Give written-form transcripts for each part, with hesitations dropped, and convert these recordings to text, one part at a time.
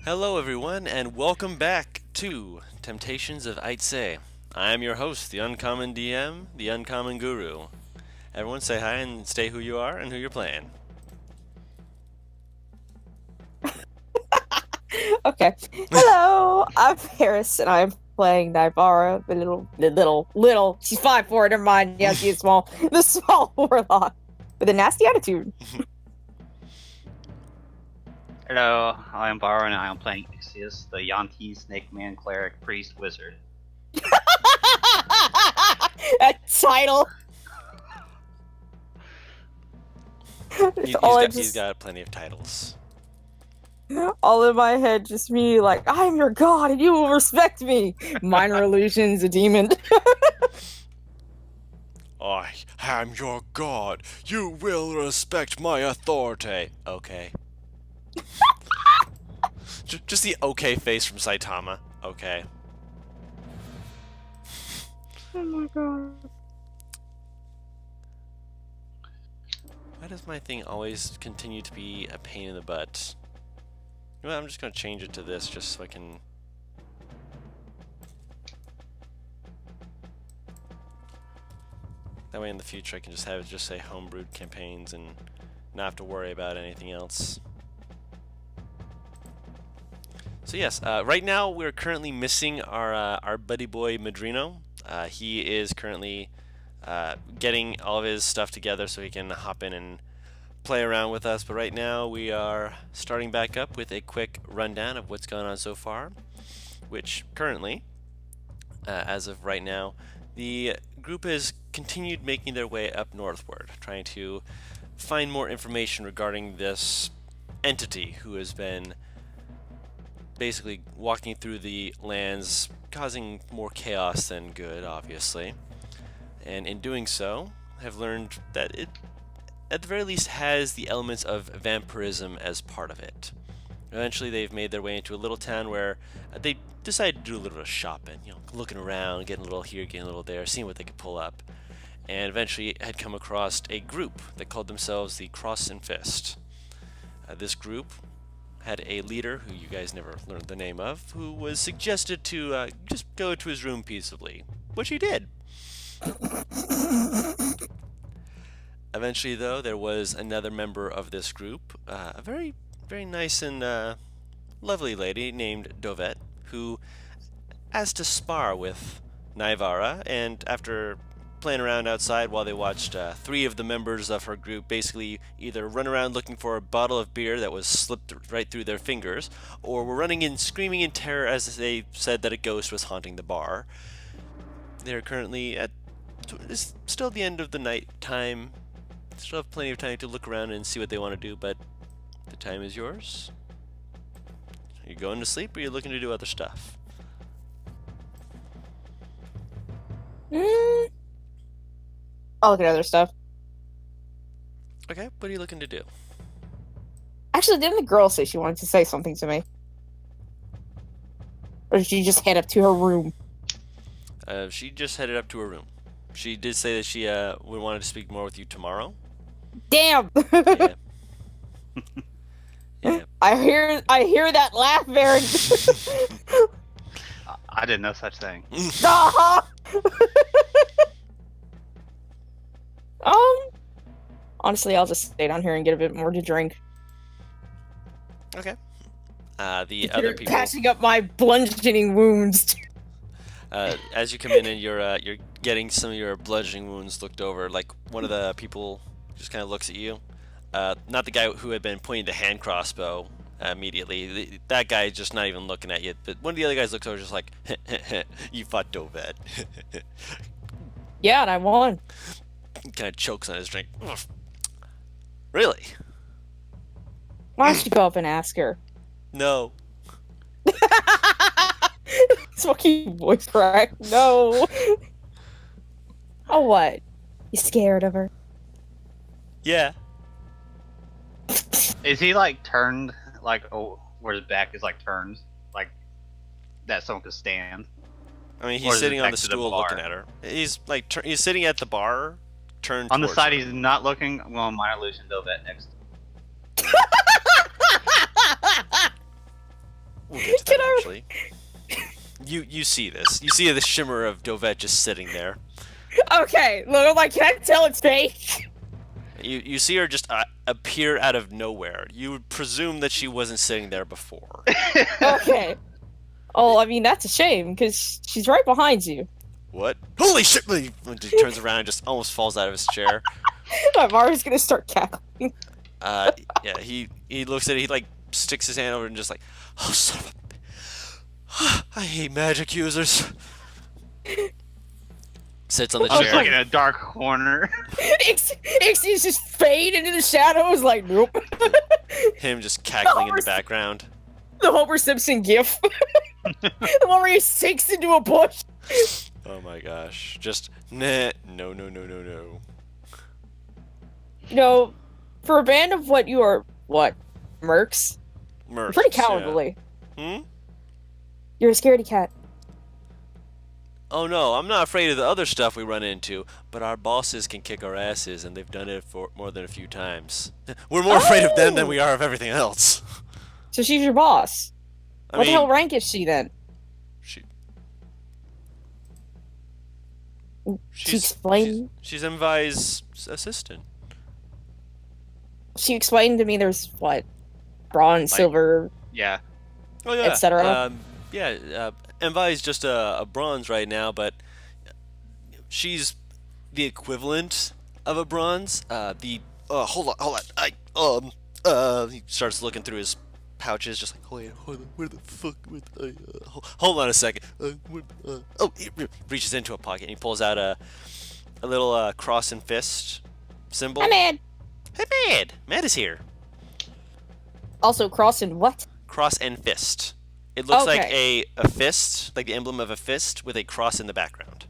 Hello, everyone, and welcome back to Temptations of ait'seh. I am your host, the Uncommon DM, the Uncommon Guru. Everyone say hi and stay who you are and who you're playing. Okay. Hello, I'm Paris, and I'm playing Nivara, the little. She's 5'4". Never mind. Yeah, she is small. The small warlock with a nasty attitude. Hello, I am Baro and I am playing ait'seh, the Yanti Snake Man Cleric Priest Wizard. That title. He's got plenty of titles. All in my head, just me like, I'm your god and you will respect me. Minor illusions, a demon. I am your god. You will respect my authority. Okay. Just the okay face from Saitama. Okay. Oh my god. Why does my thing always continue to be a pain in the butt? You know what, I'm just going to change it to this just so I can... That way in the future I can just have it just say homebrewed campaigns and not have to worry about anything else. So yes, right now we're currently missing our buddy boy Madrino. He is currently getting all of his stuff together so he can hop in and play around with us, but right now we are starting back up with a quick rundown of what's gone on so far, which currently, as of right now, the group has continued making their way up northward, trying to find more information regarding this entity who has been basically walking through the lands, causing more chaos than good, obviously, and in doing so, have learned that it at the very least has the elements of vampirism as part of it. Eventually they've made their way into a little town where they decided to do a little bit of shopping, looking around, getting a little here, getting a little there, seeing what they could pull up, and eventually had come across a group that called themselves the Cross and Fist. This group had a leader, who you guys never learned the name of, who was suggested to just go to his room peaceably, which he did. Eventually, though, there was another member of this group, a very, very nice and lovely lady named Dovet, who asked to spar with Naivara, and after playing around outside while they watched three of the members of her group basically either run around looking for a bottle of beer that was slipped right through their fingers, or were running in screaming in terror as they said that a ghost was haunting the bar. They're currently at it's still the end of the night time. Still have plenty of time to look around and see what they want to do, but the time is yours. Are you going to sleep or are you looking to do other stuff? I'll look at other stuff. Okay, what are you looking to do? Actually, didn't the girl say she wanted to say something to me? Or did she just head up to her room? She just headed up to her room. She did say that she would want to speak more with you tomorrow. Damn! Yeah. Yeah. I hear that laugh, Baron. I did no such thing. Honestly, I'll just stay down here and get a bit more to drink. Okay. The other people. Patching up my bludgeoning wounds. As you come in and you're getting some of your bludgeoning wounds looked over, like one of the people just kind of looks at you. Not the guy who had been pointing the hand crossbow immediately. That guy is just not even looking at you. But one of the other guys looks over just like, you fought Dovet. Yeah, and I won. Kind of chokes on his drink. Really? Why don't you go up and ask her? No. Smoky voice crack. No. Oh, what? You scared of her? Yeah. Is he like turned, like, where his back is like turned, like that someone could stand? I mean, Or he's is sitting it on the next to the stool bar? looking at her. He's like, he's sitting at the bar, turned On the towards side her. he's not looking. Well, minor illusion Dovet next. actually. You see this. You see the shimmer of Dovette just sitting there. Okay, look, I'm like, can I tell it's fake? You see her just appear out of nowhere. You would presume that she wasn't sitting there before. Okay. Oh, I mean, that's a shame, because she's right behind you. What? Holy shit! He turns around and just almost falls out of his chair. Mario's gonna start cackling. Yeah, he looks at it, he like sticks his hand over and just like, oh son of a I hate magic users. Sits on the I was chair. like in a dark corner. Ixie's just fade into the shadows, like, nope. Him just cackling in the background. The Homer Simpson gif. The one where he sinks into a bush. Oh my gosh. Just, nah, no. You know, for a band of what you are, mercs? You're pretty cowardly. Yeah. You're a scaredy cat. Oh no, I'm not afraid of the other stuff we run into, but our bosses can kick our asses, and they've done it for more than a few times. We're more afraid of them than we are of everything else. So she's your boss. I What mean, the hell rank is she then? She explained. She's Envi's assistant. She explained to me there's bronze, silver, Yeah. Oh yeah. etc. Envi is just a bronze right now, but she's the equivalent of a bronze. Hold on. He starts looking through his pouches, just like, wait, hold on, where the fuck? Hold on a second. He reaches into a pocket and he pulls out a little cross and fist symbol. Hi, man. Hey, Mad. Mad is here. Also, cross and what? Cross and fist. It looks like Okay. a fist, like the emblem of a fist, with a cross in the background.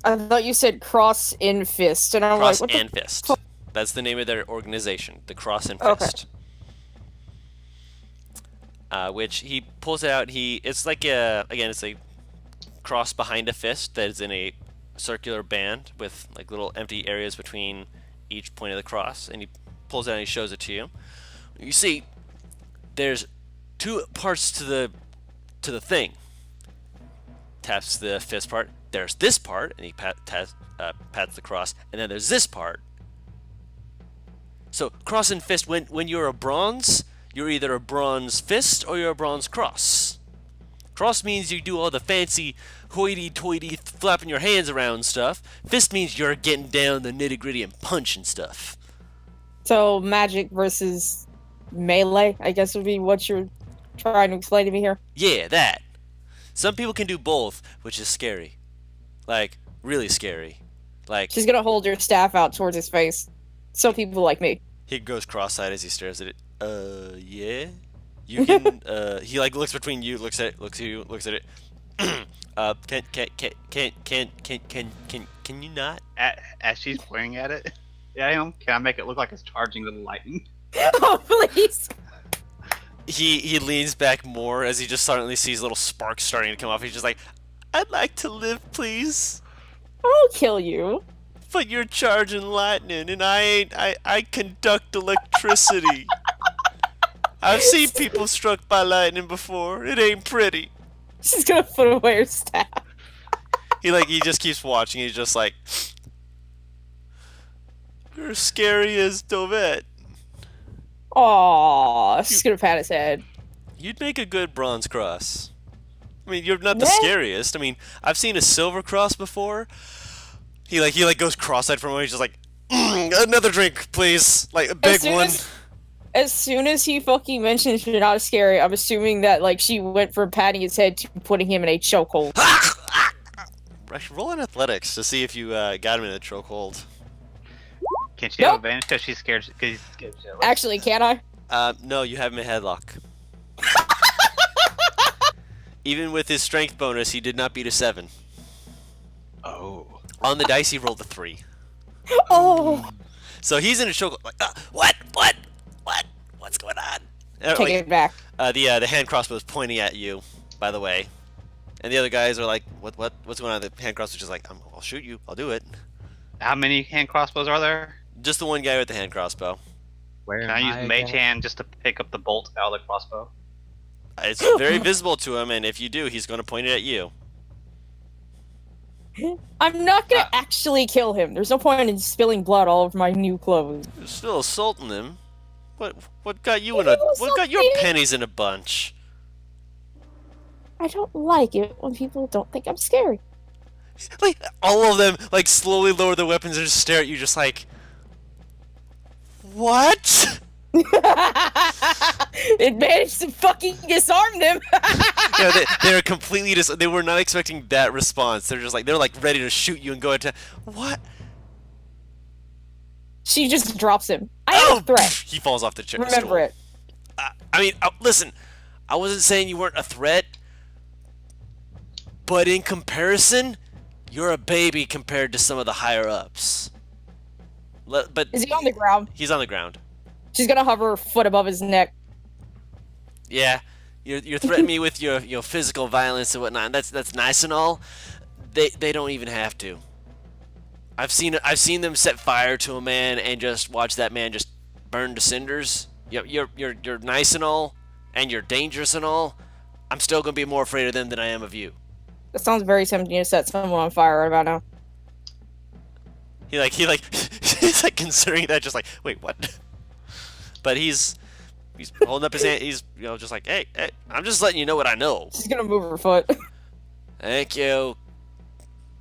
I thought you said cross in fist, and I'm Cross like, what and Fist. fuck? That's the name of their organization, the Cross and Okay. Fist. Which he pulls out. It's like it's a cross behind a fist that is in a circular band with like little empty areas between each point of the cross, and he pulls it out and he shows it to you. You see, there's two parts to the thing. Taps the fist part. There's this part, and he pats the cross, and then there's this part. So cross and fist. When you're a bronze, you're either a bronze fist or you're a bronze cross. Cross means you do all the fancy hoity-toity flapping your hands around stuff. Fist means you're getting down the nitty-gritty and punching stuff. So magic versus melee, I guess would be what you're trying to explain to me here. Yeah, that. Some people can do both, which is scary. Like, really scary. Like, She's gonna hold your staff out towards his face. Some people like me. he goes cross-eyed as he stares at it. Yeah? You can, he like looks between you, looks at you, looks at it. Can you not? As she's pointing at it, can I make it look like it's charging the lightning? Oh, please. He leans back more as he just suddenly sees little sparks starting to come off. He's just like, I'd like to live, please. I'll kill you. But you're charging lightning, and I conduct electricity. I've seen people struck by lightning before. It ain't pretty. She's gonna put away her staff. He just keeps watching. He's just like, you're scary as Dovette. Aww, she's gonna pat his head. You'd make a good bronze cross. I mean, you're not the Yeah. scariest. I mean, I've seen a silver cross before. He goes cross-eyed for a moment. He's just like, another drink, please. Like a big one. As soon as he fucking mentions you're not scary, I'm assuming that like she went from patting his head to putting him in a chokehold. Roll in athletics to see if you got him in a chokehold. Can she have advantage because she's scared? Cause he's scared shitless? Actually, can I? No, you have him in headlock. Even with his strength bonus, he did not beat a 7. Oh. On the dice, he rolled a 3. Oh, So he's in a chokehold. Like, what's going on? take it back. The hand crossbow is pointing at you, by the way, and the other guys are like, what's going on? The hand crossbow is just like, I'll shoot you. I'll do it. How many hand crossbows are there? Just the one guy with the hand crossbow. Where Can am I use I Mage again? Hand just to pick up the bolt out of the crossbow? It's very visible to him, and if you do, he's going to point it at you. I'm not gonna actually kill him. There's no point in spilling blood all over my new clothes. You're still assaulting him. What got you what got your pennies in a bunch? I don't like it when people don't think I'm scary. Like all of them like slowly lower their weapons and just stare at you just like what? It managed to fucking disarm them. Yeah, they're completely they were not expecting that response. They're like ready to shoot you and go into what? She just drops him. I have a threat. He falls off the chair. Remember it. I mean, listen, I wasn't saying you weren't a threat, but in comparison, you're a baby compared to some of the higher ups. But is he on the ground? He's on the ground. She's gonna hover her foot above his neck. Yeah, you're threatening me with your physical violence and whatnot. And that's nice and all. They don't even have to. I've seen them set fire to a man and just watch that man just burn to cinders. You're nice and all, and you're dangerous and all. I'm still gonna be more afraid of them than I am of you. That sounds very tempting to set someone on fire right about now. He he's like considering that, just like, wait, what? But he's holding up his hand. He's just like, hey, I'm just letting you know what I know. She's gonna move her foot. Thank you.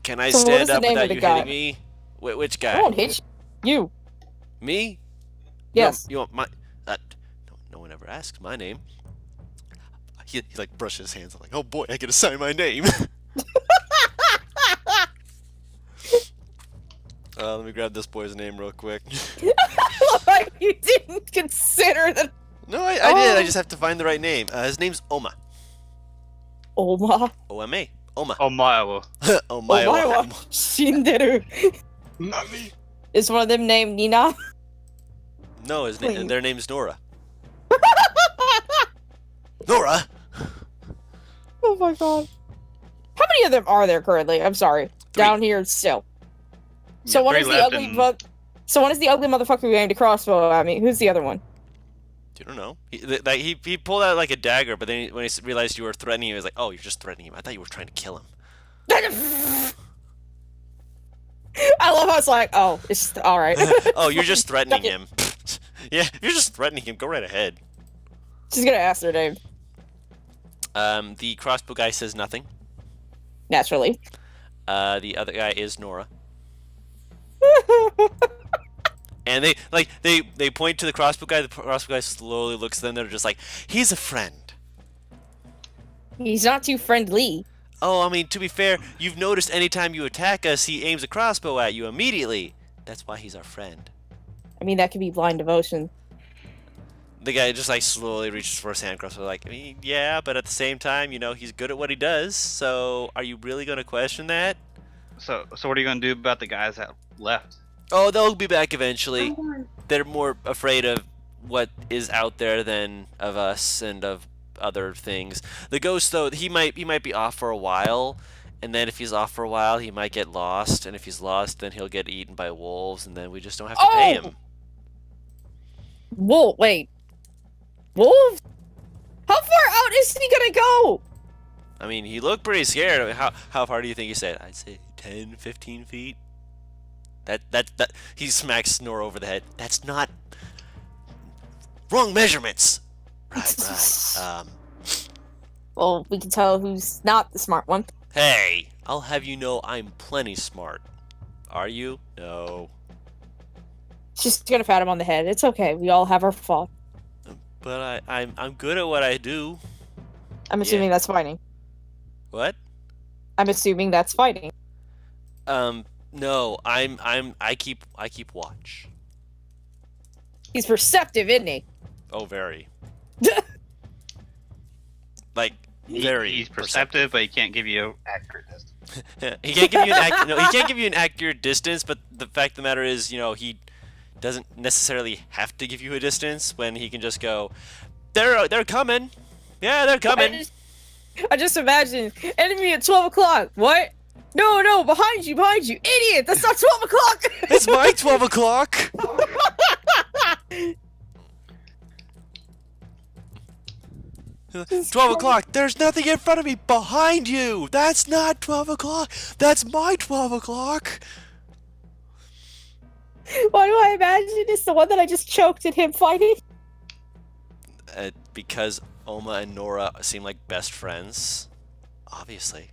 Can I So what stand is the up name of without the you guy? hitting me? Which guy? I won't hit you. Me? Yes. You want my? No one ever asks my name. He like brushes his hands. I'm like, oh boy, I get to sign my name. Let me grab this boy's name real quick. Like you didn't consider that. No, I did. I just have to find the right name. His name's Oma. Oma. O-M-A. Oma. Omawa. Omaewa. Shinderu. Nani? Is one of them named Nina? No, Please. their name's Nora. Nora? Oh my god. How many of them are there currently? I'm sorry. 3. Down here still. So Yeah, one 3 is the left ugly and- So one is the ugly motherfucker who aimed a crossbow at me. Who's the other one? You don't know. He pulled out like a dagger, but then when he realized you were threatening him, he was like, "Oh, you're just threatening him. I thought you were trying to kill him." I love how it's like, oh, it's all right. Oh, you're just threatening him. Yeah, if you're just threatening him, go right ahead. She's gonna ask their name. The crossbow guy says nothing. Naturally. The other guy is Nora. And they point to the crossbow guy. The crossbow guy slowly looks at them. They're just like, he's a friend. He's not too friendly. Oh, I mean, to be fair, you've noticed anytime you attack us, he aims a crossbow at you immediately. That's why he's our friend. I mean, that could be blind devotion. The guy just like slowly reaches for his hand crossbow, like, I mean, yeah, but at the same time, he's good at what he does. So, are you really gonna question that? So what are you gonna do about the guys that left? Oh, they'll be back eventually. They're more afraid of what is out there than of us and of other things. The ghost, though, he might be off for a while, and then if he's off for a while, he might get lost, and if he's lost, then he'll get eaten by wolves, and then we just don't have to pay him. Wait. Wolves? How far out is he gonna go? I mean, he looked pretty scared. I mean, how far do you think he said? I'd say 10, 15 feet. That he smacks Snore over the head. That's not wrong measurements. Right. Well, we can tell who's not the smart one. Hey, I'll have you know I'm plenty smart. Are you? No. She's gonna pat him on the head. It's okay. We all have our fault. But I'm good at what I do. I'm assuming that's fighting. What? I'm assuming that's fighting. No, I keep watch. He's perceptive, isn't he? Oh, very. Like very. He's perceptive, but he can't give you accurate distance. He can't give you he can't give you an accurate distance, but the fact of the matter is, he doesn't necessarily have to give you a distance when he can just go, they're coming. Yeah, they're coming. I just imagine enemy at 12 o'clock. What? No, behind you, idiot! That's not 12 o'clock. It's my 12 o'clock. It's 12 crazy. o'clock. There's nothing in front of me. Behind you. That's not 12 o'clock. That's my 12 o'clock. Why do I imagine it's the one that I just choked at him fighting? Because Oma and Nora seem like best friends. Obviously.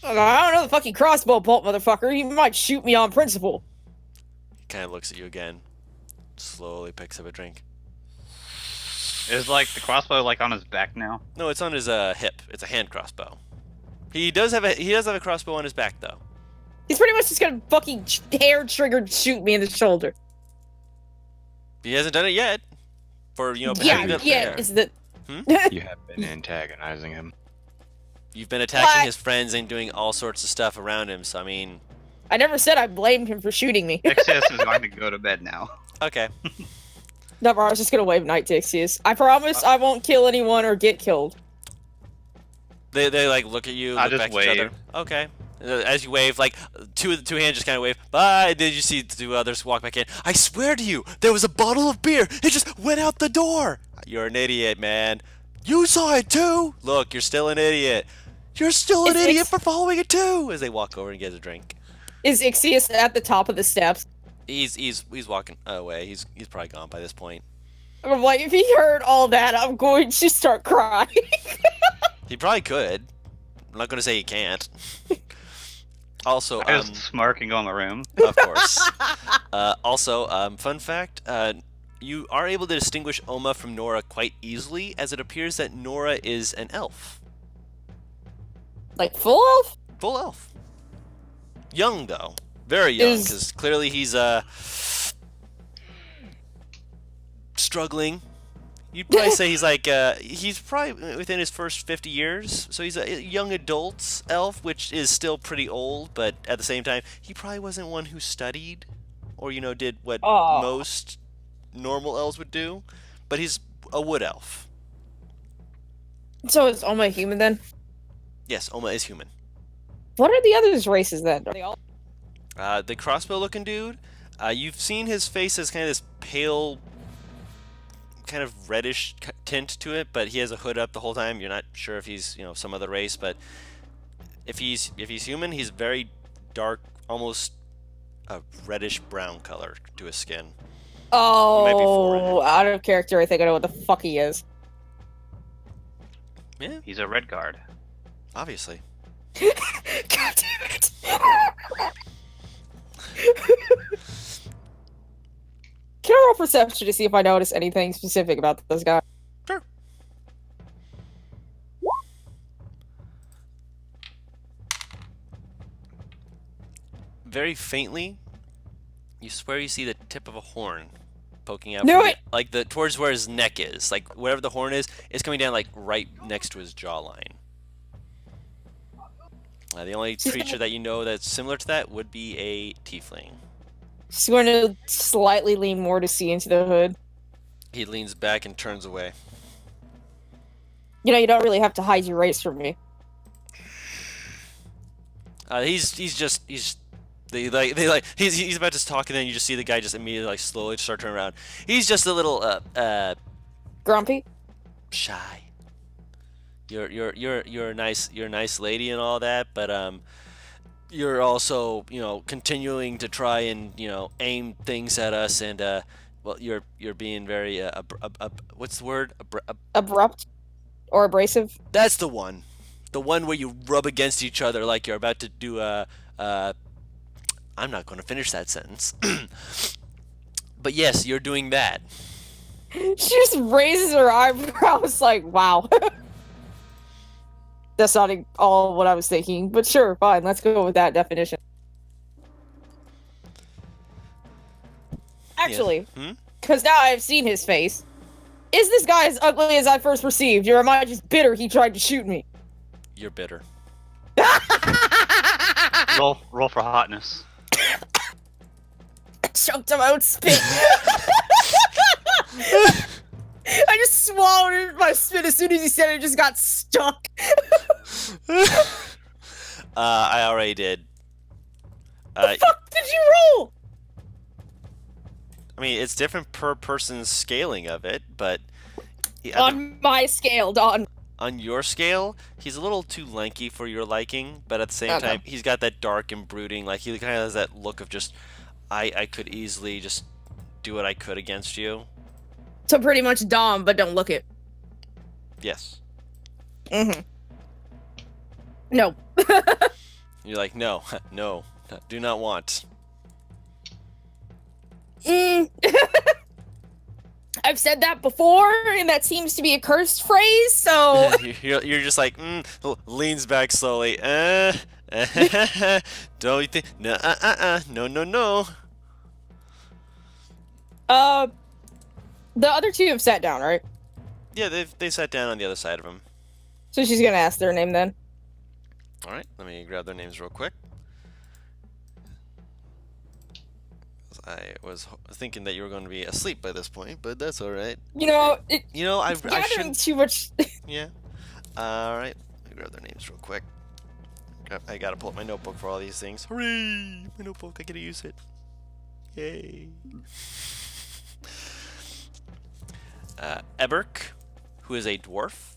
I don't know the fucking crossbow bolt, motherfucker. He might shoot me on principle. He kind of looks at you again. Slowly picks up a drink. Is like the crossbow like on his back now? No, it's on his hip. It's a hand crossbow. He does have a crossbow on his back though. He's pretty much just gonna fucking hair-triggered shoot me in the shoulder. He hasn't done it yet. For having that there. Is the... You have been antagonizing him. You've been attacking What? his friends and doing all sorts of stuff around him. So I mean, I never said I blamed him for shooting me. Ait'seh is going to go to bed now. okay. No, bro, I was just gonna wave night to Ixius. I promise I won't kill anyone or get killed. They like look at you, I look just back at each other. wave. Okay. As you wave, like two hands just kind of wave. Bye. Did you see the two others walk back in? I swear to you, there was a bottle of beer. It just went out the door. You're an idiot, man. You saw it too. Look, you're still an idiot. You're still an Is idiot Ix- for following it too. As they walk over and get a drink. Is Ixius at the top of the steps? He's walking away. He's probably gone by this point. I'm like, if he heard all that, I'm going to start crying. He probably could. I'm not gonna say he can't. Also, I just smirk and go in the room. of course. Also, fun fact: you are able to distinguish Oma from Nora quite easily, as it appears that Nora is an elf, Like, full elf? full elf. Young though, very young, Is- because clearly he's struggling. You'd probably say he's probably within his first 50 years, so he's a young adult elf, which is still pretty old, but at the same time, he probably wasn't one who studied, or did what Oh. most normal elves would do, but he's a wood elf. So is Oma human then? Yes, Oma is human. What are the others' races then? Are they all... The crossbow-looking dude, you've seen his face as kind of this pale, kind of reddish tint to it, but he has a hood up the whole time. You're not sure if he's some other race, but if he's human, he's very dark, almost a reddish brown color to his skin. might be foreign. Oh, out of character, I think I know what the fuck he is. Yeah, He's a red guard. obviously. God damn it! Can I roll perception to see if I notice anything specific about this guy? Sure. Very faintly, you swear you see the tip of a horn poking out. Knew from it! Like towards where his neck is, like wherever the horn is, it's coming down like right next to his jawline. The only creature that you know that's similar to that would be a tiefling. She's going to slightly lean more to see into the hood. He leans back and turns away. You know, you don't really have to hide your race from me. He's about to talk, and then you just see the guy just immediately like slowly start turning around. He's just a little Grumpy? shy. You're a nice lady and all that, but you're also continuing to try and aim things at us, and well, you're being very what's the word? Abrupt? Or abrasive? That's the one where you rub against each other like you're about to do I'm not going to finish that sentence. But yes, you're doing that. She just raises her eyebrows like, wow. That's not all what I was thinking, but sure, fine, let's go with that definition. Actually, Hmm? because now I've seen his face, is this guy as ugly as I first perceived, or am I just bitter he tried to shoot me? You're bitter. Roll for hotness. Choked him out spit. I just swallowed my spit as soon as he said it, just got stuck. I already did. The fuck did you roll? I mean, it's different per person's scaling of it, but On my scale, Don. On your scale, he's a little too lanky for your liking, but at the same Okay. time, he's got that dark and brooding, like he kind of has that look of just, I could easily just do what I could against you. So pretty much Dom, but don't look it. Yes. Mm-hmm. No. You're like, no, no, do not want. I've said that before, and that seems to be a cursed phrase, so... You're just like, leans back slowly. Don't you think? No, no, no, no. The other two have sat down, right? Yeah, they sat down on the other side of him. So she's gonna ask their name then. All right, let me grab their names real quick. I was thinking that you were going to be asleep by this point, but that's all right. You know, I gathering shouldn't. too much... Yeah. All right, let me grab their names real quick. I gotta pull up my notebook for all these things. Hooray! My notebook, I gotta use it. Yay. Eberk, who is a dwarf.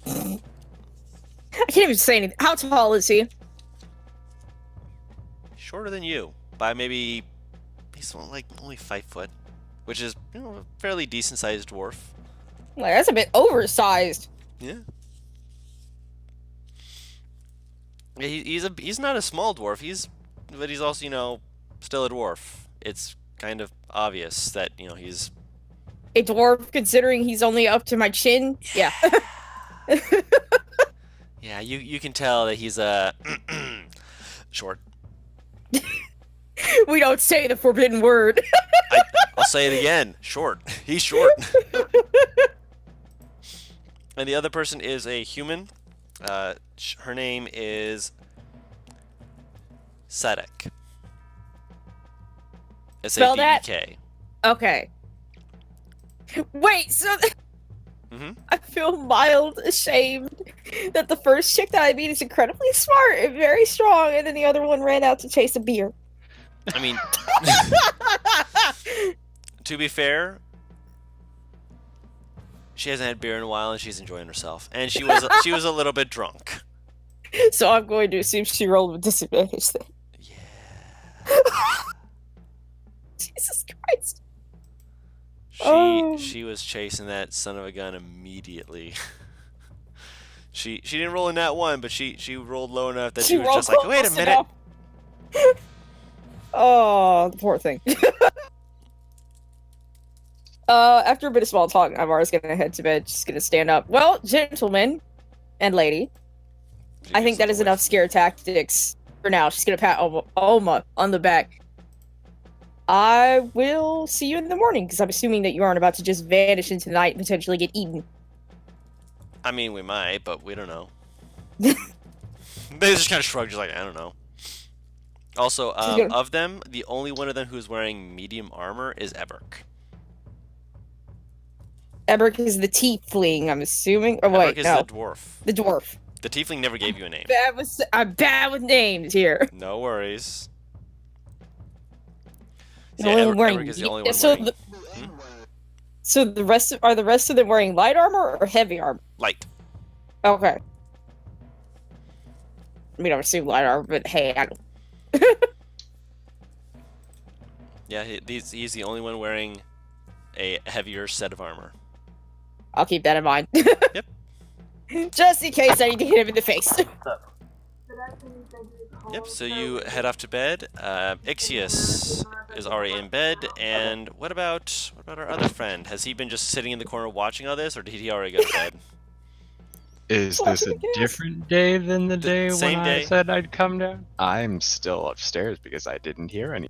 I can't even say anything. How tall is he? Shorter than you by maybe he's like only 5 foot, which is a fairly decent sized dwarf. Like, that's a bit oversized. Yeah. Yeah, he's not a small dwarf. But he's also still a dwarf. It's kind of obvious that he's A dwarf, considering he's only up to my chin. Yeah. yeah. You can tell that he's short. We don't say the forbidden word. I'll say it again. Short. He's short. And the other person is a human. Her name is Sadek. Spell that? S-A-D-E-K. Okay. Wait, so Mm-hmm. I feel mild ashamed that the first chick that I meet is incredibly smart and very strong, and then the other one ran out to chase a beer. I mean, to be fair, she hasn't had beer in a while and she's enjoying herself. And she was a little bit drunk. So I'm going to assume she rolled with disadvantage then. Yeah. Jesus Christ. Oh. She was chasing that son of a gun immediately. She didn't roll in that one, but she rolled low enough that she was just like, wait a minute. Oh, the poor thing. After a bit of small talk, Ivar's gonna head to bed. She's gonna stand up. Well, gentlemen and lady, I think that is enough scare tactics for now. She's gonna pat Oma on the back. I will see you in the morning, because I'm assuming that you aren't about to just vanish into the night and potentially get eaten. I mean, we might, but we don't know. They just kind of shrugged, just like, I don't know. Also, of them, the only one of them who's wearing medium armor is Eberk. Eberk is the tiefling, I'm assuming. Or wait, Eberk is no. the dwarf. The dwarf. The tiefling never gave you a name. I'm bad with names here. No worries. The Yeah, only one wearing. Eberk is the only one so wearing the, so the rest are the rest of them wearing light armor or heavy armor? light. Okay. I mean, I would assume light armor, but hey, I don't. Yeah, he's the only one wearing a heavier set of armor. I'll keep that in mind. Yep. Just in case I need to hit him in the face. Yep, so you head off to bed. Ixius is already in bed, and what about our other friend? Has he been just sitting in the corner watching all this, or did he already go to bed? Is this a different day than the day same when day. I said I'd come down? I'm still upstairs because I didn't hear any.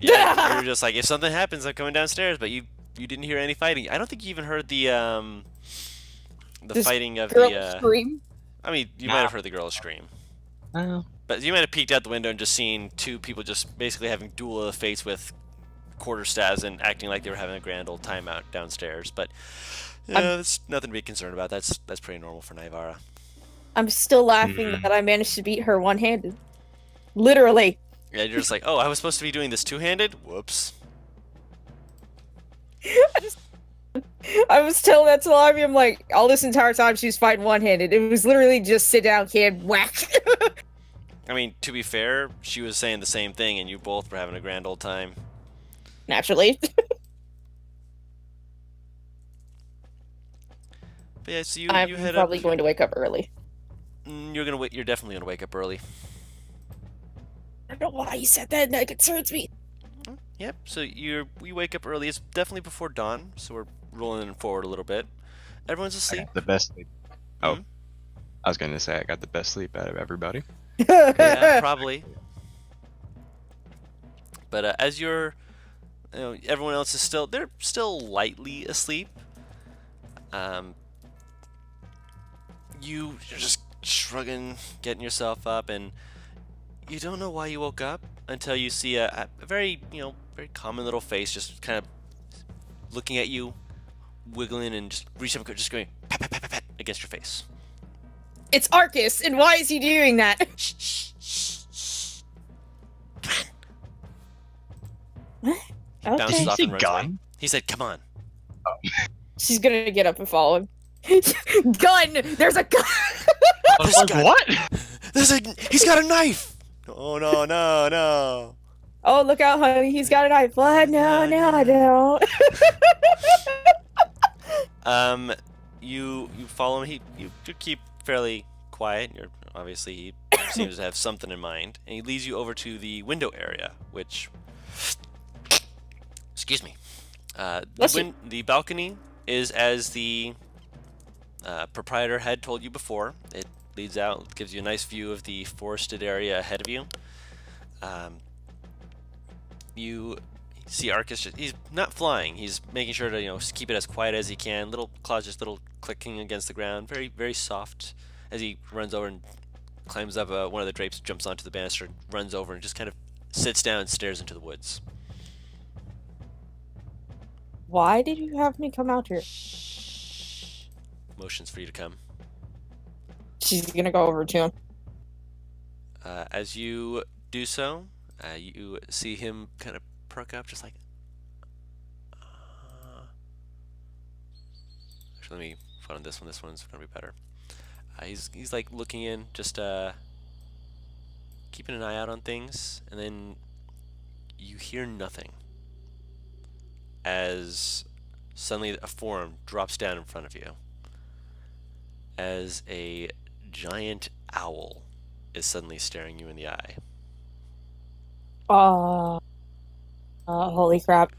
Yeah, you're just like, if something happens, I'm coming downstairs, but you didn't hear any fighting. I don't think you even heard the This fighting of girl the. scream. I mean, you might have heard the girl scream. Oh. But you might have peeked out the window and just seen two people just basically having duel of the fates with quarterstaffs and acting like they were having a grand old time out downstairs. But that's nothing to be concerned about. That's pretty normal for Naivara. I'm still laughing that I managed to beat her one-handed. Literally. Yeah, you're just like, oh, I was supposed to be doing this two-handed? Whoops. I was telling that to Ivy, I'm like, all this entire time she was fighting one-handed. It was literally just sit down, kid, whack. I mean, to be fair, she was saying the same thing, and you both were having a grand old time. Naturally. But yeah, so you I'm head probably up. going to wake up early. You're definitely gonna wake up early. I don't know why you said that. That concerns me. Yep. So we wake up early. It's definitely before dawn, so we're rolling forward a little bit. Everyone's I asleep. got the best sleep. Oh, Hmm? I was gonna say I got the best sleep out of everybody. Yeah, probably. But as everyone else is they're still lightly asleep. You're just shrugging, getting yourself up, and you don't know why you woke up until you see a very, very common little face just kind of looking at you, wiggling, and just reaching up, just going pat, pat, pat, pat, pat against your face. It's Arcus, and why is he doing that? Shh, shh, shh, shh. Bounces Okay. off Did he and runs say away. gun? He said, "Come on." She's gonna get up and follow him. Gun! There's a gun! I was like, guy- what? He's got a knife. Oh no, no, no. Oh, look out, honey. He's got a knife. What? No, I don't. You follow him. You keep fairly quiet. Obviously he seems to have something in mind, and he leads you over to the window area, which, excuse me, Bless you. the balcony is as the proprietor had told you before. It leads out, gives you a nice view of the forested area ahead of you. You see Arcus, he's not flying. He's making sure to, keep it as quiet as he can. Little claws just little clicking against the ground. Very, very soft as he runs over and climbs up one of the drapes, jumps onto the banister, runs over and just kind of sits down and stares into the woods. Why did you have me come out here? Motions for you to come. She's gonna go over to him. As you do so, you see him kind of perk up, just like. Actually, let me put on this one. This one's gonna be better. He's like looking in, just keeping an eye out on things, and then you hear nothing. As suddenly a form drops down in front of you. As a giant owl is suddenly staring you in the eye. Holy crap.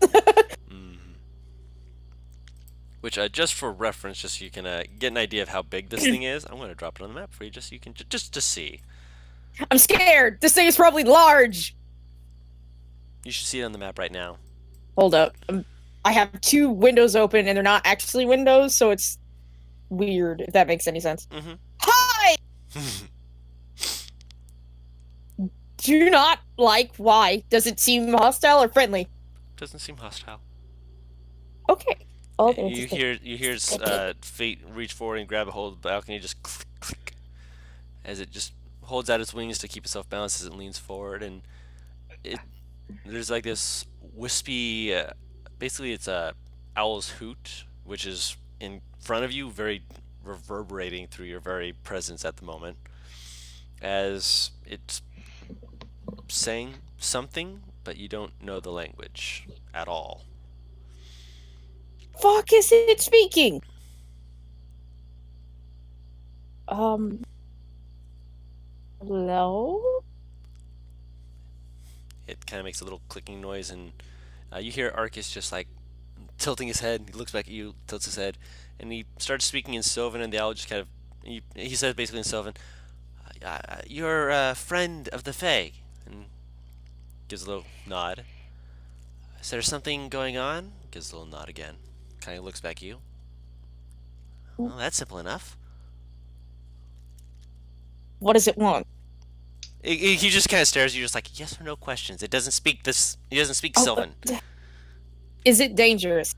Which, just for reference, just so you can get an idea of how big this thing is, I'm going to drop it on the map for you, just so you can just to see. I'm scared. This thing is probably large. You should see it on the map right now. Hold up. I have two windows open, and they're not actually windows, so it's weird, if that makes any sense. Mm-hmm. Hi! Do not like. Why? Does it seem hostile or friendly? Doesn't seem hostile. Okay. Oh, You hear its feet reach forward and grab a hold of the balcony, just click, click, as it just holds out its wings to keep itself balanced as it leans forward, and there's like this wispy, basically it's a owl's hoot, which is in front of you, very reverberating through your very presence at the moment, as it's saying something, but you don't know the language at all. Fuck is it speaking? Hello? It kind of makes a little clicking noise, and you hear Arcus just like tilting his head. He looks back at you, tilts his head, and he starts speaking in Sylvan, and the owl just kind of, he says basically in Sylvan, "You're a friend of the Fae," and gives a little nod. "Is there something going on?" Gives a little nod again. Kind of looks back at you. Well, that's simple enough. What does it want? He just kind of stares at you, just like yes or no questions. It doesn't speak this. He doesn't speak Sylvan. Is it dangerous?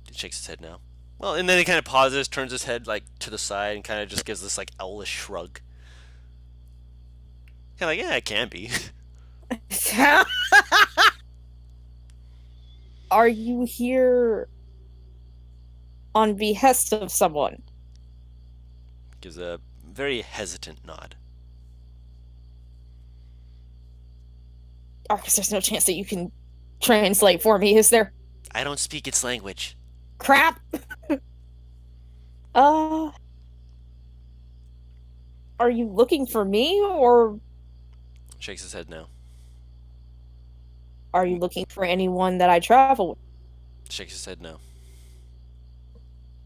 He shakes his head no. Well, and then he kind of pauses, turns his head like to the side, and kind of just gives this like owlish shrug. Kind of like, yeah, it can be. Are you here on behest of someone? Gives a very hesitant nod. Arcus, there's no chance that you can translate for me, is there? I don't speak its language. Crap! Are you looking for me, or Shakes his head no. are you looking for anyone that I travel with? Shakes his head no.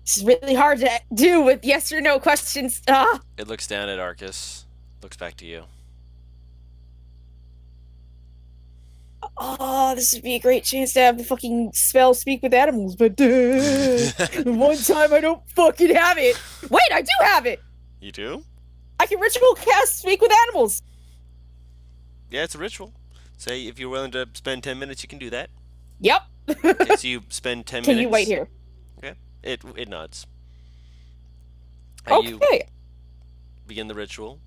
This is really hard to do with yes or no questions. It looks down at Arcus, looks back to you. Oh, this would be a great chance to have the fucking spell speak with animals, but one time I don't fucking have it. Wait, I do have it! You do? I can ritual cast speak with animals. Yeah, it's a ritual. Say if you're willing to spend 10 minutes, you can do that. Yep. Okay, so you spend 10 Can minutes. you wait here? Okay. It nods. You Okay. begin the ritual.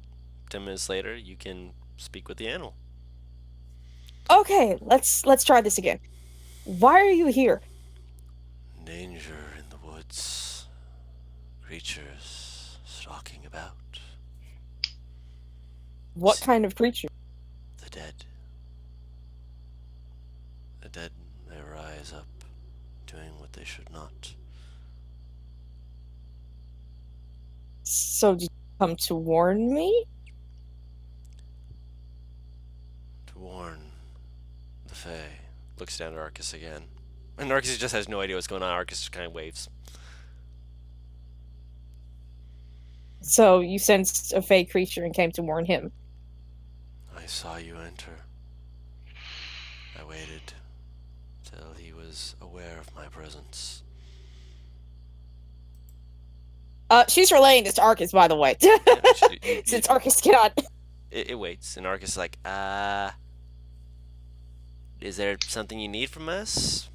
10 minutes later, you can speak with the animal. Okay, let's try this again. Why are you here? Danger in the woods. Creatures stalking about. What kind of creature? The dead. The dead, they rise up, doing what they should not. So did you come to warn me? To warn the Fae. Looks down at Arcus again. And Arcus just has no idea what's going on. Arcus just kind of waves. So you sensed a fey creature and came to warn him. I saw you enter. I waited till he was aware of my presence. She's relaying this to Arcus, by the way. Since Arcus cannot. It waits, and Arcus is like, is there something you need from us?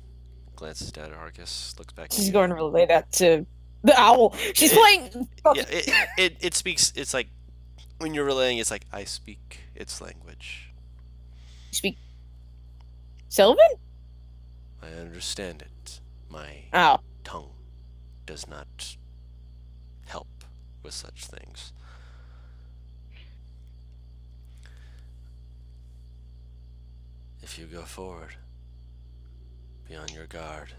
Glances down at Arcus, looks back. She's going to relay that to the owl. She's playing. Yeah, it speaks. It's like when you're relaying, it's like I speak its language. Speak Sylvan? I understand it. My Oh. tongue does not help with such things. If you go forward, be on your guard.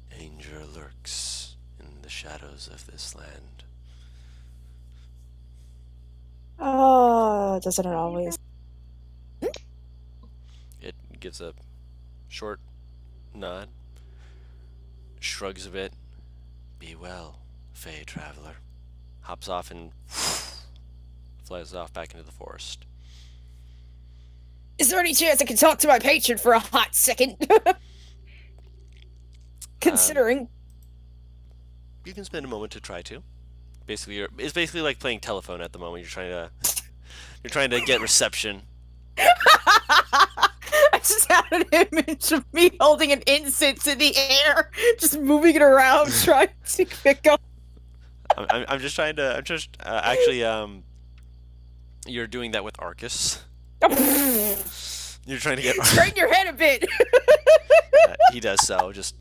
Danger lurks in the shadows of this land. Oh, doesn't it always? It gives a short nod, shrugs a bit. Be well, Fey traveler. Hops off and flies off back into the forest. Is there any chance I can talk to my patron for a hot second? Considering. You can spend a moment to try to. Basically, it's basically like playing telephone at the moment. You're trying to get reception. I just had an image of me holding an incense in the air, just moving it around, trying to pick up. I'm just trying to. I'm just actually. You're doing that with Arcus. You're trying to get. Straighten your head a bit. He does so. Just.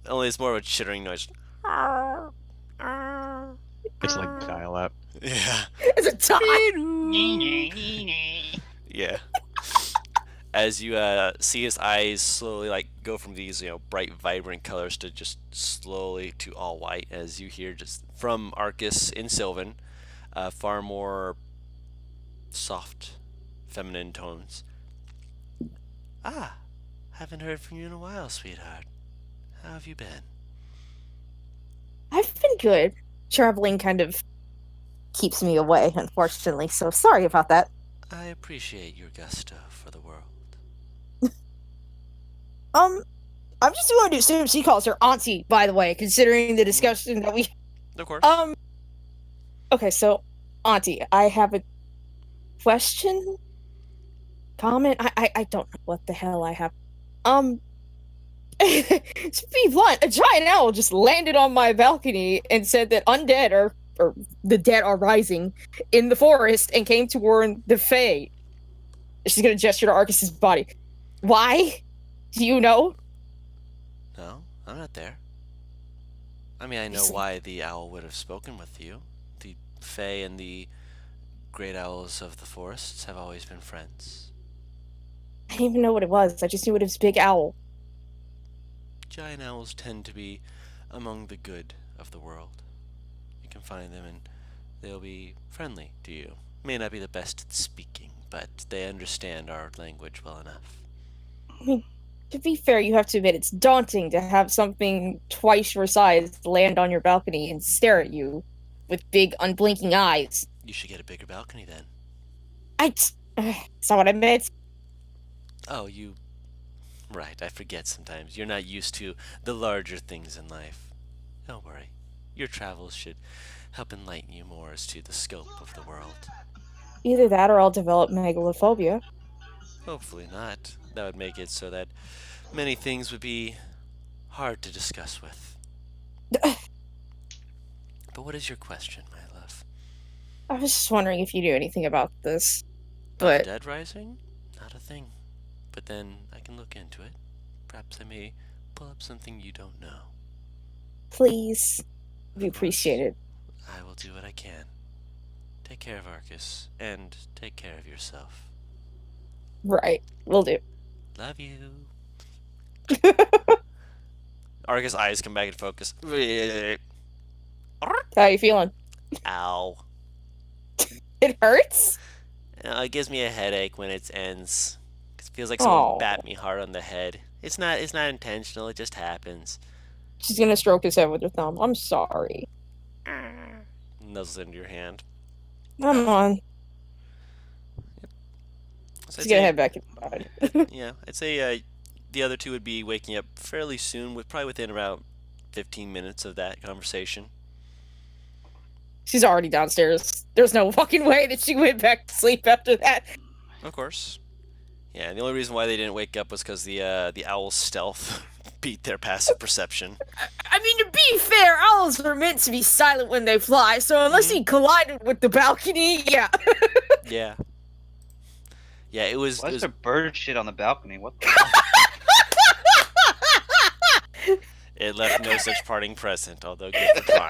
Only it's more of a chittering noise. It's like dial up. Yeah. It's a tie. Yeah. As you see his eyes slowly like go from these bright vibrant colors to just slowly to all white, as you hear just from Arcus in Sylvan, far more soft feminine tones. Haven't heard from you in a while, sweetheart. How have you been? I've been good. Traveling kind of keeps me away, unfortunately, so sorry about that. I appreciate your gusto for the world. I'm just going to assume she calls her auntie, by the way, considering the discussion that we... Of course. Okay, so, auntie, I have a question? Comment? I don't know what the hell I have. To be blunt, a giant owl just landed on my balcony and said that undead are or the dead are rising in the forest and came to warn the Fae. She's gonna gesture to Arcus's body. Why? Do you know? No, I'm not there. I mean, I know why the owl would have spoken with you. The Fae and the great owls of the forests have always been friends. I didn't even know what it was. I just knew it was Big Owl. Giant owls tend to be among the good of the world. You can find them and they'll be friendly to you. May not be the best at speaking, but they understand our language well enough. I mean, to be fair, you have to admit it's daunting to have something twice your size land on your balcony and stare at you with big, unblinking eyes. You should get a bigger balcony then. That's not what I meant. Oh, Right, I forget sometimes. You're not used to the larger things in life. Don't worry. Your travels should help enlighten you more as to the scope of the world. Either that or I'll develop megalophobia. Hopefully not. That would make it so that many things would be hard to discuss with. But what is your question, my love? I was just wondering if you knew anything about this. The But dead rising? Not a thing. But then I can look into it. Perhaps I may pull up something you don't know. please, we Of course. appreciate it. I will do what I can. Take care of Arcus, and take care of yourself. Right, we'll do. Love you. Arcus' eyes come back in focus. How you feeling? Ow. It hurts? It gives me a headache when it ends. It feels like someone Aw. bat me hard on the head. It's not intentional, it just happens. She's gonna stroke his head with her thumb. I'm sorry. Nuzzles into your hand. Come on. So She's gonna head back inside. Yeah, I'd say the other two would be waking up fairly soon, probably within about 15 minutes of that conversation. She's already downstairs. There's no fucking way that she went back to sleep after that. Of course. Yeah, and the only reason why they didn't wake up was because the owl's stealth beat their passive perception. I mean, to be fair, owls are meant to be silent when they fly, so unless he collided with the balcony, yeah. Yeah. Yeah, it was. Why It is was there bird shit on the balcony? What the it left no such parting present, although good for trying.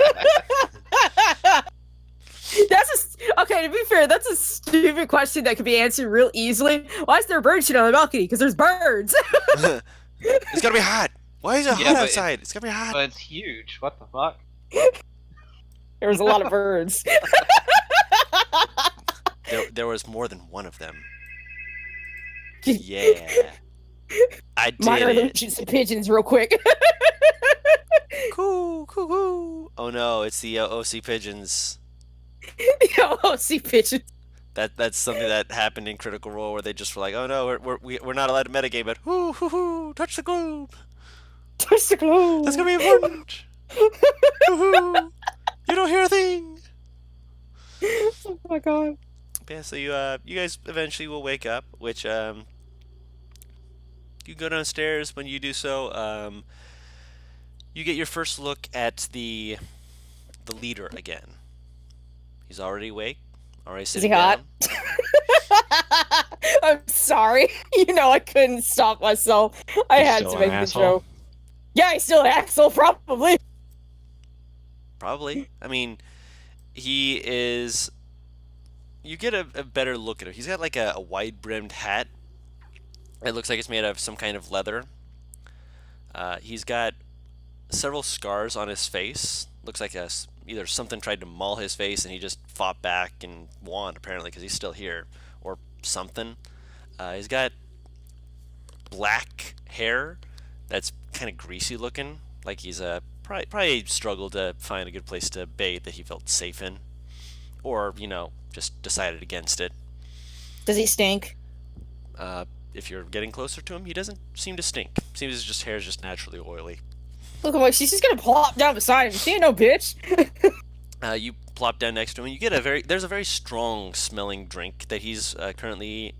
Okay, to be fair, that's a stupid question that could be answered real easily. Why is there bird shit on the balcony? Because there's birds. It's gonna be hot. Why is it Yeah, hot but outside? It's gonna be hot. But it's huge. What the fuck? There was a lot of birds. There was more than one of them. Yeah. I did Mine are it. shoot some pigeons real quick. Coo, coo, coo. Oh no, it's the OC pigeons. Oh, see pigeons. That's something that happened in Critical Role where they just were like, oh no, we're not allowed to metagame, but hoo hoo hoo, touch the globe. Touch the globe. That's gonna be important. Hoo hoo. You don't hear a thing. Oh my god. Yeah, so you guys eventually will wake up, which you go downstairs. When you do so, you get your first look at the leader again. He's already awake, already Is he sitting hot? down. I'm sorry. You know I couldn't stop myself. I He's had still to an make the asshole? joke. Yeah, he's still an asshole, probably. Probably. I mean, he is. You get a better look at him. He's got like a wide-brimmed hat. It looks like it's made of some kind of leather. He's got several scars on his face. Looks like either something tried to maul his face and he just fought back and won, apparently, because he's still here, or something. He's got black hair that's kind of greasy looking, like he's probably struggled to find a good place to bathe that he felt safe in, or just decided against it. Does he stink? If you're getting closer to him, he doesn't seem to stink. Seems his hair is just naturally oily. Look, I'm like, she's just gonna plop down beside him. She ain't no bitch. You plop down next to him, and you get there's a very strong smelling drink that he's currently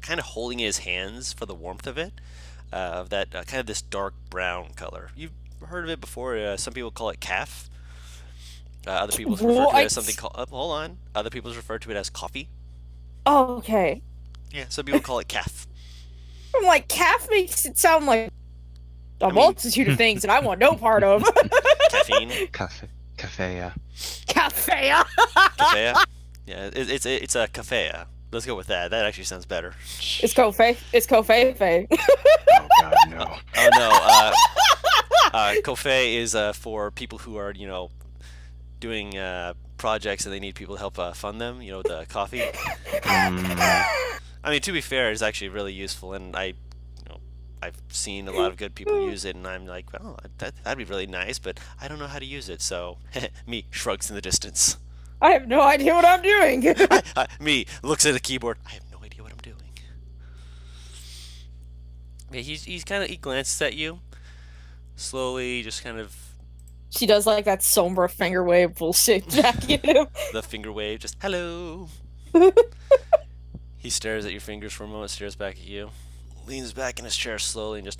kind of holding in his hands for the warmth of it, of that kind of this dark brown color. You've heard of it before. Some people call it calf. Other people refer to it What? as something called. Hold on. Other people refer to it as coffee. Oh, okay. Yeah, some people call it calf. I'm like, calf makes it sound like a mean- multitude of things that I want no part of. Caffeine. Cafe, yeah. Cafe. Cafea. Yeah, it's a cafea. Let's go with that. That actually sounds better. It's Kofe. It's Kofe. Oh god, no. Oh no. Cofe is for people who are doing projects and they need people to help fund them. You know, the coffee. I mean, to be fair, it's actually really useful, and I've seen a lot of good people use it, and I'm like, oh, that'd be really nice, but I don't know how to use it. So, me shrugs in the distance. I have no idea what I'm doing. Me looks at the keyboard. I have no idea what I'm doing. Yeah, he glances at you, slowly, just kind of She does like that sombra finger wave bullshit back at him. the finger wave, just hello. He stares at your fingers for a moment, stares back at you, leans back in his chair slowly, and just.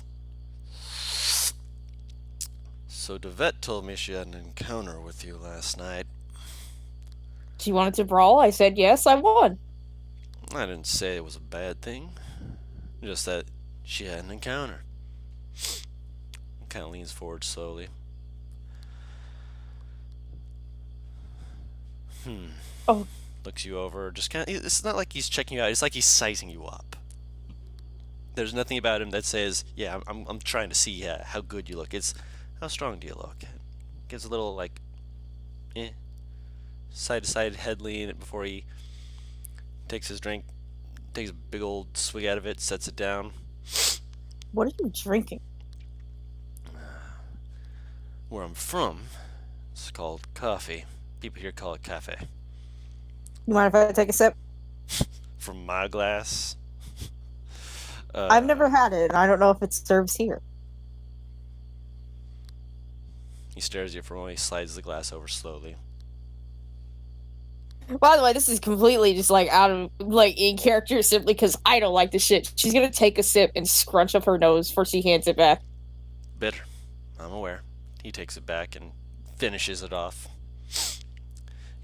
So Devette told me she had an encounter with you last night. She wanted to brawl. I said yes. I won. I didn't say it was a bad thing, just that she had an encounter. Kind of leans forward slowly. Oh. Looks you over, just kind of. It's not like he's checking you out. It's like he's sizing you up. There's nothing about him that says, "Yeah, I'm trying to see how good you look." It's how strong do you look? Gives a little like, side to side head lean before he takes his drink, takes a big old swig out of it, sets it down. What are you drinking? Where I'm from, it's called coffee. People here call it cafe. You mind if I take a sip? From my glass. I've never had it, and I don't know if it serves here. He stares at you for a moment. He slides the glass over slowly. By the way, this is completely just like out of like in character simply because I don't like this shit. She's gonna take a sip and scrunch up her nose before she hands it back. Bitter. I'm aware. He takes it back and finishes it off.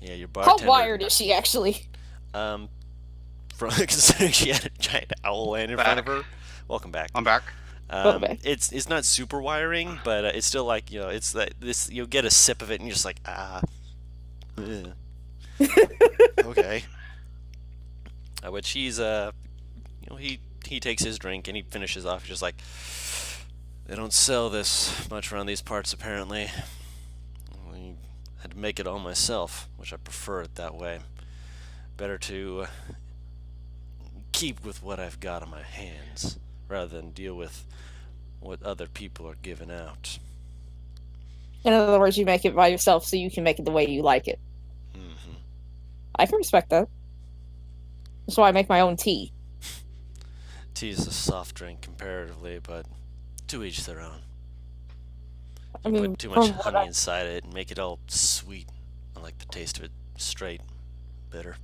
Yeah, your How bartender. wired is she actually? From considering she had a giant owl land in front of her. Welcome back. I'm back. Welcome back. It's not super wiring, but it's still like it's like this. You'll get a sip of it and you're just like ugh. Okay. Which he's he takes his drink and he finishes off. He's just like, they don't sell this much around these parts apparently. I had to make it all myself, which I prefer it that way. Better to keep with what I've got on my hands rather than deal with what other people are giving out. In other words, you make it by yourself so you can make it the way you like it. Mm-hmm. I can respect that. That's why I make my own tea. Tea is a soft drink comparatively, but to each their own. I mean, Put too much from what honey inside it and make it all sweet. I like the taste of it straight, bitter.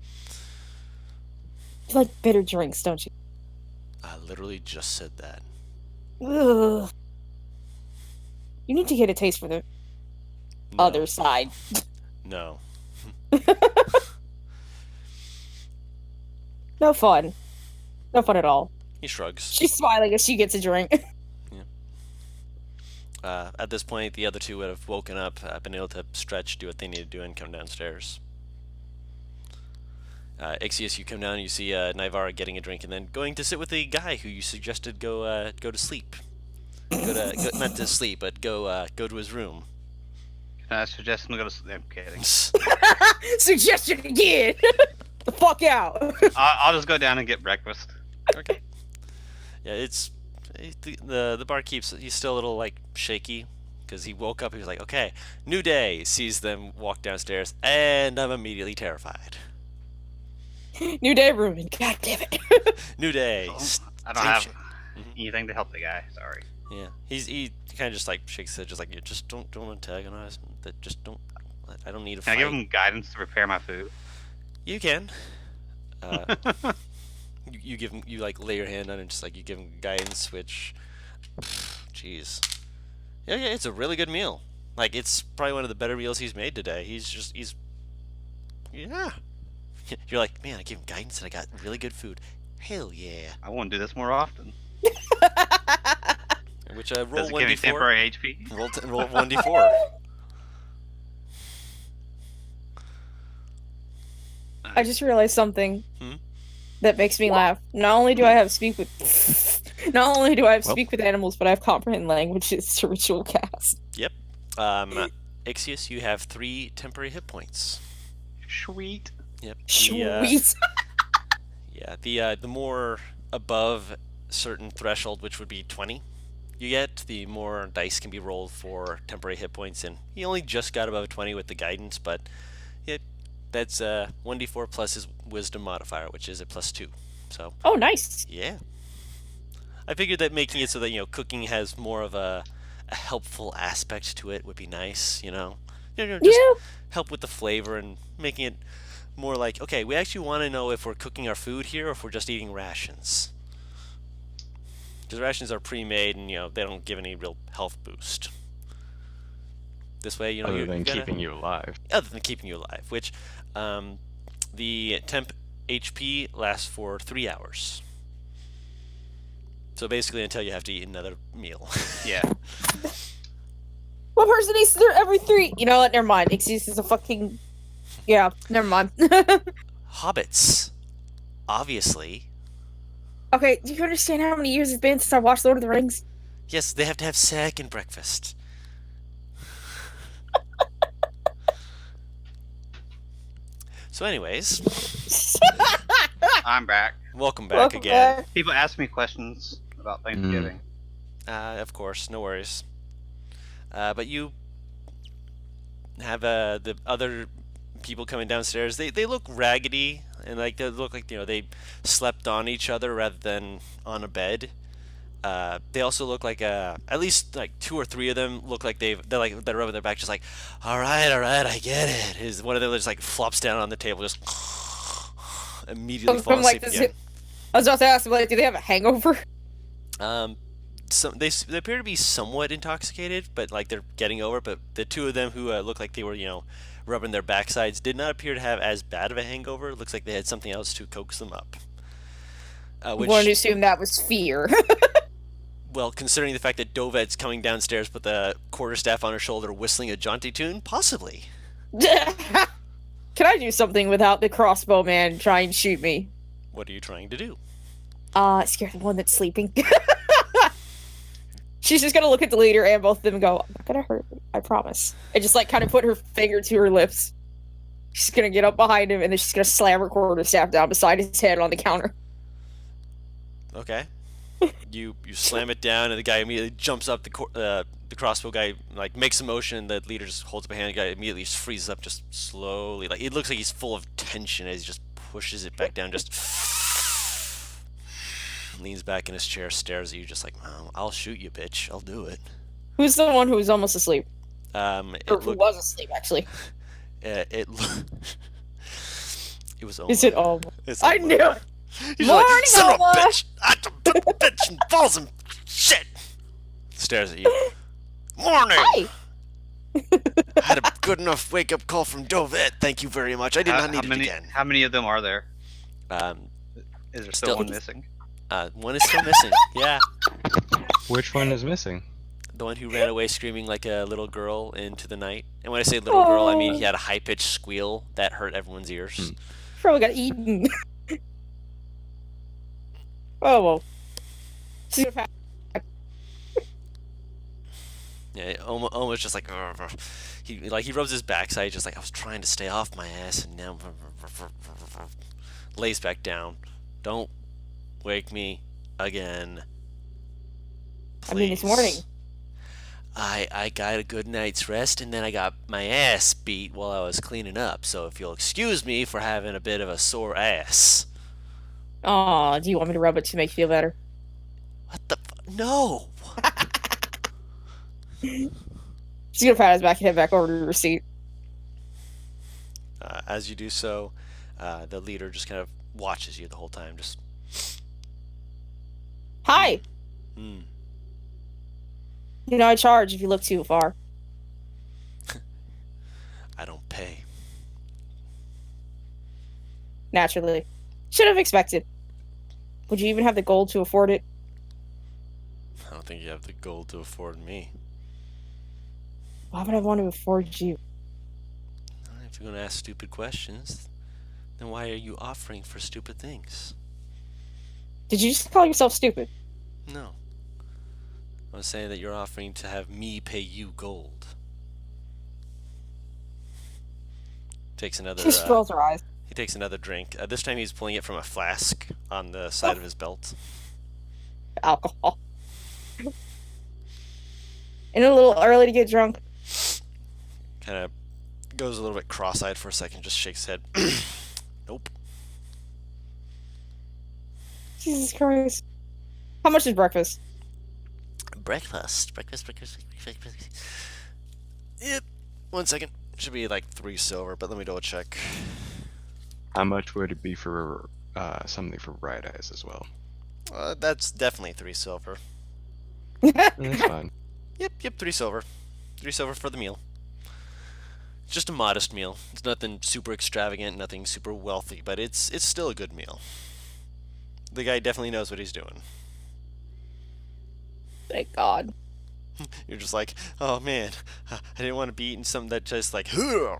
you like bitter drinks, don't you? I literally just said that. Ugh. You need to get a taste for the No. other side. No. No fun. No fun at all. He shrugs. She's smiling as she gets a drink. At this point, the other two would have woken up, been able to stretch, do what they need to do, and come downstairs. Ixius, you come down, you see Naivara getting a drink, and then going to sit with the guy who you suggested go to sleep. Not to sleep, but go to his room. Can I suggest him to go to sleep? I'm kidding. Suggestion again! The fuck out! I'll just go down and get breakfast. Okay. Yeah, the barkeep's he's still a little like shaky because he woke up. He was like, "Okay, new day." Sees them walk downstairs, and I'm immediately terrified. New day, Ruben. God damn it. New day. Oh, s- I don't same have shit. anything to help the guy. Sorry. Yeah, he kind of just like shakes his head, just like, "You just don't antagonize. That just don't. I don't need a Can I fight." give him guidance to prepare my food? You can. You give him, you like lay your hand on it, just like you give him guidance, which, jeez, yeah, it's a really good meal. Like, it's probably one of the better meals he's made today. Yeah. You're like, man, I gave him guidance and I got really good food. Hell yeah. I want to do this more often. Which, Does roll it give me 1d4. temporary HP? Roll 1d4. I just realized something Hmm? that makes me laugh. Not only do I have speak with Well. speak with animals, but I have comprehend languages to ritual cast. Yep. Ixius, you have 3 temporary hit points. Sweet. Yep. Sweet. The more above certain threshold, which would be 20, you get, the more dice can be rolled for temporary hit points, and he only just got above 20 with the guidance, but that's 1d4 plus his wisdom modifier, which is a +2. So Oh, nice. yeah, I figured that making it so that cooking has more of a helpful aspect to it would be nice. Just Yeah. help with the flavor and making it more like, okay, we actually want to know if we're cooking our food here or if we're just eating rations. Because rations are pre-made and they don't give any real health boost. This way, Other you than gotta, keeping you alive. other than keeping you alive, which the temp HP lasts for 3 hours. So basically, until you have to eat another meal. Yeah. One person eats there every 3. You know what? Never mind. Ixius is a fucking. Yeah, never mind. Hobbits, obviously. Okay, do you understand how many years it's been since I watched Lord of the Rings? Yes, they have to have second breakfast. So, anyways, I'm back. welcome back Welcome again. back. People ask me questions about Thanksgiving. Of course, no worries. But you have the other people coming downstairs. They look raggedy and like they look like they slept on each other rather than on a bed. They also look like at least like 2 or 3 of them look like they're rubbing their back, just like, all right, I get it. Is one of them just like flops down on the table, just immediately falls Like asleep this. again. I was about to ask, like, do they have a hangover? They appear to be somewhat intoxicated, but like they're getting over it. But the 2 of them who look like they were rubbing their backsides did not appear to have as bad of a hangover. It looks like they had something else to coax them up. I'm going to assume that was fear. Well, considering the fact that Dovet's coming downstairs with a quarterstaff on her shoulder whistling a jaunty tune, possibly. Can I do something without the crossbow man trying to shoot me? What are you trying to do? Scare the one that's sleeping. She's just gonna look at the leader and both of them and go, I'm not gonna hurt you, I promise. And just like kind of put her finger to her lips. She's gonna get up behind him and then she's gonna slam her quarterstaff down beside his head on the counter. Okay. You slam it down, and the guy immediately jumps up. The crossbow guy like makes a motion. The leader just holds up a hand. The guy immediately just freezes up, just slowly. Like it looks like he's full of tension as he just pushes it back down. Just leans back in his chair, stares at you, just like, oh, "I'll shoot you, bitch. I'll do it." Who's the one who was almost asleep? Or who It was asleep, actually. it was. Is it Oma? It's I Oma. knew it! He's Morning, like, son of a Oma! bitch! I bitch and balls and shit! Stares at you. Morning! Hi! I had a good enough wake-up call from Dovet. Thank you very much. I did not need it again. How many of them are there? Um, Is there Still- still one missing? one is still missing. Yeah, Which one is missing? the one who ran away screaming like a little girl into the night. And when I say little girl, I mean he had a high-pitched squeal that hurt everyone's ears. Probably got eaten. Oh well. She's gonna pass. Yeah, Oma's just like, "Argh." He rubs his backside, just like, I was trying to stay off my ass, and now lays back down. Don't wake me again. I mean, this Please. morning. I got a good night's rest, and then I got my ass beat while I was cleaning up. So if you'll excuse me for having a bit of a sore ass. Aw, do you want me to rub it to make you feel better? What the no. She's gonna pat his back and head back over to the receipt. As you do so, the leader just kind of watches you the whole time. Just, Hi! hmm. You know, I charge if you look too far. Naturally. Should have expected. Would you even have the gold to afford it? I don't think you have the gold to afford me. Why would I want to afford you? If you're gonna ask stupid questions, then why are you offering for stupid things? Did you just call yourself stupid? No. I was saying that you're offering to have me pay you gold. Takes another. She just rolls her eyes. He takes another drink. This time he's pulling it from a flask on the side of his belt. Alcohol. And a little early to get drunk. Kind of goes a little bit cross-eyed for a second, just shakes his head. Nope. Jesus Christ. How much is breakfast? Breakfast. Yep. 1 second. Should be like 3 silver, but let me double check. How much would it be for something for Bright Eyes as well? That's definitely 3 silver. That's fine. Yep, 3 silver. 3 silver for the meal. It's just a modest meal. It's nothing super extravagant, nothing super wealthy, but it's still a good meal. The guy definitely knows what he's doing. Thank God. You're just like, oh man, I didn't want to be eating something that just like, yeah,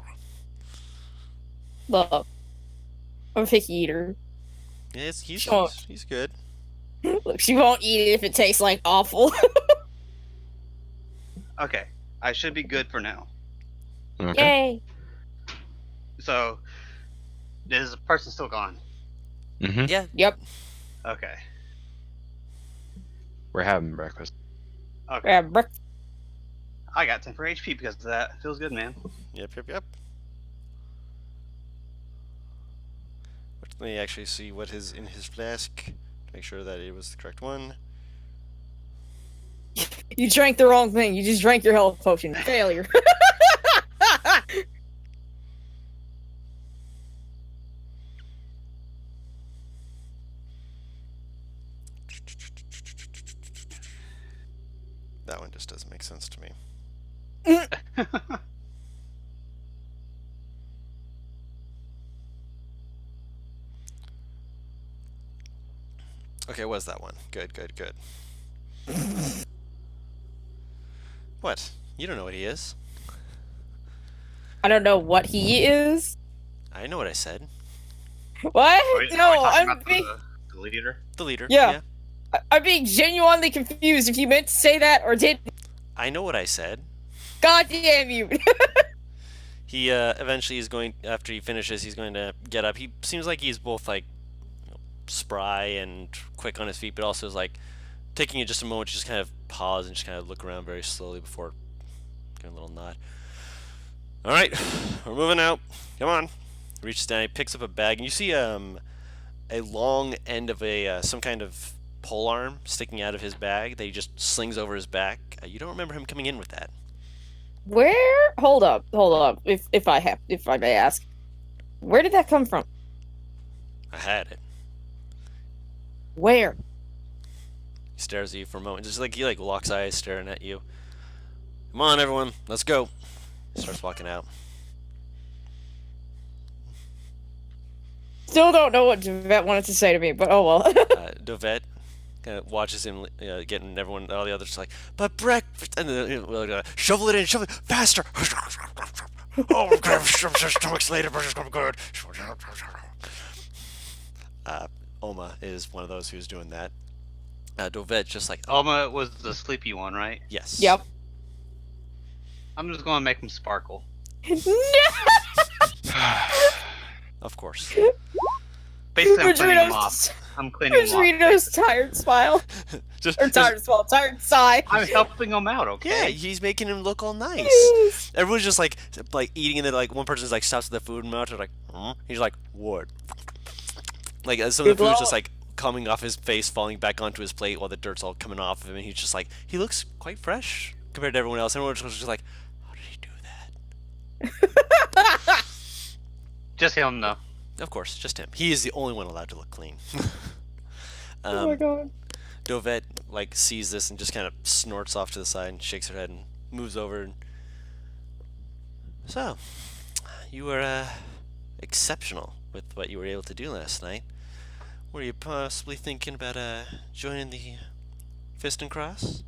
Look. I'm a picky eater. he's good. Look, she won't eat it if it tastes like awful. Okay, I should be good for now. Okay. Yay. So, is the person still gone? Mm-hmm. Yeah. Yep. Okay. We're having breakfast. Okay. Grab breakfast. I got 10 for HP because of that. Feels good, man. Yep. Let me actually see what is in his flask. Make sure that it was the correct one. You drank the wrong thing. You just drank your health potion. Failure. That one just doesn't make sense to me. Okay, was that one? Good. What? You don't know what he is. I don't know what he is. I know what I said. What? Are we No, talking I'm about being, the leader? The leader. Yeah. I'm being genuinely confused if you meant to say that or didn't. I know what I said. God damn you. He eventually is going, after he finishes, he's going to get up. He seems like he's both like spry and quick on his feet, but also is like taking it just a moment to just kind of pause and just kind of look around very slowly before giving a little nod. All right, we're moving out. Come on. Reaches down, he picks up a bag, and you see a long end of a some kind of pole arm sticking out of his bag that he just slings over his back. You don't remember him coming in with that. Where? Hold up. If I may ask, where did that come from? I had it. Where? He stares at you for a moment, just like he like locks eyes, staring at you. Come on, everyone, let's go. He starts walking out. Still don't know what Javette wanted to say to me, but oh well. Dovette kind of watches him getting everyone, all the others like, but breakfast, and then shovel it faster. Oh, okay, stomach's later, but it's gonna be good. Oma is one of those who's doing that. Dovette just like, Alma was the sleepy one, right? yes. Yep. I'm just going to make him sparkle. Of course. Basically, I'm cleaning him Madrino's- off. I'm cleaning him off. Rito's tired smile. just, Or tired smile, tired sigh. I'm helping him out, yeah, okay? he's making him look all nice. Everyone's just like eating, and then like one person's like stops at the food mouth, they're like, he's like, what? Like some of the food's just like coming off his face, falling back onto his plate while the dirt's all coming off of him, and he's just like, he looks quite fresh compared to everyone else. Everyone's just like, how did he do that? Just him, though. Of course, just him. He is the only one allowed to look clean. Oh my god. Dovette like sees this and just kind of snorts off to the side and shakes her head and moves over. And... So, you were exceptional with what you were able to do last night. Were you possibly thinking about joining the Fist and Cross?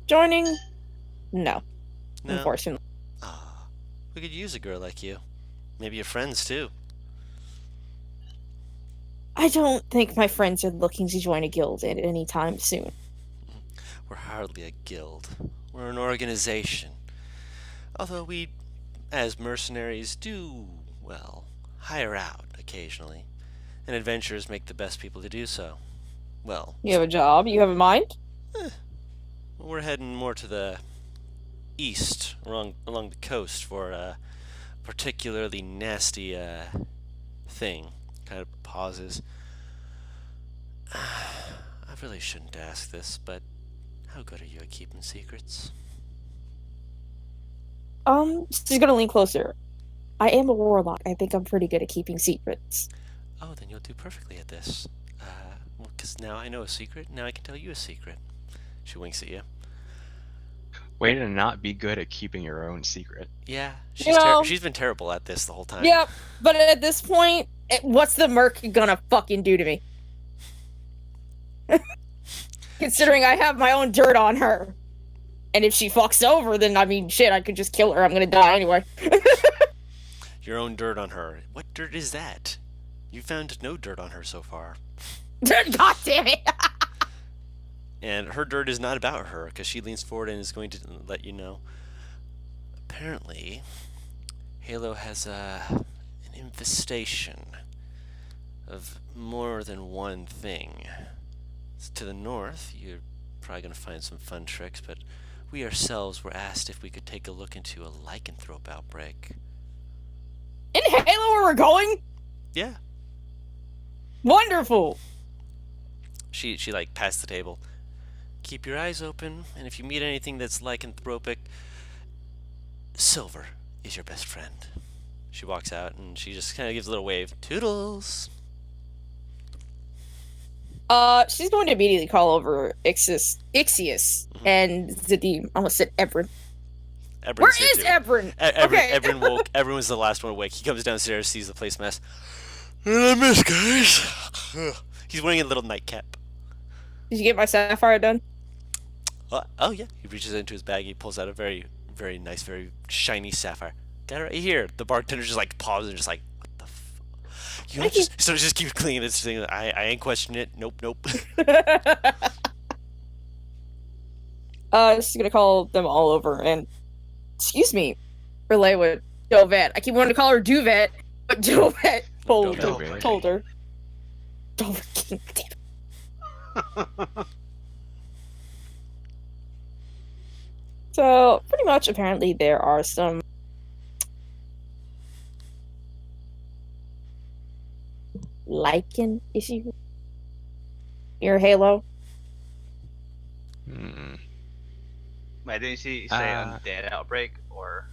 Joining? No, No. unfortunately. Ah, we could use a girl like you. Maybe your friends too. I don't think my friends are looking to join a guild at any time soon. We're hardly a guild. We're an organization. Although we, as mercenaries, do, well, hire out occasionally. And adventurers make the best people to do so. Well, You have a job? You have a mind? we're heading more to the east, along the coast, for a particularly nasty thing. Kind of pauses. I really shouldn't ask this, but how good are you at keeping secrets? She's gonna lean closer. I am a warlock. I think I'm pretty good at keeping secrets. Oh, then you'll do perfectly at this. Well, 'cause now I know a secret, now I can tell you a secret. She winks at you. Way to not be good at keeping your own secret. Yeah, know- she's been terrible at this the whole time. Yep, but at this point, what's the merc gonna fucking do to me? Considering I have my own dirt on her. And if she fucks over, then, I mean, shit, I could just kill her. I'm gonna die anyway. Your own dirt on her. What dirt is that? You found no dirt on her so far. God damn it! And her dirt is not about her, because she leans forward and is going to let you know. Apparently, Halo has an infestation of more than one thing. To the north, you're probably going to find some fun tricks, but we ourselves were asked if we could take a look into a lycanthrope outbreak. In Halo, where we're going? Yeah. Wonderful! She like passed the table. Keep your eyes open, and if you meet anything that's lycanthropic, silver is your best friend. She walks out, and she just kind of gives a little wave. Toodles! She's going to immediately call over Ixius and Zadim. I almost said Ebrin. Where Ebrin's here is too. Ebrin? Okay. Ebrin woke. Ebrin was the last one awake. He comes downstairs, sees the place mess. I miss guys. He's wearing a little nightcap. Did you get my sapphire done? Oh yeah. He reaches into his bag. He pulls out a very, very nice, very shiny sapphire. Got it right here. The bartender just like pauses and just like, what the fuck? You know, just keep cleaning this thing. I ain't questioning it. Nope. She's gonna call them all over and, excuse me, relay with Dovet. I keep wanting to call her Duvet, but Dovet told her. Dovet, damn it. So, pretty much, apparently, there are some lichen issues near Halo. Wait, didn't she say undead outbreak or?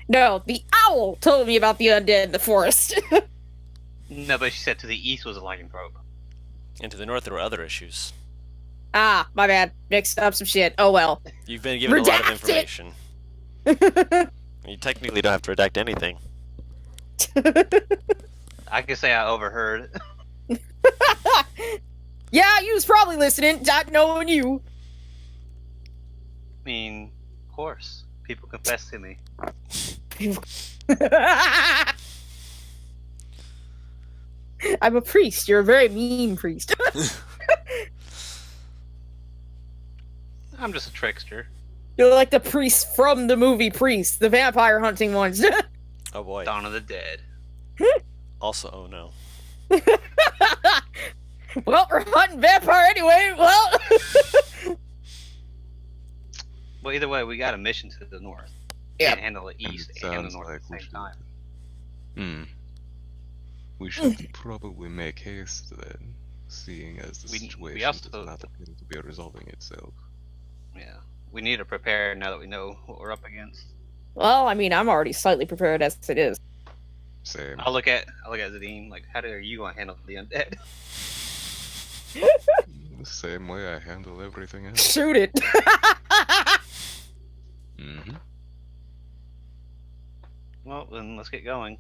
No, the owl told me about the undead in the forest. No, but she said to the east was a lycanthrope. And to the north, there were other issues. Ah, my bad. Mixed up some shit. Oh well. You've been given a lot of Redact information. You technically don't have to redact anything. I could say I overheard. Yeah, you was probably listening, not knowing you. I mean, of course, people confess to me. I'm a priest. You're a very mean priest. I'm just a trickster. You're like the priest from the movie Priest, the vampire hunting ones. Oh boy. Dawn of the Dead. Also, oh no. Well, we're hunting vampire anyway. Well, Well, either way, we got a mission to the north. Yeah. Can't handle the east and the Sounds north like at the we same should- time. We should probably make haste then, seeing as the We situation also- does not appear to be resolving itself. Yeah, we need to prepare now that we know what we're up against. well, I mean, I'm already slightly prepared as it is. Same. I'll look at Zadim like, how are you gonna handle the undead? The same way I handle everything else. Shoot it. Well, then let's get going.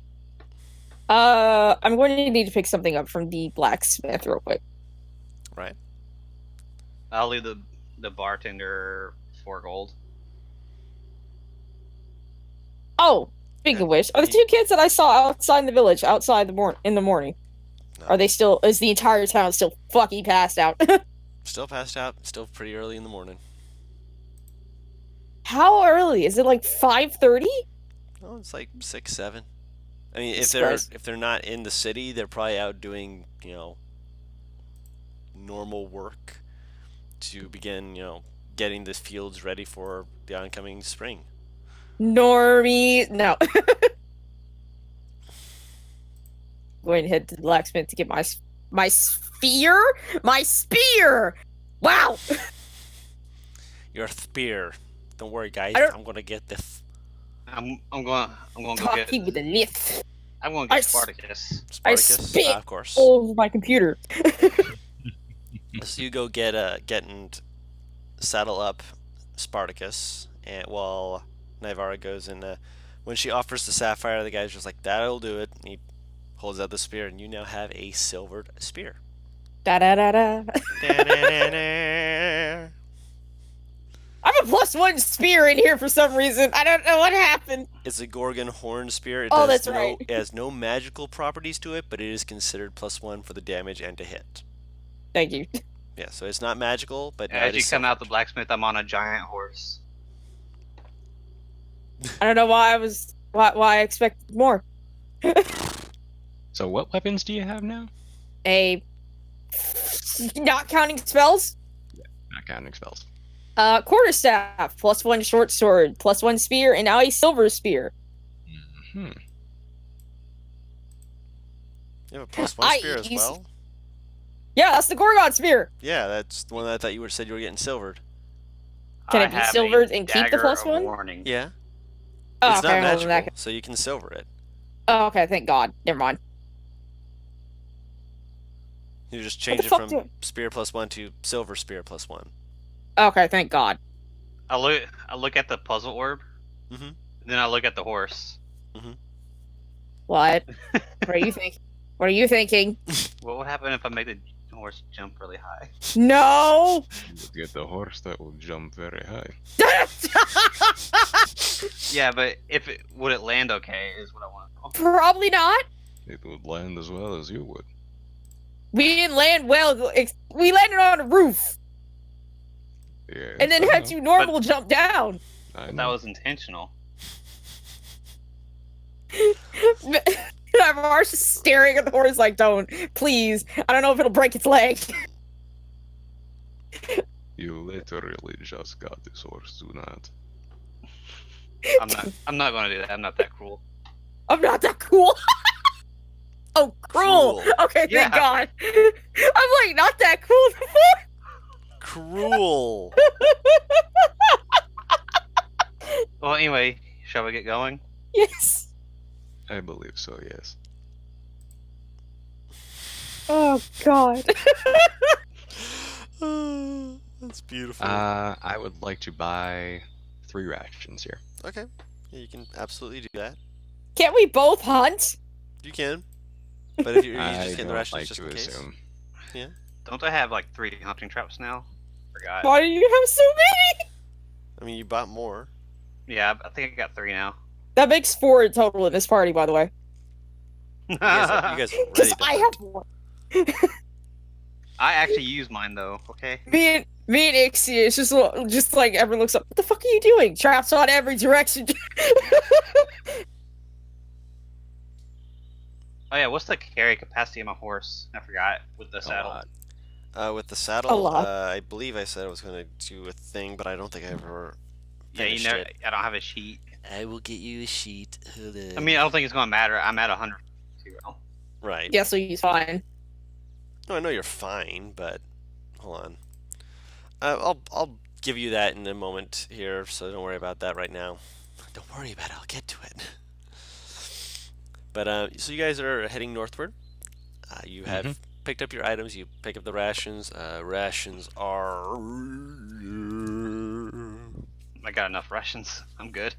I'm going to need to pick something up from the blacksmith real quick. Right. I'll leave the bartender 4 gold. Oh, speaking of which, are the 2 kids that I saw outside the village, in the morning, No. are they still? Is the entire town still fucking passed out? Still passed out. Still pretty early in the morning. How early? Is it like 5:30? Oh, it's like 6, 7. I mean, if Surprise. they're not in the city, they're probably out doing normal work to begin getting the fields ready for the oncoming spring. Normie, no. Going to head to the blacksmith to get my spear. My spear. Wow. Your spear. Don't worry, guys. I don't- I'm gonna get this. I'm gonna go get. Talking with the lift. I'm gonna I get s- Spartacus. Spartacus, spit of course. all over my computer. So you go get and saddle up Spartacus, and while Nivara goes and when she offers the sapphire, the guy's just like, "That'll do it." And he holds out the spear, and you now have a silvered spear. Da da da da. Da-da-da-da. I'm a +1 spear in here for some reason. I don't know what happened. It's a Gorgon horn spear. Oh, that's right. It has no magical properties to it, but it is considered +1 for the damage and to hit. Thank you. Yeah, so it's not magical, but now As it you is come out the silvered. blacksmith, I'm on a giant horse. I don't know why why I expected more. So what weapons do you have now? Not counting spells. Not counting spells. Quarterstaff, +1 short sword, +1 spear, and now a silver spear. Hmm. You have a +1 spear as Nice. well? Yeah, that's the Gorgon spear. Yeah, that's the one that I thought you said you were getting silvered. Can I it be have a silvered and keep the dagger of +1? warning. Yeah. Oh, It's okay, not well, magical, then so you can silver it. oh, okay, thank God. Never mind. You just What change the it fuck from do- spear +1 to silver spear +1. Okay, thank God. I look at the puzzle orb. Mhm. Then I look at the horse. What? What are you thinking? What are you thinking? What would happen if I make the horse jump really high? No! You get the horse that will jump very high. Yeah, but would it land okay? Is what I want to know. Probably not. It would land as well as you would. We didn't land well. We landed on a roof Yeah. and then I had know. to normal jump down. I That know. was intentional. I'm already just staring at the horse like, don't, please. I don't know if it'll break its leg. You literally just got this horse. Do not. I'm not gonna do that. I'm not that cruel. I'm not that cool. Oh, cruel. Cruel. Okay, Yeah. thank God. I'm like, not that cool. Cruel. Well, anyway, shall we get going? Yes. I believe so, yes. Oh, God. That's beautiful. I would like to buy 3 rations here. Okay. Yeah, you can absolutely do that. Can't we both hunt? You can. But if you're I just getting the don't rations like just to in case. assume. Don't I have like 3 hunting traps now? Forgot. Why do you have so many? I mean, you bought more. Yeah, I think I got 3 now. That makes 4 in total in this party, by the way. You guys are ready Because to I hunt. have one. I actually use mine though. Okay. Me and Ixie, it's just like everyone looks up. What the fuck are you doing? Traps on every direction. Oh yeah, what's the carry capacity of my horse? I forgot with the A saddle. lot. With the saddle, A lot. I believe I said I was going to do a thing, but I don't think I ever Yeah, you finished never. it. I don't have a sheet. I will get you a sheet. Hold on. I mean, I don't think it's gonna matter. I'm at 100. right. Yeah, so he's fine. No, I know you're fine, but hold on. I'll give you that in a moment here, so don't worry about that right now. Don't worry about it. I'll get to it. But so you guys are heading northward. You have picked up your items. You pick up the rations. Rations are I got enough rations. I'm good.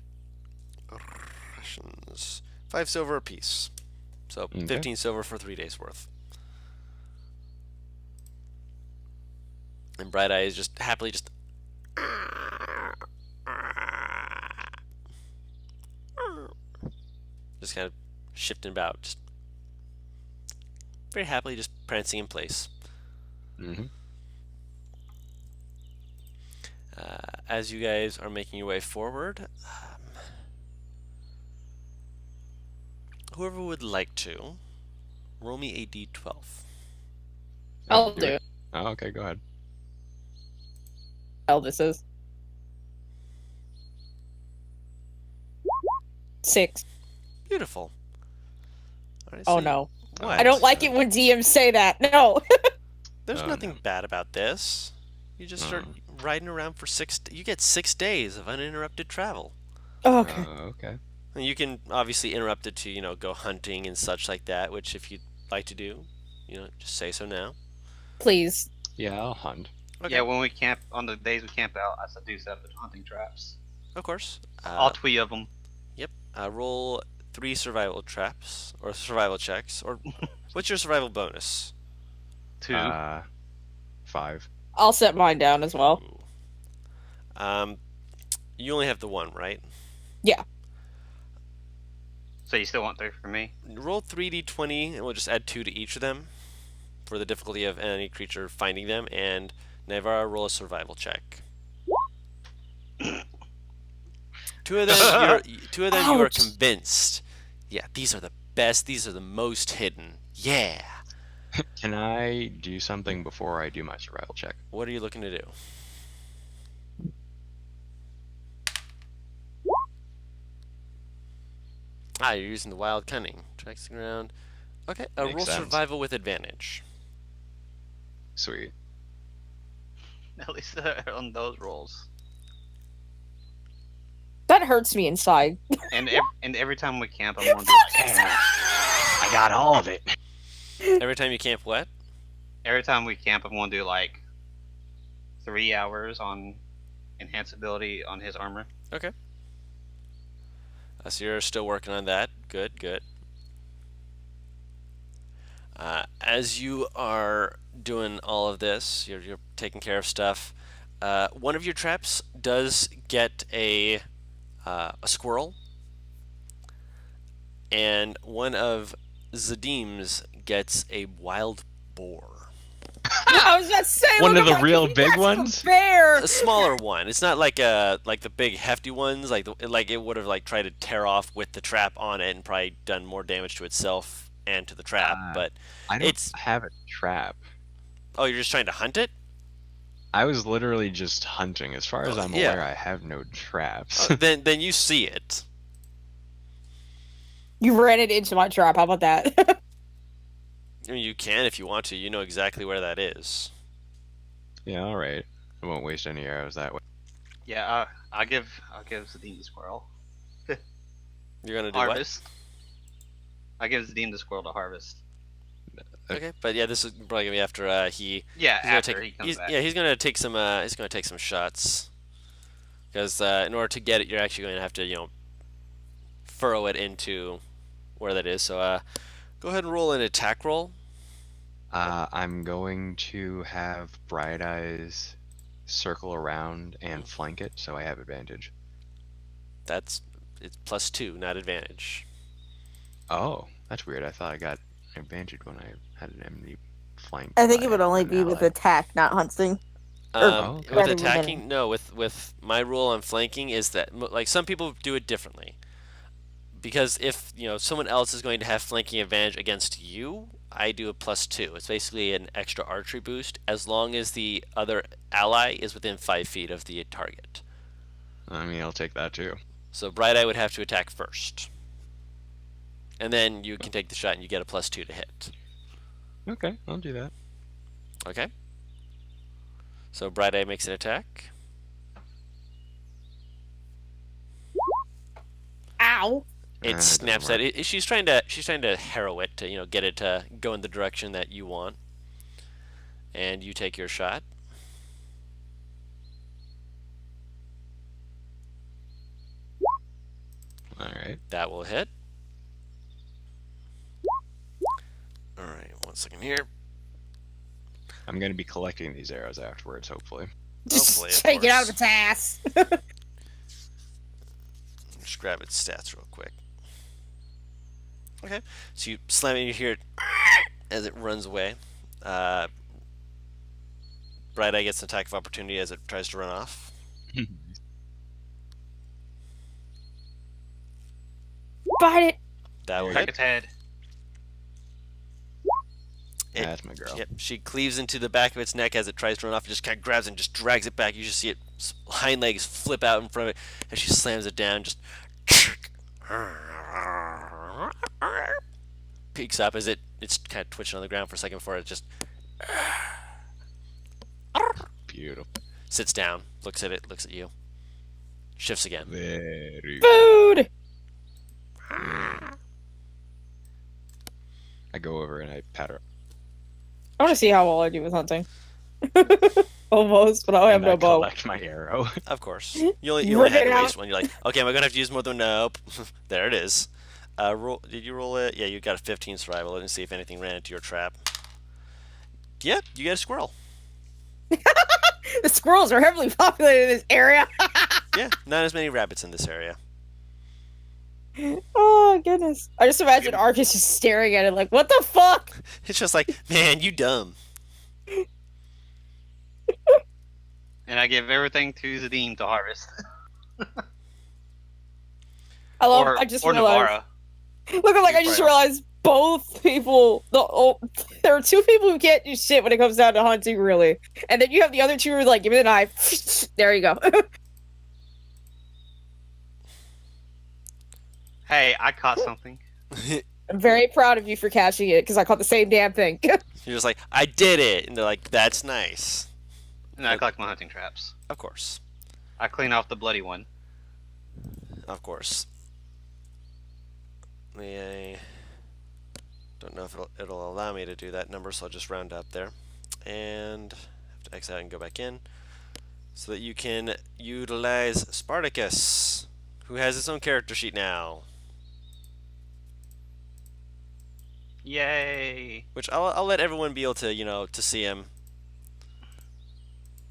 rations 5 silver apiece. So Okay. 15 silver for 3 days worth. And Bright Eye is just happily just kind of shifting about, just very happily just prancing in place. Mm-hmm. As you guys are making your way forward, whoever would like to, roll me a d12. I'll do it. Oh, okay, go ahead. Elvis is 6. Beautiful. All right, Oh so no. what? I don't like it when DMs say that. No. There's Oh, nothing no. bad about this. You just start riding around for you get 6 days of uninterrupted travel. Oh, okay. Okay. And you can obviously interrupt it to, go hunting and such like that, which if you'd like to do, just say so now. Please. Yeah, I'll hunt. Okay. Yeah, when we camp on the days we camp out, I do set up the hunting traps. Of course. All 3 of them. Yep. Roll 3 survival traps or survival checks. Or what's your survival bonus? 2. 5. I'll set mine down as well. Ooh. You only have the 1, right? Yeah. So you still want 3 for me? Roll 3d20, and we'll just add 2 to each of them for the difficulty of any creature finding them. And Navarra, roll a survival check. 2 of them, you are Ouch. convinced. Yeah, these are the best. These are the most hidden. Yeah. Can I do something before I do my survival check? What are you looking to do? You're using the wild cunning. Tracks the ground. Okay, Makes roll sense. survival with advantage. Sweet. At least on those rolls. That hurts me inside. And every time we camp, I'm gonna do. I got all of it. Every time you camp, what? Every time we camp, I'm gonna do like 3 hours on enhanceability on his armor. Okay. So you're still working on that. Good, good. As you are doing all of this, you're taking care of stuff. One of your traps does get a squirrel, and one of Zadim's gets a wild boar. I was just saying. One look of the at my- real that's big a ones? Bear. A smaller one. It's not like the big hefty ones. Like it would have tried to tear off with the trap on it and probably done more damage to itself and to the trap. But I don't It's- have a trap. oh, you're just trying to hunt it? I was literally just hunting. As far as I'm yeah. aware, I have no traps. Then you see it. You ran it into my trap. How about that? I mean, you can if you want to. You know exactly where that is. Yeah, all right. I won't waste any arrows that way. Yeah, I'll give Zadim the squirrel. You're gonna do what? Harvest. I give Zadim the squirrel to harvest. Okay, but yeah, this is probably gonna be after Yeah, he's gonna after take, he comes back. yeah, he's gonna take some shots. Because in order to get it, you're actually going to have to furrow it into where that is. So go ahead and roll an attack roll. I'm going to have Bright Eyes circle around and flank it, so I have advantage. It's +2, not advantage. Oh, that's weird. I thought I got advantage when I had an enemy flank. I think by it would only an be with ally. attack, not hunting. okay. With rather than- attacking, no. With my rule on flanking is that some people do it differently. Because if someone else is going to have flanking advantage against you, I do a +2. It's basically an extra archery boost as long as the other ally is within 5 feet of the target. I mean, I'll take that too. So Bright Eye would have to attack first, and then you can take the shot and you get a +2 to hit. Okay, I'll do that. Okay. So Bright Eye makes an attack. Ow. It doesn't snaps work. at it. She's trying to harrow it to get it to go in the direction that you want. And you take your shot. All right. That will hit. second here. I'm gonna be collecting these arrows afterwards, hopefully. Hopefully, of Just take it out of course. its ass. Just grab its stats real quick. Okay, so you slam it, you hear it as it runs away. Bright Eye gets an attack of opportunity as it tries to run off. Bite it. That will Crack hit. its head. It- That's my girl. Yep, she cleaves into the back of its neck as it tries to run off. It just kind of grabs it and just drags it back. You just see its hind legs flip out in front of it as she slams it down. Just peeks up as it's kind of twitching on the ground for a second before it just Beautiful. sits down, looks at it, looks at you, shifts again. Very. Food. I go over and I pat her. I want to see how well I do with hunting. Almost, but I have And no I bow. collect my arrow. Of course, you only Rip had it to out. waste one. You're like, okay, am I gonna have to use more than nope? There it is. Roll. Did you roll it? Yeah, you got a 15 survival. Let me see if anything ran into your trap. Yep, you got a squirrel. The squirrels are heavily populated in this area. Yeah, not as many rabbits in this area. Oh goodness! I just imagine Arcus just staring at it like, "What the fuck?" It's just like, man, you dumb. And I give everything to Zadim to harvest. I love. or I just or realized. Navara. Look, like I just realized both people. There are two people who can't do shit when it comes down to hunting, really, and then you have the other two who are like, "Give me the knife." There you go. Hey, I caught something. I'm very proud of you for catching it because I caught the same damn thing. You're just like, I did it, and they're like, that's nice. And I collect my hunting traps. Of course, I clean off the bloody one. of course. I don't know if it'll allow me to do that number, so I'll just round up there, and have to exit out and go back in, so that you can utilize Spartacus, who has his own character sheet now. Yay! Which I'll let everyone be able to to see him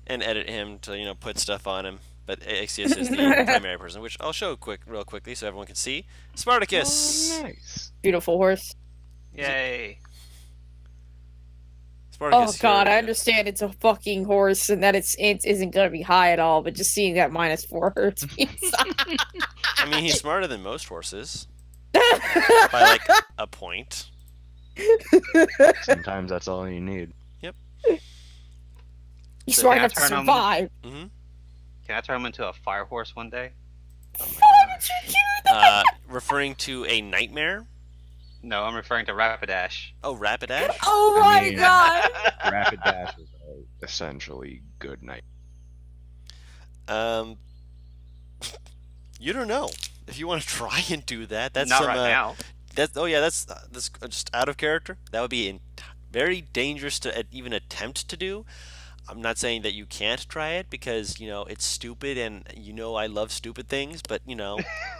and edit him to put stuff on him. But Axius is the primary person, which I'll show real quickly so everyone can see. Spartacus. Oh, nice. Beautiful horse. Yay! Oh Spartacus. god, here. I understand it's a fucking horse and that it isn't gonna be high at all, but just seeing that -4 hurts me. I mean, he's smarter than most horses by like a point. Sometimes that's all you need. He's So smart can I enough to turn him- survive. hmm Can I turn him into a fire horse one day? Why would you do that? Referring to a nightmare. No, I'm referring to Rapidash. Oh, Rapidash. Oh I my mean- god! Rapid dash is essentially good night. You don't know if you want to try and do that. That's Not some, right now. That's that's just out of character. That would be very dangerous to even attempt to do. I'm not saying that you can't try it because it's stupid and I love stupid things, but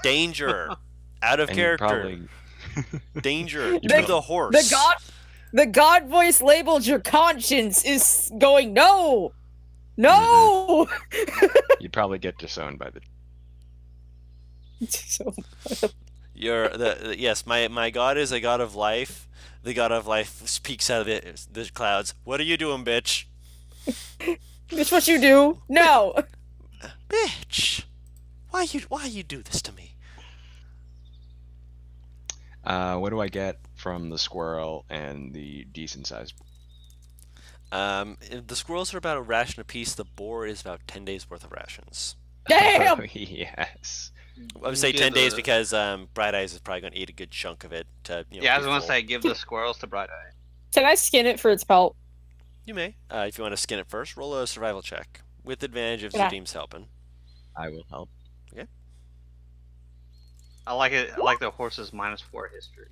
danger, out of And you character, probably danger The- to the horse. The god voice labeled your conscience is going no, no. you'd probably get disowned by the. So, You're yes, my god is a god of life. The god of life speaks out of the clouds. What are you doing, bitch? that's what you do. No. Bitch, why you do this to me? What do I get from the squirrel and the decent sized? The squirrels are about a ration apiece. The boar is about 10 days worth of rations. Damn. Yes. I would say Give 10 days the- because Bright Eyes is probably going to eat a good chunk of it. To, Yeah, I was be gonna full. say give the squirrels to Bright Eye. Can I skin it for its pelt? You may, if you want to skin it first, roll a survival check with advantage if Yeah. Zadim's helping. I will help. I like it. I like the horse's -4 history.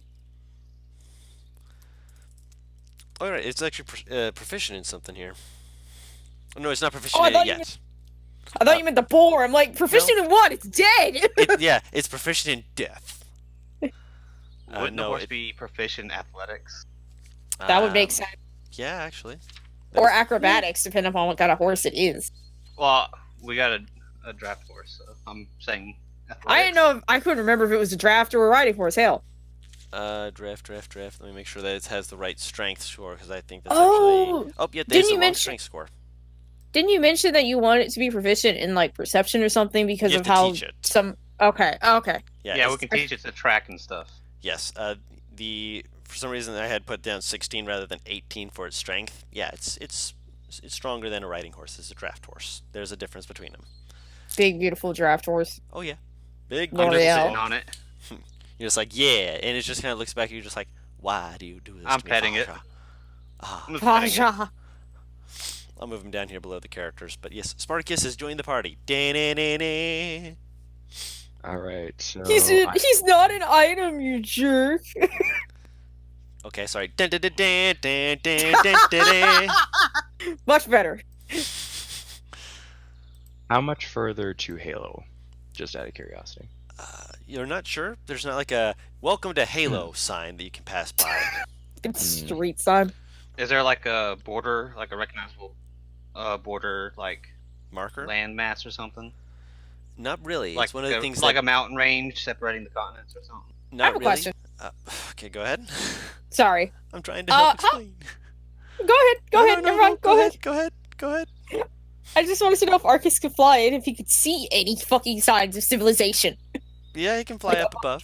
All right, it's actually proficient in something here. Oh, no, it's not proficient Oh, I in it thought you yet. I thought you meant the boar. I'm like, proficient in what? It's dead. Yeah, it's proficient in death. Wouldn't the no, horse it- be proficient in athletics? That would make Um, sense. Yeah, actually. Or That's- acrobatics, depending upon what kind of horse it is. Well, we got a draft horse, so I'm saying I didn't athletics. know. I couldn't remember if it was a draft or a riding horse. Hell. Draft. Let me make sure that it has the right strength score, because I think that's Oh, actually. Oh, yeah, didn't there's the you wrong mention- strength score. Didn't you mention that you wanted it to be proficient in like perception or something because You of have to how teach it. some? Okay. Okay. Yeah, Yeah, we it's- can teach it to track and stuff. Yes. For some reason I had put down 16 rather than 18 for its strength. Yeah, it's stronger than a riding horse. It's a draft horse. There's a difference between them. Big beautiful draft horse. Oh yeah, big. I'm just L'Oreal. sitting on it. You're just like, yeah, and it just kind of looks back at you, just like, why do you do this? I'm to me, petting it. Faja?" Ah, I'm just petting it. Pasha. I'll move him down here below the characters. But yes, Spartacus has joined the party. Da-na-na-na. All right, so He's not an item, you jerk. Okay, sorry. Dun, dun, dun, dun, dun, dun, dun, dun, dun. Much better. how much further to Halo? Just out of curiosity. You're not sure? There's not like a "Welcome to Halo" sign that you can pass by. It's street sign. Is there like a border, like a recognizable border, like Marker? landmass or something? Not really. Like It's one of the things like that a mountain range separating the continents or something. not I have a really. question. Okay, go ahead. Sorry. I'm trying to help how- explain. Go ahead. Go No, ahead. no, no, Never mind. no, Go ahead. Go ahead. Go ahead. I just wanted to know if Arcus could fly and if he could see any fucking signs of civilization. Yeah, he can fly Like up above.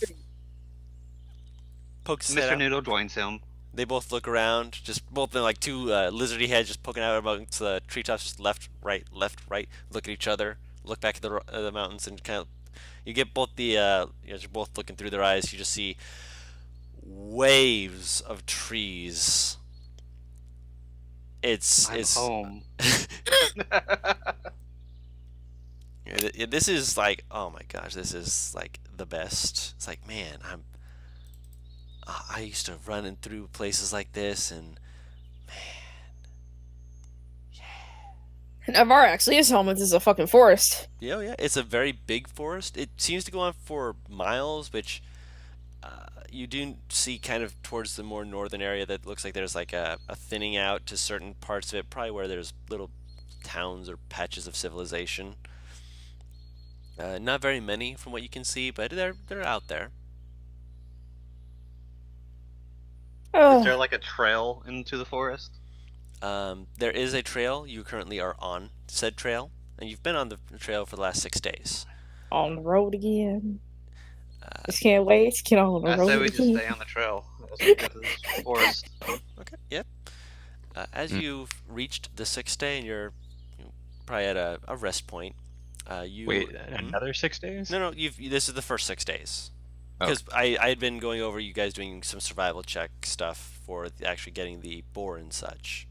Pokes his head Mr. out. Noodle joins him. They both look around, just both in like two lizardy heads just poking out amongst the treetops, just left, right, look at each other, look back at the mountains, and kind of, you get both the, you're both looking through their eyes, you just see waves of trees. I'm It's home. This is like, oh my gosh, this is like the best. It's like, man, I used to run in through places like this, and Navarre actually, his home is a fucking forest. yeah, it's a very big forest. It seems to go on for miles, which you do see kind of towards the more northern area that looks like there's like a thinning out to certain parts of it, probably where there's little towns or patches of civilization. Not very many from what you can see, but they're out there. Is there like a trail into the forest? There is a trail. You currently are on said trail, and you've been on the trail for the last 6 days. On the road again. Just can't wait to get on the I road say we just again. stay on the trail as we go to this forest. Okay, yep. As you've reached the 6th day, and you're probably at a rest point, you Wait, Mhm. another 6 days? No, this is the first 6 days. Oh. Because I had been going over you guys doing some survival check stuff for actually getting the boar and such.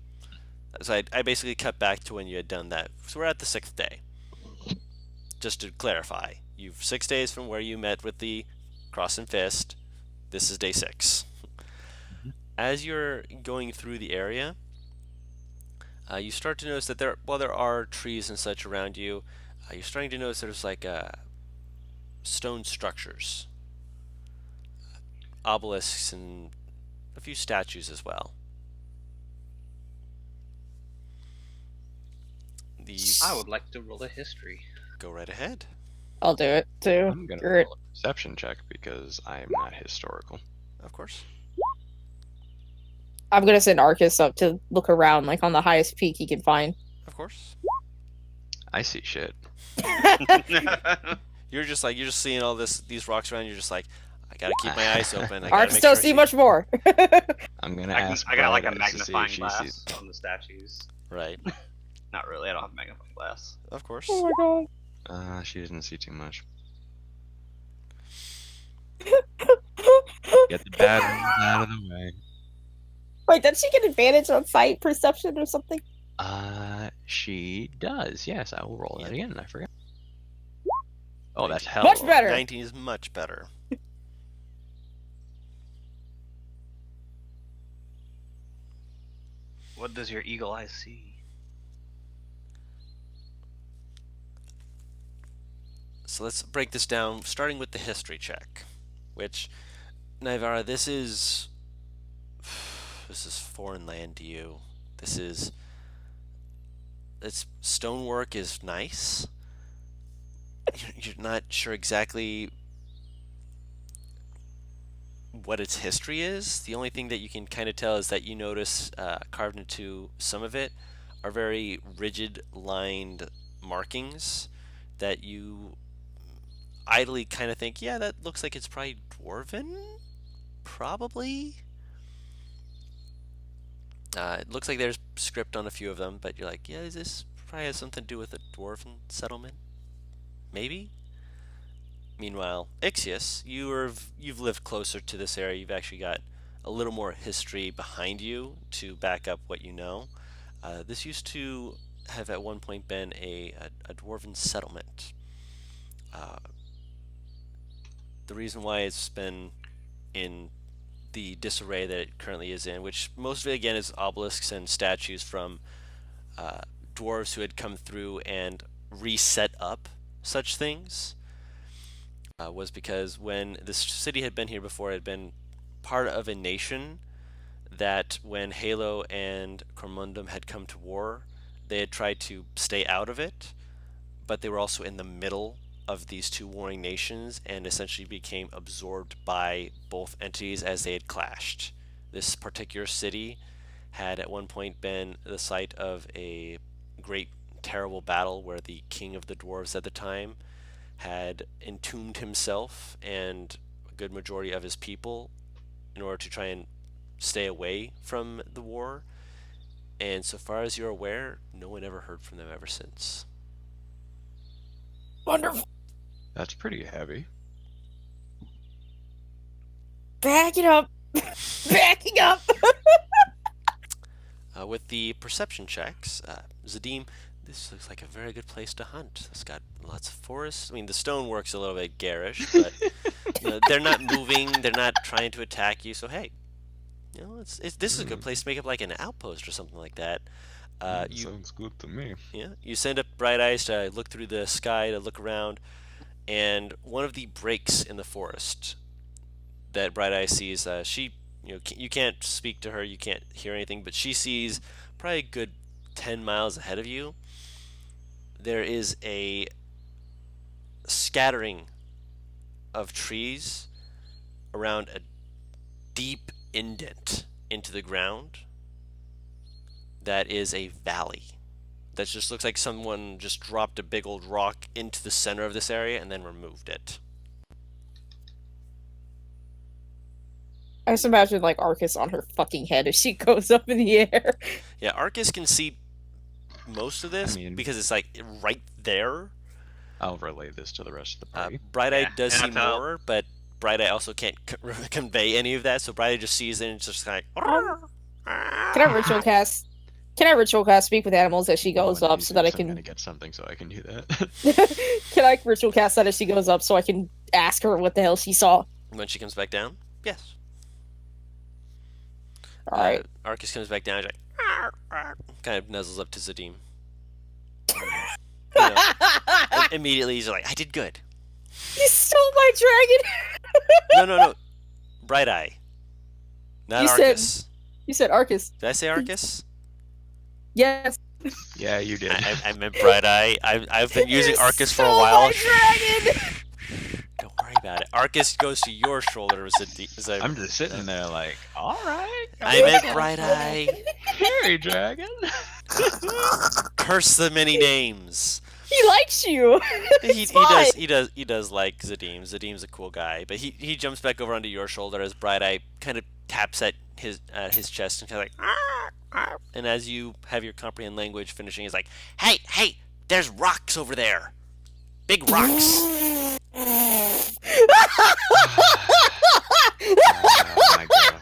So I basically cut back to when you had done that. So we're at the 6th day. Just to clarify, you've 6 days from where you met with the cross and fist. This is day 6. As you're going through the area, you start to notice that while there are trees and such around you, you're starting to notice there's like stone structures, obelisks, and a few statues as well. These I would like to roll a history. go right ahead. I'll do it too. I'm gonna Great. roll a perception check because I am not historical. Of course. I'm gonna send Arcus up to look around, like on the highest peak he can find. Of course. I see shit. You're just seeing all these rocks around. You're just like, I gotta keep my eyes open. I gotta Arcus make don't sure I see much more. I'm gonna I ask. got like a Brad to see if magnifying she glass sees- on the statues. Right. Not really. I don't have a magnifying glass. Of course. Oh my god. She doesn't see too much. Wait, Get the bad ones out of the way. does she get advantage on sight perception or something? She does. Yes, I will roll that Yeah. again. I forgot. Oh, that's hell. Much better. 19 is much better. What does your eagle eye see? So let's break this down, starting with the history check, which, Naivara, this is this is foreign land to you. Its stonework is nice. You're not sure exactly what its history is. The only thing that you can kind of tell is that you notice carved into some of it are very rigid lined markings that you idly kind of think, yeah, that looks like it's probably dwarven, probably. It looks like there's script on a few of them, but you're like, yeah, is this probably has something to do with a dwarven settlement? Maybe. Meanwhile, ait'seh, you've lived closer to this area. You've actually got a little more history behind you to back up what you know. This used to have at one point been a dwarven settlement. The reason why it's been in the disarray that it currently is in, which most of it again is obelisks and statues from dwarves who had come through and reset up such things, was because when this city had been here before, it had been part of a nation that when Halo and Cormundum had come to war, they had tried to stay out of it, but they were also in the middle of these two warring nations and essentially became absorbed by both entities as they had clashed. This particular city had at one point been the site of a great terrible battle where the king of the dwarves at the time had entombed himself and a good majority of his people in order to try and stay away from the war. And so far as you're aware, no one ever heard from them ever since. Wonderful. That's pretty heavy. Back it up. Backing up. With the perception checks, Zadim, this looks like a very good place to hunt. It's got lots of forests. I mean, the stonework's a little bit garish, but they're not moving. They're not trying to attack you. So hey, this is a good place to make up like an outpost or something like that. Sounds good to me. Yeah, you send up Bright Eyes to look through the sky to look around, and one of the breaks in the forest that Bright Eyes sees, you can't speak to her, you can't hear anything, but she sees probably a good 10 miles ahead of you. There is a scattering of trees around a deep indent into the ground that is a valley. That just looks like someone just dropped a big old rock into the center of this area and then removed it. I just imagine like Arcus on her fucking head as she goes up in the air. Yeah, Arcus can see most of this because it's like right there. I'll relay this to the rest of the party. Bright Eye does see and I'll- more, but Bright Eye also can't convey any of that, so Bright Eye just sees it and it's just kind of like... Can I ritual cast? Can I ritual cast speak with animals as she goes Oh, up so that I I'm can? gonna get something so I can do that. Can I ritual cast that as she goes up so I can ask her what the hell she saw? When she comes back down? Yes. All right. Arcus comes back down, he's like... kind of nuzzles up to Zadim. Immediately he's like, I did good. You stole my dragon. No. Bright Eye. Not You said- Arcus. You said Arcus. Did I say Arcus? Yes. Yeah, you did. I meant Bright Eye. I've been using You Arcus for a stole while. my dragon. Don't worry about it. Arcus goes to your shoulder. I'm just sitting there like, all right. I meant Bright Eye. Harry Dragon. Curse the many names. He likes you. He It's fine. does like Zadim. Zadim's a cool guy, but he jumps back over onto your shoulder as Bright Eye kind of taps at his chest and kind of like, "Arr, arr." And as you have your comprehend language finishing, he's like, hey, there's rocks over there, big rocks. Oh my god.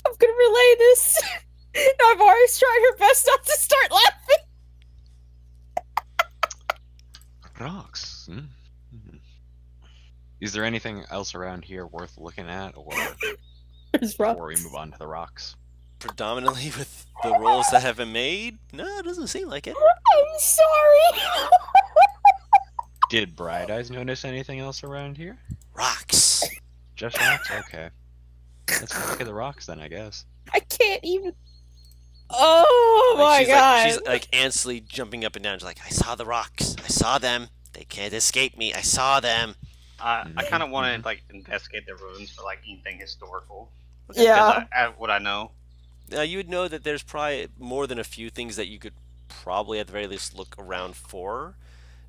I'm gonna relay this. I've always tried her best not to start laughing. Rocks. Is there anything else around here worth looking at, or There's rocks. before we move on to the rocks? Predominantly with the rolls that have been made, no, it doesn't seem like it. I'm sorry. Did Bright Eyes notice anything else around here? Rocks. Just rocks? Okay. Let's go look at the rocks then, I guess. I can't even. Oh Like, my god! she's like anxiously jumping up and down. She's like, I saw the rocks. I saw them. They can't escape me. I saw them. I kind of want to like investigate the ruins for like anything historical. Yeah. What I know. Now you would know that there's probably more than a few things that you could probably at the very least look around for,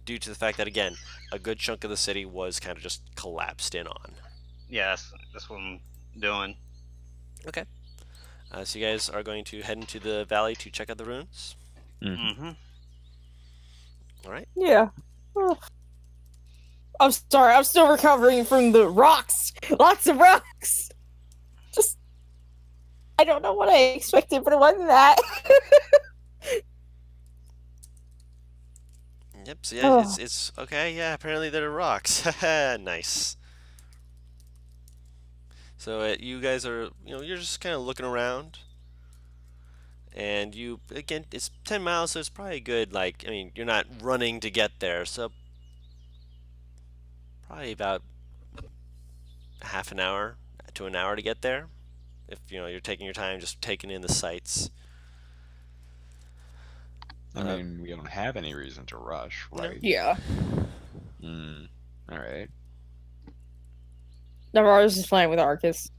due to the fact that again, a good chunk of the city was kind of just collapsed in on. Yeah, that's what I'm doing. Okay. So you guys are going to head into the valley to check out the ruins. Mm-hmm. All right. Yeah. Oh. I'm sorry. I'm still recovering from the rocks. Lots of rocks. Just. I don't know what I expected, but it wasn't that. Yep. So yeah, it's okay. Yeah. Apparently there are rocks. Nice. So you guys are, you're just kind of looking around, and you again, it's 10 miles, so it's probably good. Like, I mean, you're not running to get there, so probably about half an hour to an hour to get there. If you're taking your time, just taking in the sights. I mean, we don't have any reason to rush, right? Yeah. Alright. Navarro's just playing with Arcus.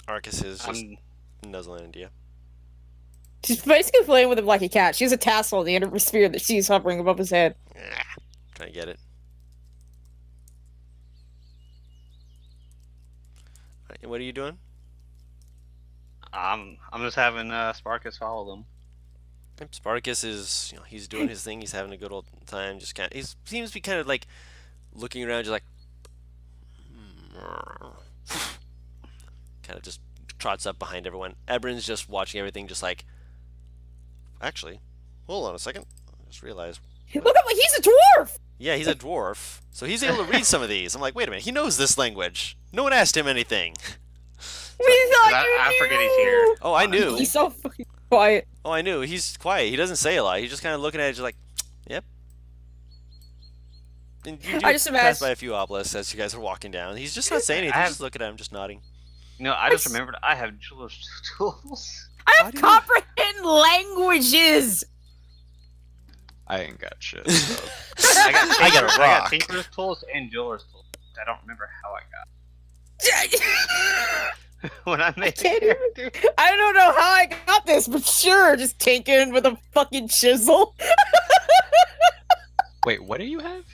Arcus is just nuzzling into you. She's basically playing with him like a cat. She has a tassel at the end of her spear that she's hovering above his head. Trying to get it. All right, and what are you doing? I'm just having Sparkus follow them. Spartacus is, he's doing his thing. He's having a good old time. Just kind of, he seems to be kind of like looking around, just like, kind of just trots up behind everyone. Ebron's just watching everything, just like, actually, hold on a second. I just realized. Look at him, he's a dwarf! Yeah, he's a dwarf, so he's able to read some of these. I'm like, wait a minute, he knows this language. No one asked him anything. We thought I forget he's here. Oh, I knew. He's so fucking quiet. Oh, I knew. He's quiet. He doesn't say a lot. He's just kind of looking at it, just like, yep. And you do I just pass imagine- by a few obelisks as you guys are walking down. He's just not saying anything. Just looking at him, just nodding. I just remembered I have jeweler's tools. I Why have do you- comprehend languages! I ain't got shit. So. I got a rock. tinker's tools and jeweler's tools. I don't remember how I got. When I made can't the character. I don't know how I got this, but sure, just tinking with a fucking chisel. Wait, what do you have?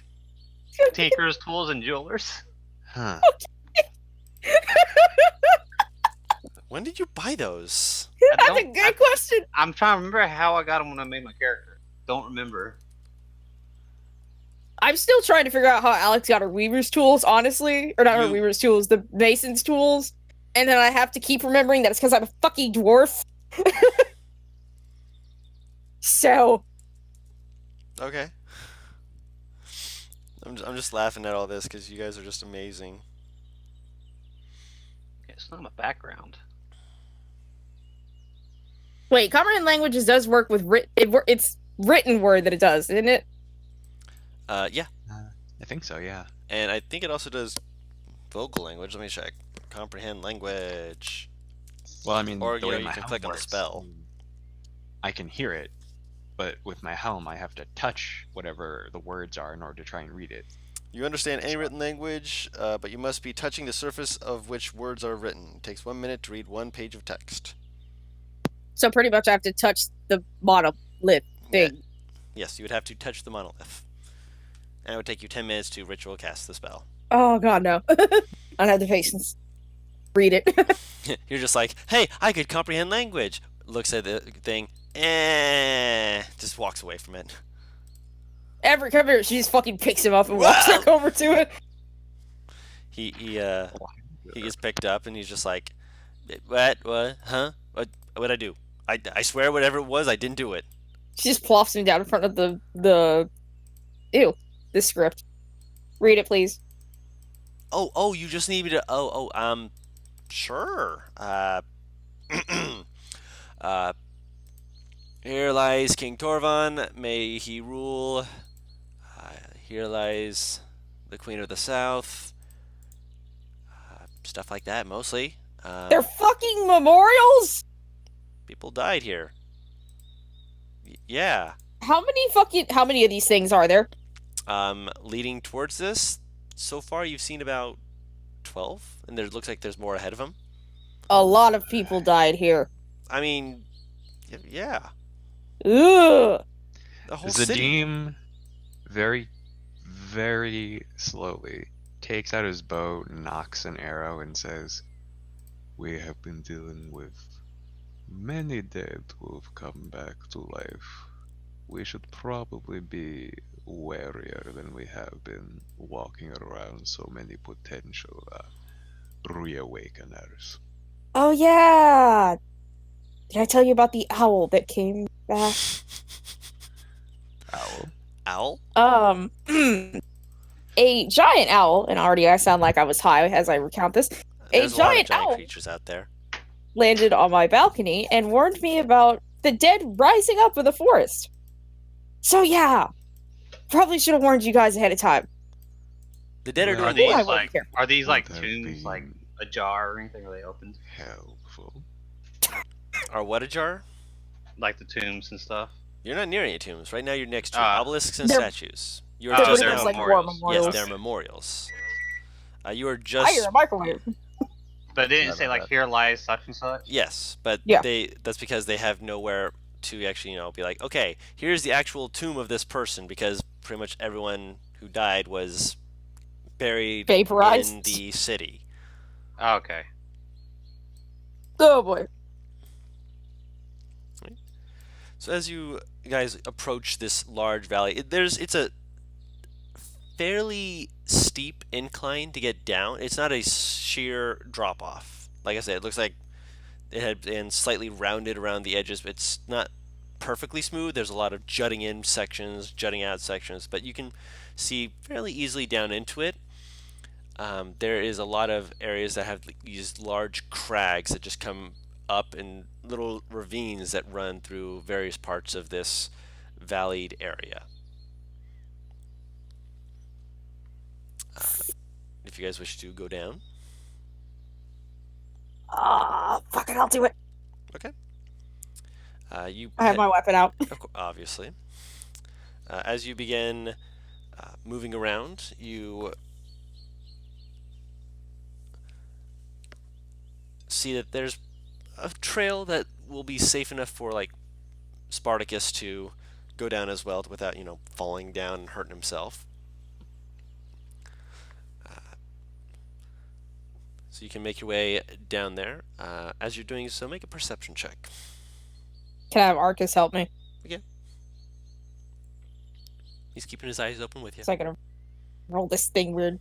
Tinker's tools and jewelers. Huh. When did you buy those? That's a good question. I'm trying to remember how I got them when I made my character. Don't remember. I'm still trying to figure out how Alex got her weaver's tools, honestly. Or not her You- weaver's tools, the mason's tools. And then I have to keep remembering that it's because I'm a fucking dwarf. So, Okay. I'm just laughing at all this because you guys are just amazing. It's not my background. wait, comprehend languages does work with it's written word that it does, isn't it? Yeah. I think so, yeah. And I think it also does vocal language. Let me check. Comprehend language. Well, I mean, Or, the you way know, you my can helm click on the works, spell. I can hear it, but with my helm, I have to touch whatever the words are in order to try and read it. You understand any written language, but you must be touching the surface of which words are written. It takes 1 minute to read 1 page of text. So pretty much I have to touch the monolith thing. Yes, you would have to touch the monolith. And it would take you 10 minutes to ritual cast the spell. Oh god, no. I don't have the patience. Read it. You're just like, hey, I could comprehend language. Looks at the thing, just walks away from it. Come here. She just fucking picks him up and walks back over to it. He gets picked up and he's just like, what, huh? What'd I do? I swear whatever it was, I didn't do it. She just plops him down in front of the this script. Read it, please. Oh, you just need me to, sure. Here lies King Torvan, may he rule. Here lies the Queen of the South. Stuff like that, mostly. They're fucking memorials? People died here. Yeah. How many of these things are there? Leading towards this, so far you've seen about 12, and there looks like there's more ahead of them. A lot of people died here. I mean, yeah. Ugh. The whole city. Zadim very, very slowly takes out his bow, knocks an arrow, and says, "We have been dealing with many dead who have come back to life. We should probably be warier than we have been walking around so many potential reawakeners." Oh yeah. Did I tell you about the owl that came back? Owl. Owl? A giant owl, and already I sound like I was high as I recount this. There's a lot of giant giant owl creatures out there. landed on my balcony and warned me about the dead rising up in the forest. So yeah, probably should have warned you guys ahead of time. The dead are Well, doing I These what? wouldn't care. are these like Would have tombs, like been a jar or anything? Are they opened? helpful. Are what a jar? Like the tombs and stuff? You're not near any tombs. Right now you're next to Ah. obelisks and They're- statues. You are Oh, They're just they're just like war memorials. memorials. Yes, they're memorials. You are I just hear a microwave. But it didn't Never say like had. here lies such and such. yes, but Yeah. that's because they have nowhere to actually, be like, okay, here's the actual tomb of this person, because pretty much everyone who died was buried Vaporized. in the city. Oh, okay. Oh boy. So as you guys approach this large valley, it's a fairly steep incline to get down. It's not a sheer drop off. Like I said, it looks like it had been slightly rounded around the edges, but it's not perfectly smooth. There's a lot of jutting in sections, jutting out sections, but you can see fairly easily down into it. There is a lot of areas that have these large crags that just come up in little ravines that run through various parts of this valleyed area. If you guys wish to go down. Fuck it, I'll do it. Okay. You I have my weapon out. obviously. As you begin moving around, you see that there's a trail that will be safe enough for like Spartacus to go down as well without falling down and hurting himself. So you can make your way down there. As you're doing so, make a perception check. Can I have Arcus help me? He's keeping his eyes open with you. So I can roll this thing weird.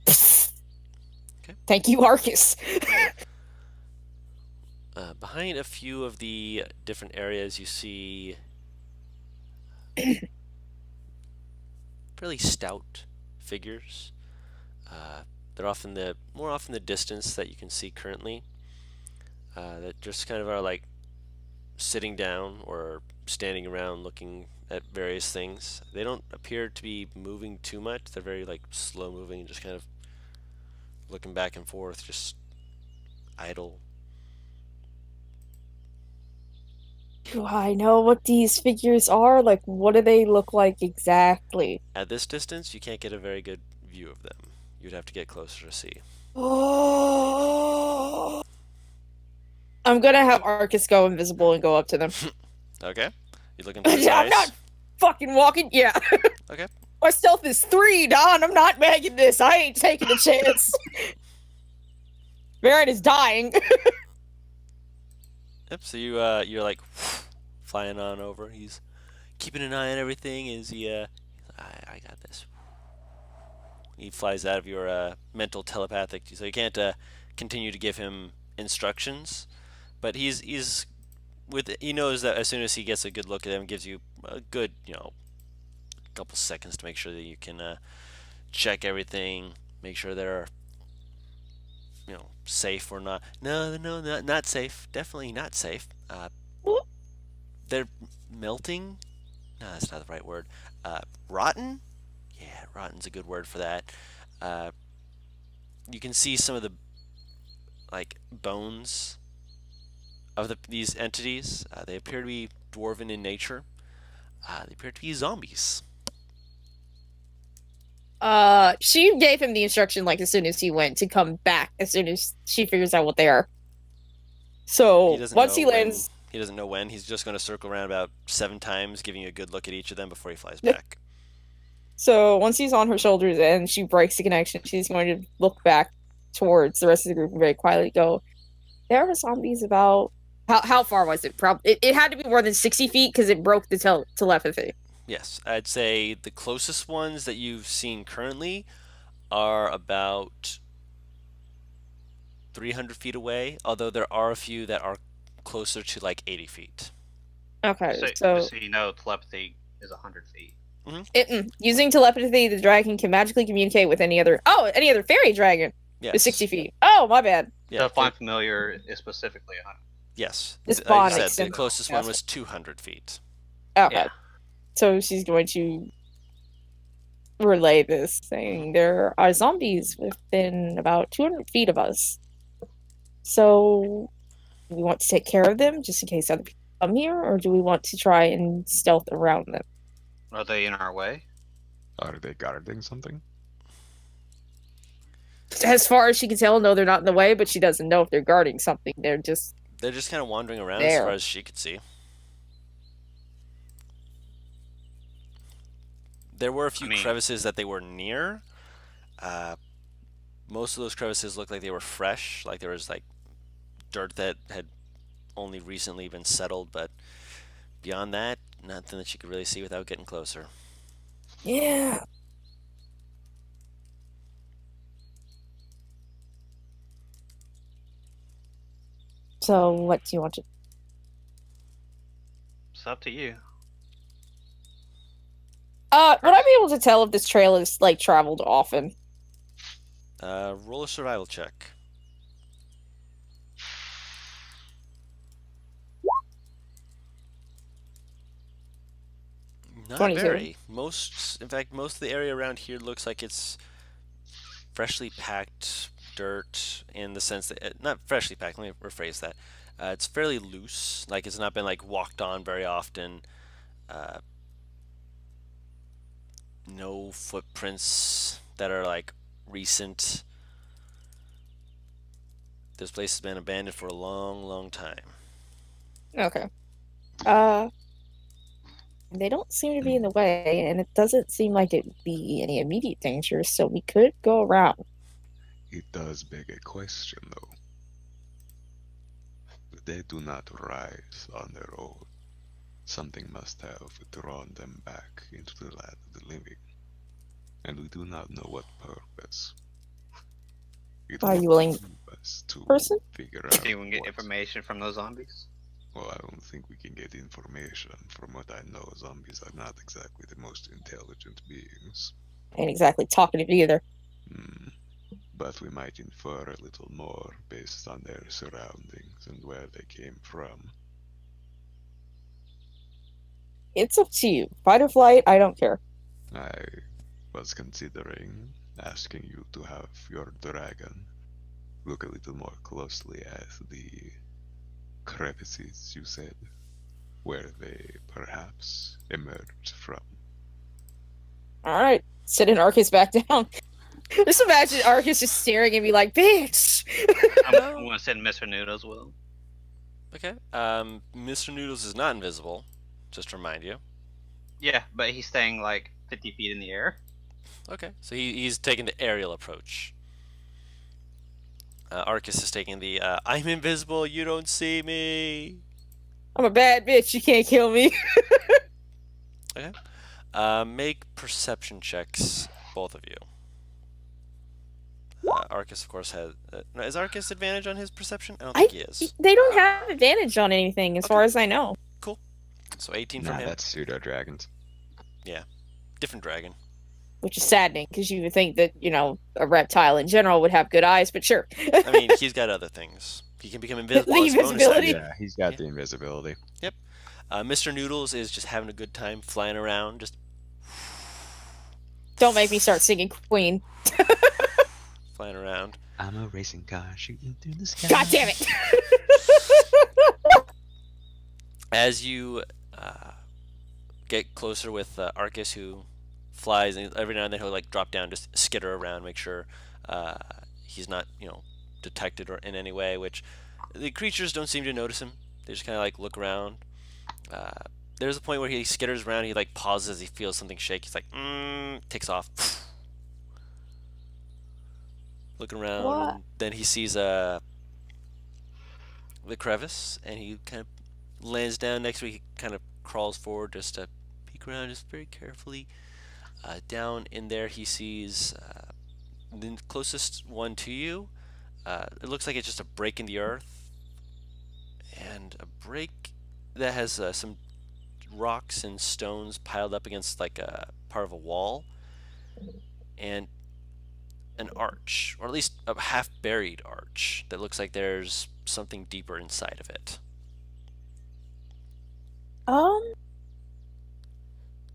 Okay. Thank you, Arcus. Behind a few of the different areas, you see fairly stout figures. They're more often the distance that you can see currently. That just kind of are like sitting down or standing around looking at various things. They don't appear to be moving too much. They're very like slow moving and just kind of looking back and forth, just idle. Do I know what these figures are? Like, what do they look like exactly? At this distance, you can't get a very good view of them. You'd have to get closer to see. Oh. I'm gonna have Arcus go invisible and go up to them. Okay. You looking for his I'm eyes? not fucking walking. Yeah. Okay. My stealth is 3, Don. I'm not bagging this. I ain't taking a chance. Baron is dying. Yep. So you're like flying on over. He's keeping an eye on everything. Is he? I got this. He flies out of your mental telepathic, so you can't continue to give him instructions. But he knows that as soon as he gets a good look at him, gives you a good couple seconds to make sure that you can check everything, make sure they're safe or not. No, not safe. Definitely not safe. They're melting. No, that's not the right word. Rotten. yeah, rotten's a good word for that. Uh, you can see some of the like bones of these entities. They appear to be dwarven in nature. They appear to be zombies. She gave him the instruction like as soon as he went to come back as soon as she figures out what they are. He So doesn't once know he when. lands, He doesn't know when. He's just going to circle around about 7 times, giving you a good look at each of them before he flies back. so once he's on her shoulders and she breaks the connection, she's going to look back towards the rest of the group and very quietly go, "There are zombies about." How far was it? Probably it had to be more than 60 feet because it broke the telepathy. Yes, I'd say the closest ones that you've seen currently are about 300 feet away, although there are a few that are closer to like 80 feet. Okay, Just so so you know, telepathy is 100 feet. using telepathy, the dragon can magically communicate with any other fairy dragon Yes. to 60 feet. Oh, my bad. Yeah, The Flying Familiar is specifically 100. yes. This Like bond you said, the extends- closest one was 200 feet. Okay. Yeah. So she's going to relay this, saying there are zombies within about 200 feet of us. So, do we want to take care of them just in case other people come here, or do we want to try and stealth around them? Are they in our way? Are they guarding something? As far as she can tell, no, they're not in the way, but she doesn't know if they're guarding something. They're just They're just kind of wandering around as There. far as she could see. There were a few crevices that they were near. Most of those crevices looked like they were fresh, like there was like dirt that had only recently been settled, but beyond that, nothing that you could really see without getting closer. yeah. So, what do you want to? It's up to you. Would I be able to tell if this trail is like traveled often? Roll a survival check. Not 22. very. In fact, most of the area around here looks like it's freshly packed dirt in the sense that, not freshly packed, let me rephrase that. It's fairly loose, like it's not been like walked on very often. No footprints that are like recent. This place has been abandoned for a long, long time. Okay. They don't seem to be in the way, and it doesn't seem like it would be any immediate danger, so we could go around. It does beg a question, though. They do not rise on their own. Something must have drawn them back into the land of the living, and we do not know what purpose. It Are will you willing, behoove us to person? figure Do out you can get what- information from those zombies? Well, I don't think we can get information. From what I know, zombies are not exactly the most intelligent beings. Ain't exactly talkative either. But we might infer a little more based on their surroundings and where they came from. It's up to you. Fight or flight, I don't care. I was considering asking you to have your dragon look a little more closely at the crevices you said, where they perhaps emerged from. Alright. Sitting Arcus back down. Just imagine Arcus just staring at me like, bitch! I'm going to send Mr. Noodles as well. Okay. Mr. Noodles is not invisible, just to remind you. Yeah, but he's staying like 50 feet in the air. Okay, so he's taking the aerial approach. Arcus is taking the I'm invisible, you don't see me. I'm a bad bitch, you can't kill me. Okay. Make perception checks, both of you. Arcus, of course, has. No, is Arcus advantage on his perception? I don't think he is. They don't have advantage on anything, as far as I know. So 18 from Nah, him. that's pseudo dragons. Different dragon. Which is saddening, because you would think that, a reptile in general would have good eyes, but sure. I mean, he's got other things. He can become invisible. The as bonus invisibility? action. Yeah, he's got Yeah. the invisibility. Mr. Noodles is just having a good time flying around, just Don't make me start singing Queen. flying around. I'm a racing car shooting through the sky. God damn it! As you get closer with Arcus, who flies, and every now and then he'll like drop down, just skitter around, make sure he's not, detected or in any way. Which the creatures don't seem to notice him. They just kind of like look around. There's a point where he skitters around. He like pauses. He feels something shake. He's like, takes off. Looking around. What? And then he sees the crevice, and he kind of lands down next to it. He kind of crawls forward just to peek around, just very carefully. Down in there, he sees the closest one to you. It looks like it's just a break in the earth, and a break that has some rocks and stones piled up against like a part of a wall, and an arch, or at least a half-buried arch that looks like there's something deeper inside of it.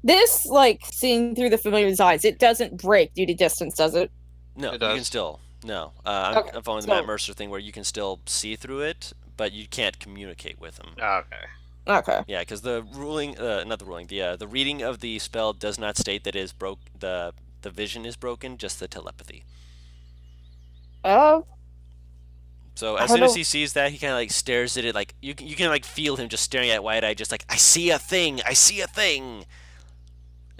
This, like, seeing through the familiar eyes, it doesn't break due to distance, does it? No, It you does. can still. No, I'm following the so- Matt Mercer thing where you can still see through it, but you can't communicate with him. Okay. Okay. Yeah, because the ruling, not the ruling, the reading of the spell does not state that it is the vision is broken, just the telepathy. So I as don't soon as know. he sees that, he kind of like stares at it, like you can like feel him just staring at it wide-eyed, just like I see a thing, I see a thing.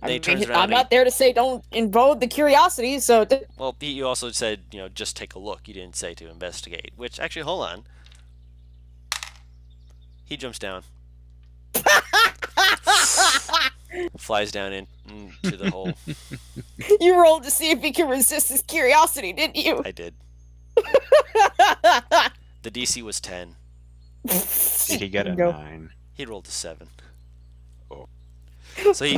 And then he turns around. I'm and not there to say don't invoke the curiosity, so... Well, you also said just take a look. You didn't say to investigate. Which actually, hold on. He jumps down, flies down into the hole. You rolled to see if he can resist his curiosity, didn't you? I did. The DC was 10. Did he get a Go. 9? He rolled a 7. Oh. So he,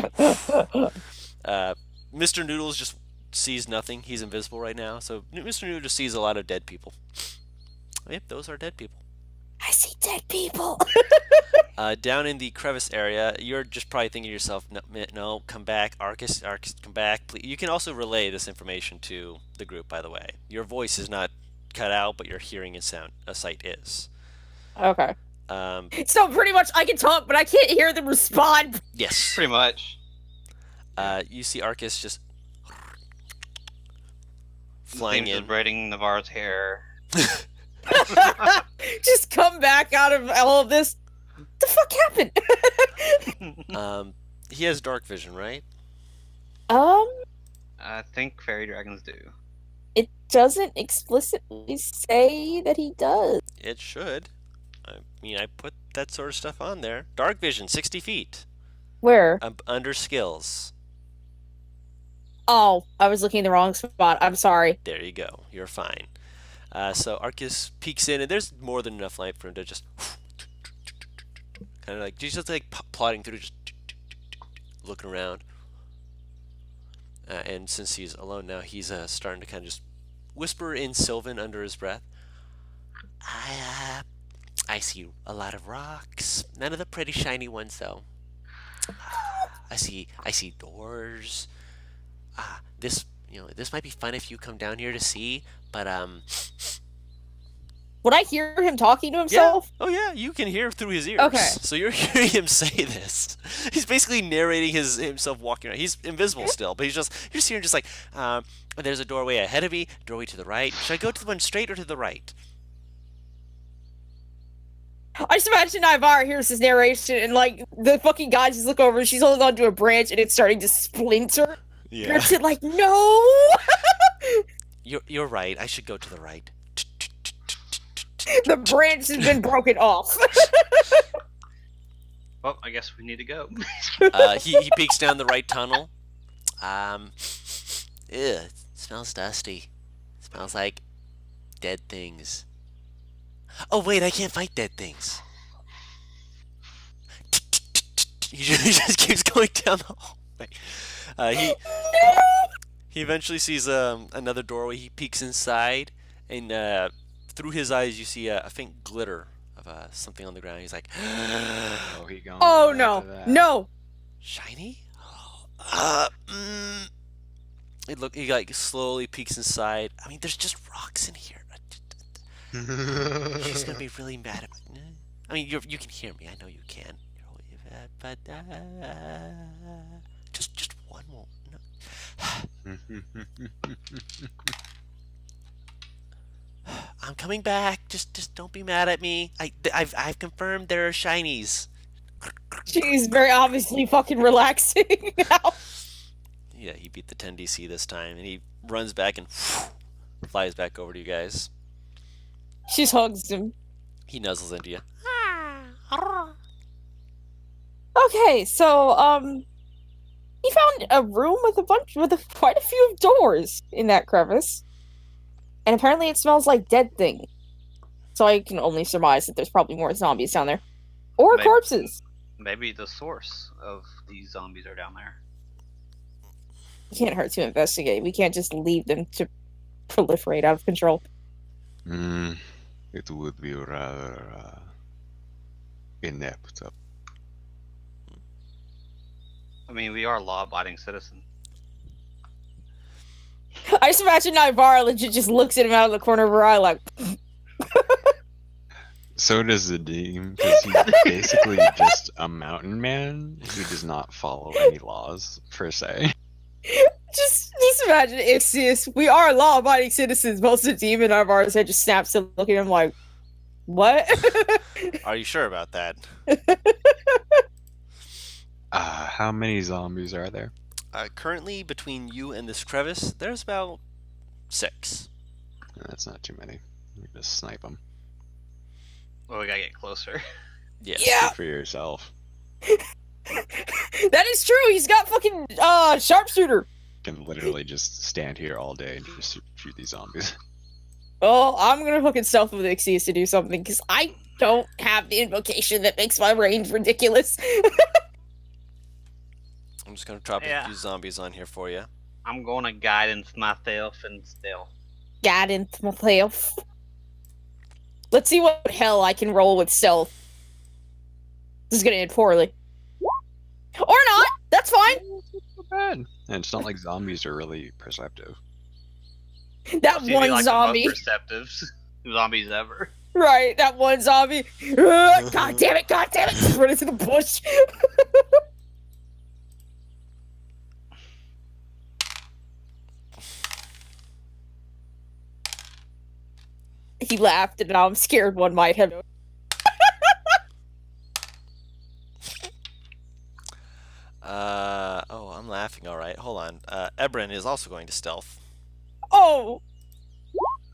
Mr. Noodles just sees nothing. He's invisible right now. So Mr. Noodles just sees a lot of dead people. Yep, those are dead people. I see dead people. Down in the crevice area, you're just probably thinking to yourself, no, come back, Arcus, come back, please. You can also relay this information to the group, by the way. Your voice is not cut out, but your hearing and sight is. Okay. Um, So pretty much I can talk, but I can't hear them respond. yes. Pretty much. You see Arcus just flying Seems in. is braiding Navarro's hair. Just come back out of all of this. What the fuck happened? He has dark vision, right? I think fairy dragons do. It doesn't explicitly say that he does. It should. I mean, I put that sort of stuff on there. Dark vision, 60 feet. Where? Under skills. Oh, I was looking in the wrong spot. I'm sorry. There you go. You're fine. So Arcus peeks in, and there's more than enough light for him to just kind of like just like plodding through, just looking around. And since he's alone now, he's starting to kind of just whisper in Sylvan under his breath. I see a lot of rocks. None of the pretty shiny ones, though. I see doors. This might be fun if you come down here to see, but Would I hear him talking to himself? Oh yeah, you can hear through his ears. Okay. So you're hearing him say this. He's basically narrating himself walking around. He's invisible still, but you're just hearing just like, there's a doorway ahead of me, doorway to the right. Should I go to the one straight or to the right? I just imagine Ivar hears his narration and like the fucking guy just look over and she's holding onto a branch and it's starting to splinter. Yeah. And it's like, no! You're right. I should go to the right. The branch has been broken off. Well, I guess we need to go. He peeks down the right tunnel. It smells dusty. Smells like dead things. Oh wait, I can't fight dead things. He just keeps going down the hallway. He eventually sees another doorway. He peeks inside, and through his eyes you see a faint glitter of something on the ground. He's like, Oh, he going Oh right no, to that. no! shiny? He like slowly peeks inside. I mean, there's just rocks in here. She's gonna be really mad at me. I mean, you can hear me. I know you can. But just one more. No. I'm coming back. Just don't be mad at me. I've confirmed there are shinies. She's very obviously fucking relaxing now. Yeah, he beat the 10 DC this time, and he runs back and flies back over to you guys. She hugs him. He nuzzles into you. Okay, so he found a room with quite a few doors in that crevice, and apparently it smells like dead thing. So I can only surmise that there's probably more zombies down there, or Maybe. corpses. Maybe the source of these zombies are down there. It can't hurt to investigate. We can't just leave them to proliferate out of control. It would be rather inept. I mean, we are law-abiding citizens. I just imagine Nivara legit just looks at him out of the corner of her eye like, So does the Deem, because he's basically just a mountain man who does not follow any laws, per se. just imagine ait'seh. We are law-abiding citizens. Most of the demon Nivara's head just snaps to look at him like, what? Are you sure about that? How many zombies are there? Currently, between you and this crevice, there's about 6. That's not too many. You just snipe them. Well, we gotta get closer. Yes. Yeah. Good for yourself. That is true. He's got fucking sharpshooter. You can literally just stand here all day and just shoot these zombies. Well, I'm gonna fucking stealth with ait'seh to do something because I don't have the invocation that makes my range ridiculous. I'm just gonna drop a few zombies on here for you. I'm gonna guidance myself and stealth. Guidance myself. Let's see what hell I can roll with stealth. This is gonna end poorly. Or not! That's fine! Not bad. And it's not like zombies are really perceptive. That Seem to be, one like, zombie. the most perceptive zombies ever. Right, that one zombie. God damn it, god damn it! Just run into the bush. He laughed, and now I'm scared one might have. Oh, I'm laughing. All right, hold on. Ebrin is also going to stealth. Oh!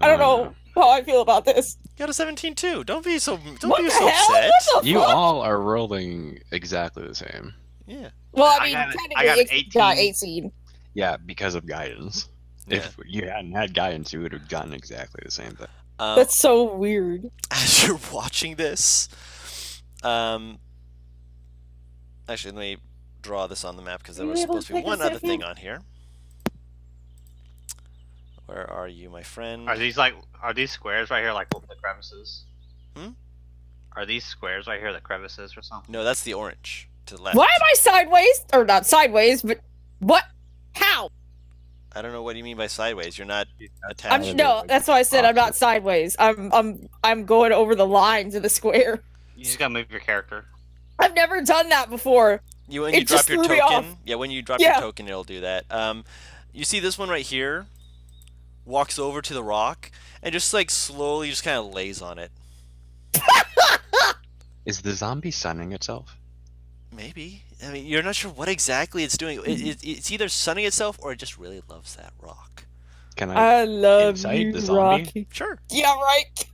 I don't know how I feel about this. You got a 17 too. Don't be so What upset. the hell? What the You fuck? all are rolling exactly the same. Yeah. Well, I I mean, got- technically, I got it's 18. 18. Yeah, because of guidance. Yeah. If you hadn't had guidance, you would have gotten exactly the same thing. That's so weird. As you're watching this, actually, let me draw this on the map because there Are was you able supposed to to be take a one other second? thing on here. Where are you, my friend? Are these squares right here like the crevices? Hmm? Are these squares right here the crevices or something? No, that's the orange to the left. Why am I sideways? Or not sideways, but what? How? I don't know what you mean by sideways. You're not I'm attached. no. That's why I said I'm not sideways. I'm going over the lines of the square. You just gotta move your character. I've never done that before. When It you drop just your threw me token, off. yeah, when you drop Yeah. your token, it'll do that. You see this one right here, walks over to the rock and just like slowly just kind of lays on it. Is the zombie sunning itself? Maybe. I mean, you're not sure what exactly it's doing. It's either sunning itself or it just really loves that rock. Can I? I love Inside you, the zombie? Rocky. Sure. Yeah, right.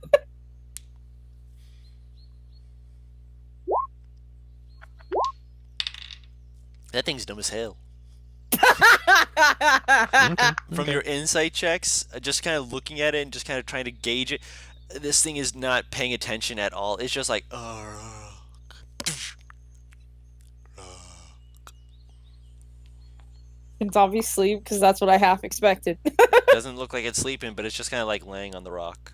That thing's dumb as hell. Okay, From okay. your insight checks, just kind of looking at it and just kind of trying to gauge it, this thing is not paying attention at all. It's just like, It's obviously because that's what I half expected. doesn't look like it's sleeping, but it's just kind of like laying on the rock.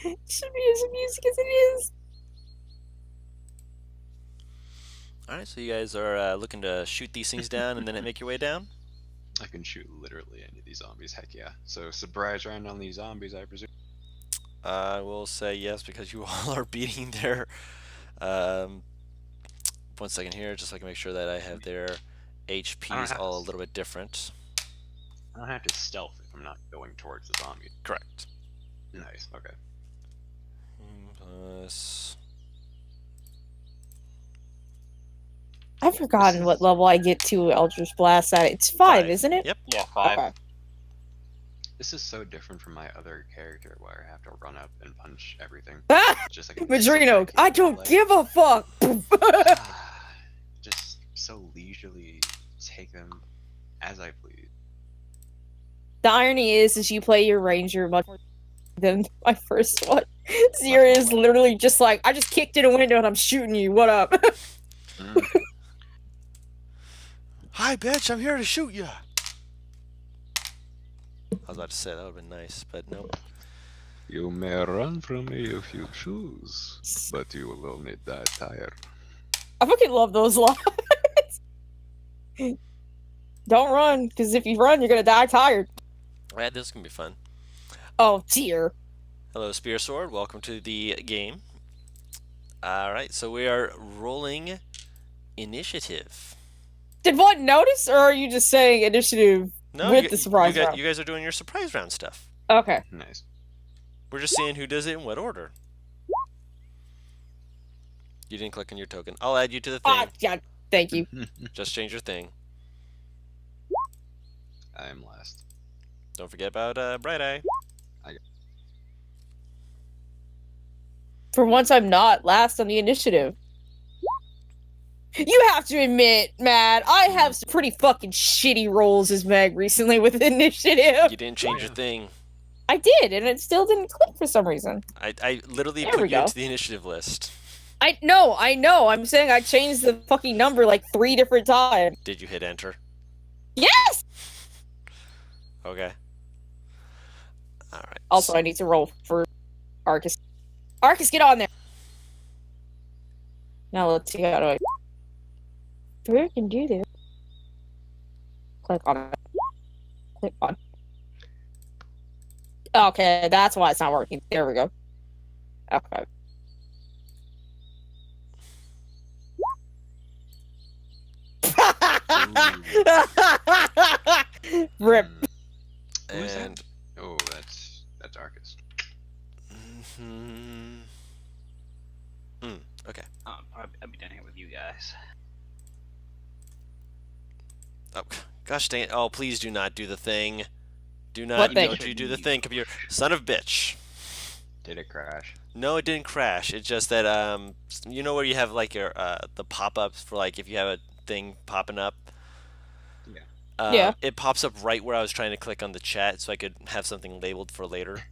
It should be as amusing as it is. All right, so you guys are looking to shoot these things down and then make your way down. I can shoot literally any of these zombies. Heck yeah. So surprise round on these zombies, I presume. I will say yes because you all are beating their. Um, 1 second here, just so I can make sure that I have their HPs have all a to- little bit different. I don't have to stealth if I'm not going towards the zombie. Correct. Nice. Okay. Plus. I've forgotten what level I get to Eldritch Blast at. It's 5, isn't it? Yep. Yeah, 5. Okay. This is so different from my other character where I have to run up and punch everything. Ah! Just like a Madrino, I don't like, give a fuck! just so leisurely take them as I please. The irony is you play your ranger much more than my first one. Zero is literally just like, I just kicked in a window and I'm shooting you, what up? Hi, bitch! I'm here to shoot you. I was about to say that would have been nice, but nope. You may run from me if you choose, but you will only die tired. I fucking love those lines. Don't run, because if you run, you're gonna die tired. Alright, this is gonna be fun. Oh dear. Hello, Spear Sword. Welcome to the game. Alright, so we are rolling initiative. Did one notice, or are you just saying initiative No, with the surprise round? you guys are doing your surprise round stuff. Okay. Nice. We're just seeing who does it in what order. You didn't click on your token. I'll add you to the thing. Ah, yeah, thank you. Just change your thing. I am last. Don't forget about Bright Eye. For once, I'm not last on the initiative. You have to admit, Matt, I have some pretty fucking shitty rolls as Meg recently with initiative. You didn't change your thing. I did, and it still didn't click for some reason. I literally There put we you go. into the initiative list. I know. I'm saying I changed the fucking number like 3 different times. Did you hit enter? Yes! Okay. Alright. Also, I need to roll for Arcus. Arcus, get on there! Now let's see how do I... Where can do this? Click on it. Click on. Okay, that's why it's not working. There we go. Okay. Rip. Who is that? And Oh, that's Arcus. okay. I'll be down here with you guys. Oh, gosh dang it. Oh, please do not do the thing. Do not What thing? don't you do the thing, computer. Son of a bitch. Did it crash? No, it didn't crash. It's just that you know where you have like your the pop-ups for like if you have a thing popping up. Yeah. Yeah. It pops up right where I was trying to click on the chat so I could have something labeled for later.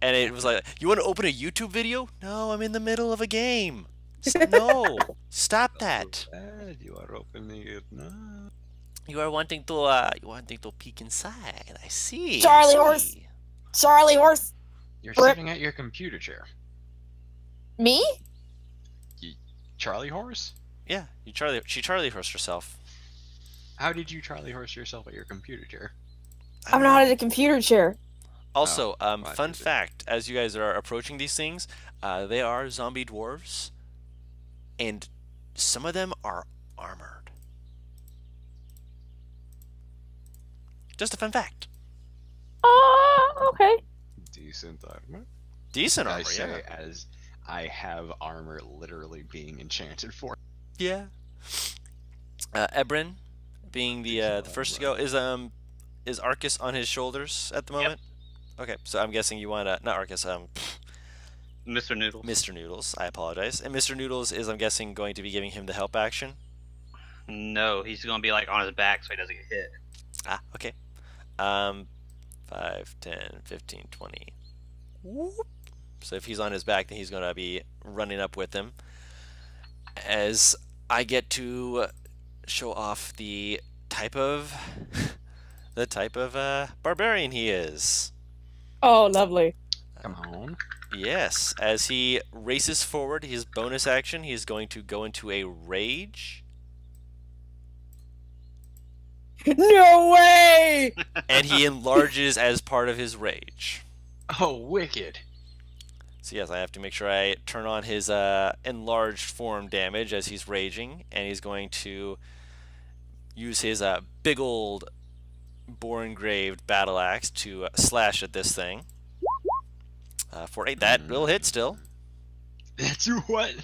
And it was like, "You want to open a YouTube video?" No, I'm in the middle of a game. No, stop that. Bad. You are opening it now. You are wanting to peek inside. I see. Charlie I horse. see. Charlie horse. You're Rip. sitting at your computer chair. Me? Charlie horse? Yeah, she Charlie horsed herself. How did you Charlie horse yourself at your computer chair? I'm not at a computer chair. Also, well, fun is it? fact: as you guys are approaching these things, they are zombie dwarves, and some of them are armored. Just a fun fact. Okay. Decent armor. Decent I armor, say yeah. as I have armor literally being enchanted for. Yeah. Ebrin, being the first to go, is Arcus on his shoulders at the moment? Okay, so I'm guessing you want not Arcus, Mr. Noodles. Mr. Noodles. I apologize. And Mr. Noodles is, I'm guessing, going to be giving him the help action. No, he's gonna be like on his back so he doesn't get hit. Ah, okay. 5, 10, 15, 20. Whoop. So if he's on his back, then he's going to be running up with him. As I get to show off the type of barbarian he is. Oh, lovely. Come on. Yes, as he races forward, his bonus action, he is going to go into a rage No way! and he enlarges as part of his rage. Oh, wicked. So yes, I have to make sure I turn on his enlarged form damage as he's raging, and he's going to use his big old boar engraved battle axe to slash at this thing. For 8, that will hit still. That's what?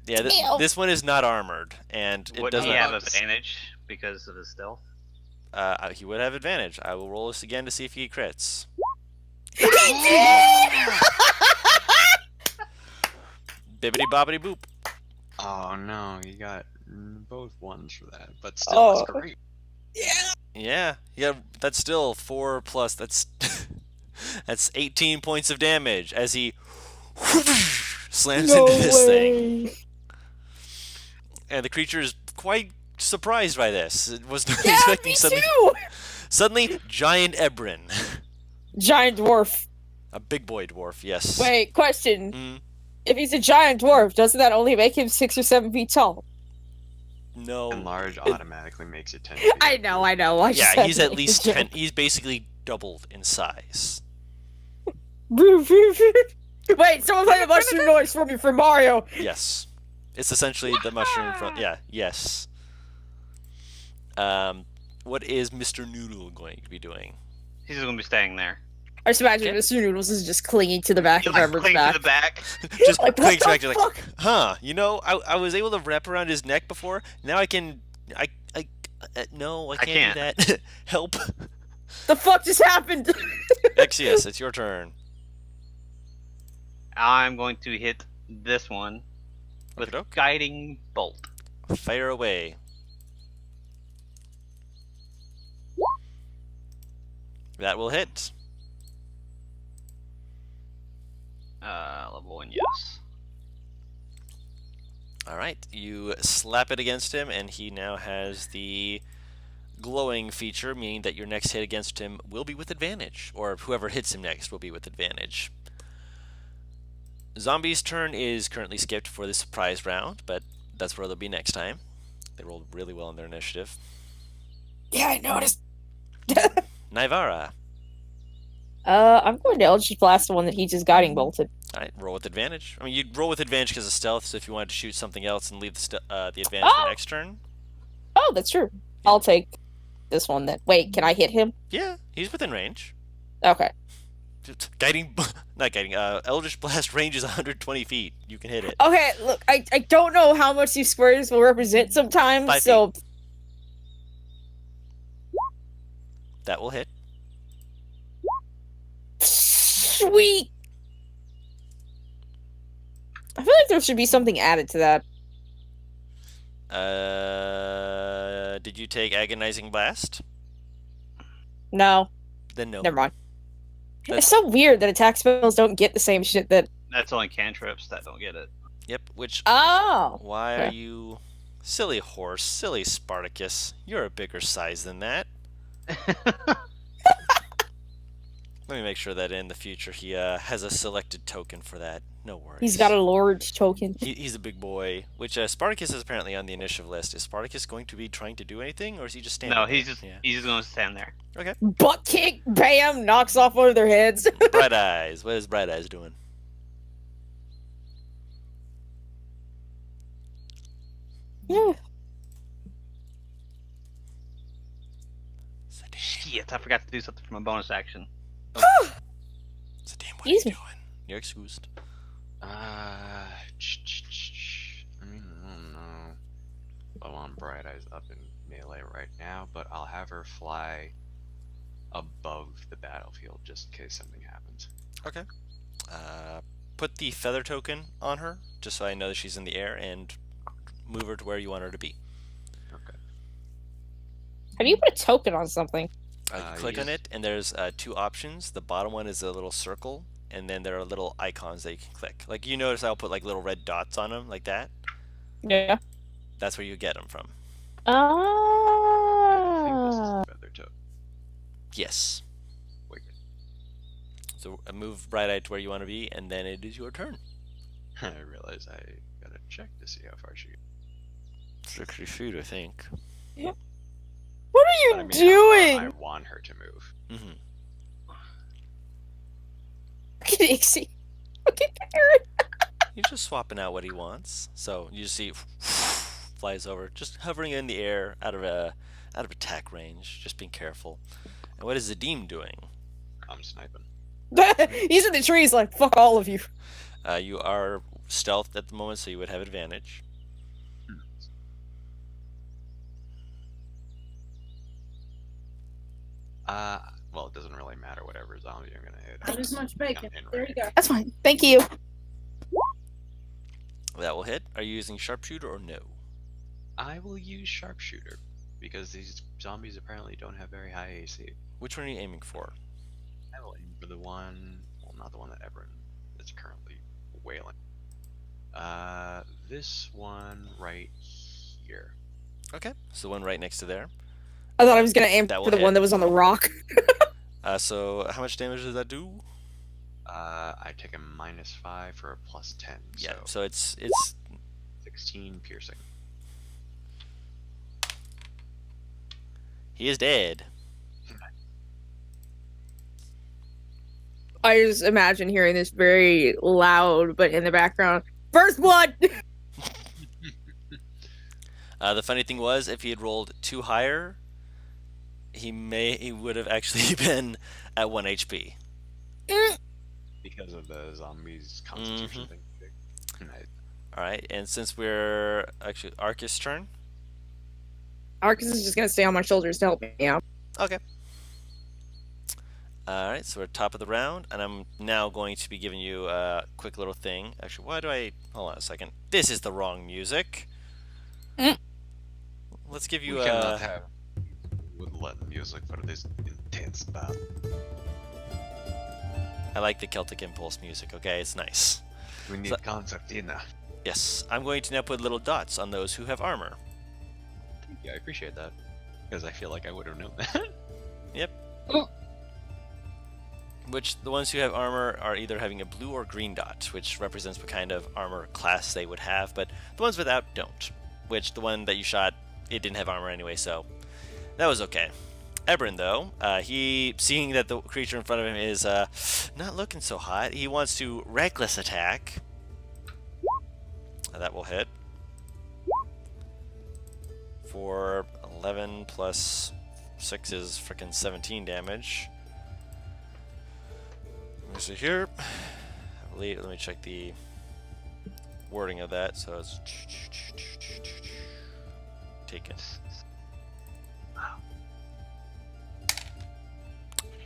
Yeah, Ew. this one is not armored, and it Would doesn't. he have advantage because of his stealth? He would have advantage. I will roll this again to see if he crits. Bibbity bobbity boop. Oh no, you got both ones for that, but still, that's great. Yeah, that's still 4 plus. That's that's 18 points of damage as he slams into this thing. And the creature is quite surprised by this. It was not expecting me something. too! Suddenly, giant Ebrin. Giant dwarf. A big boy dwarf, yes. Wait, question. Mm, If he's a giant dwarf, doesn't that only make him 6 or 7 feet tall? no. Enlarge automatically makes it 10 feet. I know. I Yeah, said he's at like least a 10. He's basically doubled in size. Wait, someone play the mushroom noise for me from Mario. Yes. It's essentially the mushroom from. Yeah, yes. What is Mr. Noodle going to be doing? He's just gonna be staying there. I just imagine Mr. Noodles is just clinging to the back of Like, Ember's cling back. to the back. Just Like, clicks what back the to like, fuck? huh? You know, I was able to wrap around his neck before. Now I can. No, I can't do that. Help. The fuck just happened? Exius, it's your turn. I'm going to hit this one with Okey-doke. guiding bolt. Fire away. That will hit. Level 1, yes. Alright, you slap it against him, and he now has the glowing feature, meaning that your next hit against him will be with advantage, or whoever hits him next will be with advantage. Zombie's turn is currently skipped for the surprise round, but that's where they'll be next time. They rolled really well on their initiative. Yeah, I noticed. Naivara. I'm going to Eldritch Blast the one that he just guiding bolted. Alright, roll with advantage. I mean, you'd roll with advantage because of stealth, so if you wanted to shoot something else and leave the advantage for next turn. Oh, that's true. I'll take this one then. Wait, can I hit him? Yeah, he's within range. Okay. Eldritch Blast range is 120 feet. You can hit it. Okay, look, I don't know how much these squares will represent sometimes, 5 so... That will hit. Sweet! I feel like there should be something added to that. Did you take Agonizing Blast? No, Then no. never mind. That's- It's so weird that attack spells don't get the same shit that... That's only cantrips that don't get it. Yep, which... Oh! Why okay. are you... Silly horse, silly Spartacus. You're a bigger size than that. Let me make sure that in the future he has a selected token for that. No worries. He's got a lord token. He's a big boy, which Spartacus is apparently on the initiative list. Is Spartacus going to be trying to do anything, or is he just standing No, there? he's just Yeah. gonna stand there. Butt kick, bam, knocks off one of their heads. Bright Eyes. What is Bright Eyes doing? Yeah. Shit, I forgot to do something for my bonus action. So damn, what are you Excuse me. doing? You're excused. I don't know. I want Bright Eyes up in melee right now, but I'll have her fly above the battlefield just in case something happens. Put the feather token on her, just so I know that she's in the air, and move her to where you want her to be. Okay. How do you put a token on something? You You click on just- it, and there's 2 options. The bottom one is a little circle, and then there are little icons that you can click. Like, you notice I'll put like little red dots on them, like that. Yeah. That's where you get them from. I think this is Ah. a feather toe. Yes. Wicked. So move Bright Eye to where you want to be, and then it is your turn. I realize I gotta check to see how far she goes. 60 feet, I think. What are you But I mean, how far doing? I want her to move. Mm-hmm. Look at Ixie. Look at Aaron. He's just swapping out what he wants. So you see, flies over, just hovering in the air out of attack range, just being careful. And what is Zadim doing? I'm sniping. He's in the trees like, fuck all of you. You are stealthed at the moment, so you would have advantage. Well, it doesn't really matter whatever zombie I'm gonna hit. Not as much bacon. I'm in There you range. go. That's fine. Thank you. That will hit. Are you using sharpshooter or no? I will use sharpshooter because these zombies apparently don't have very high AC. Which one are you aiming for? I will aim for the one, well, not the one that Everin is currently wailing. This one right here. Okay, so the one right next to there. I thought I was gonna aim That will for the hit. one that was on the rock. So how much damage does that do? I take a -5 for a +10. Yeah, So so it's 16 piercing. he is dead. I just imagine hearing this very loud, but in the background, first blood. The funny thing was, if he had rolled 2 higher, he would have actually been at 1 HP. Because of the zombies' constitution thing. Nice. All right, and since we're actually Arcus' turn. Arcus is just gonna stay on my shoulders to help me out. Okay. All right, so we're top of the round, and I'm now going to be giving you a quick little thing. Actually, why do I... Hold on a second. This is the wrong music. Let's give you We cannot have woodland music for this intense battle. I like the Celtic Impulse music, okay? It's nice. We need So- concertina. Yes, I'm going to now put little dots on those who have armor. Yeah, I appreciate that. Because I feel like I would have known that. Yep. Which, the ones who have armor are either having a blue or green dot, which represents what kind of armor class they would have, but the ones without don't. Which, the one that you shot, it didn't have armor anyway, so that was okay. Ebrin, though, he, seeing that the creature in front of him is not looking so hot, he wants to reckless attack. That will hit. For 11 plus 6 is freaking 17 damage. Let me see here. I believe, let me check the wording of that. So it's taken.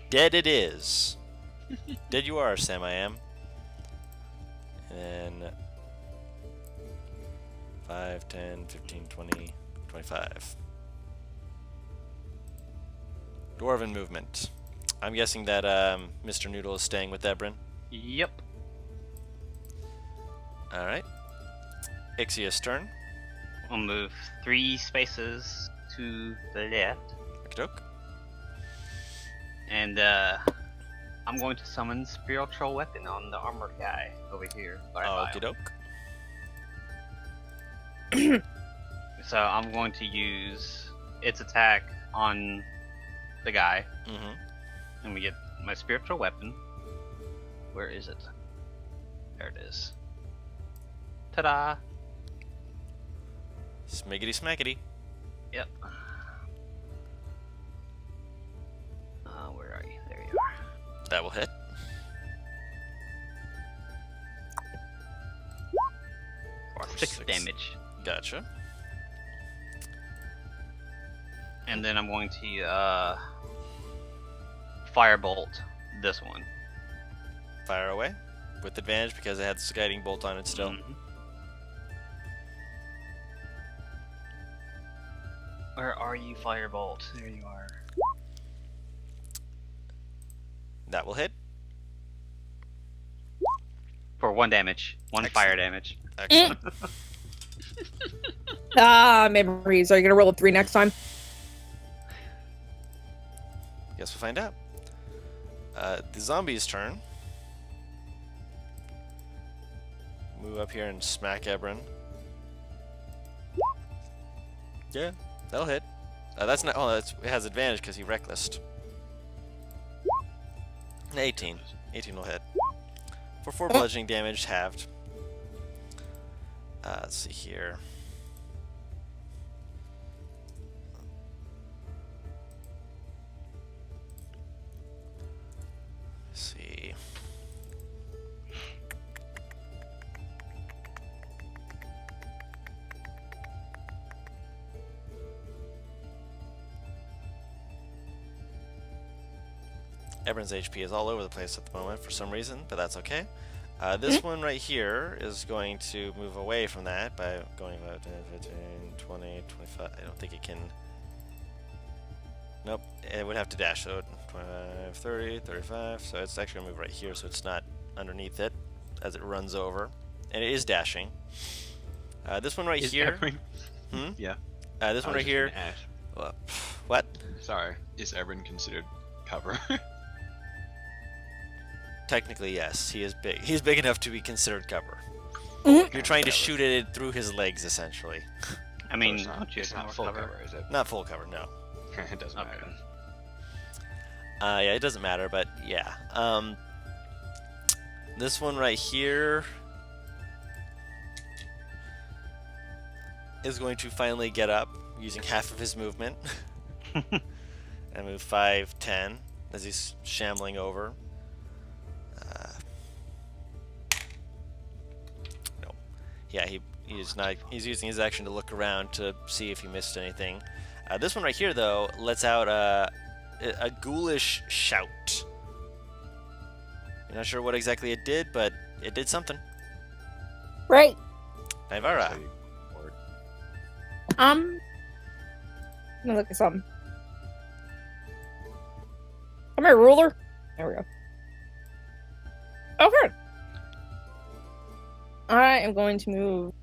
Dead it is. Dead you are, Sam I am. And then 5, 10, 15, 20, 25. Dwarven movement. I'm guessing that Mr. Noodle is staying with Ebrin. Yep. Alright. Ixia's turn. I'll move 3 spaces to the left, Okey-doke. and I'm going to summon Spiritual Weapon on the armored guy over here. By Okey-doke. So I'm going to use its attack on the guy, Mm-hmm. and we get my Spiritual Weapon. Where is it? There it is. Ta-da! Smiggity smackety. Yep. Where are you? There you are. That will hit. For For 6 6. damage. Gotcha. And then I'm going to Firebolt this one. Fire away. With advantage because it had the guiding bolt on it still. Mhm. Where are you, Firebolt? There you are. That will hit. For 1 damage. 1 Excellent. fire damage. Excellent. Memories. Are you gonna roll a 3 next time? Guess we'll find out. The zombie's turn. Move up here and smack Ebrin. Yeah, that'll hit. That's not. Oh, it has advantage because he recklessed. 18. 18 will hit. For 4 bludgeoning damage, halved. Let's see here. Let's see. Everyone's HP is all over the place at the moment for some reason, but that's okay. This one right here is going to move away from that by going about 15, 20, 25. I don't think it can. Nope, it would have to dash. So 25, 30, 35. So it's actually going to move right here, so it's not underneath it as it runs over. And it is dashing. This one right here. Yeah. This one right here. What? Sorry. Is Erin considered cover? Technically, yes. He is big. He's big enough to be considered cover. Mhm. You're trying to shoot it through his legs, essentially. I mean, it's not, it's not full cover, is it? Not full cover, no. It doesn't Okay. matter. Yeah, it doesn't matter, but yeah. This one right here is going to finally get up using half of his movement. And move 5, 10 as he's shambling over. No. Yeah, he's not. He's using his action to look around to see if he missed anything. This one right here, though, lets out a ghoulish shout. You're not sure what exactly it did, but it did something. Right. Naivara. So or- I'm gonna look at something. Come here, ruler. There we go. Okay. I am going to move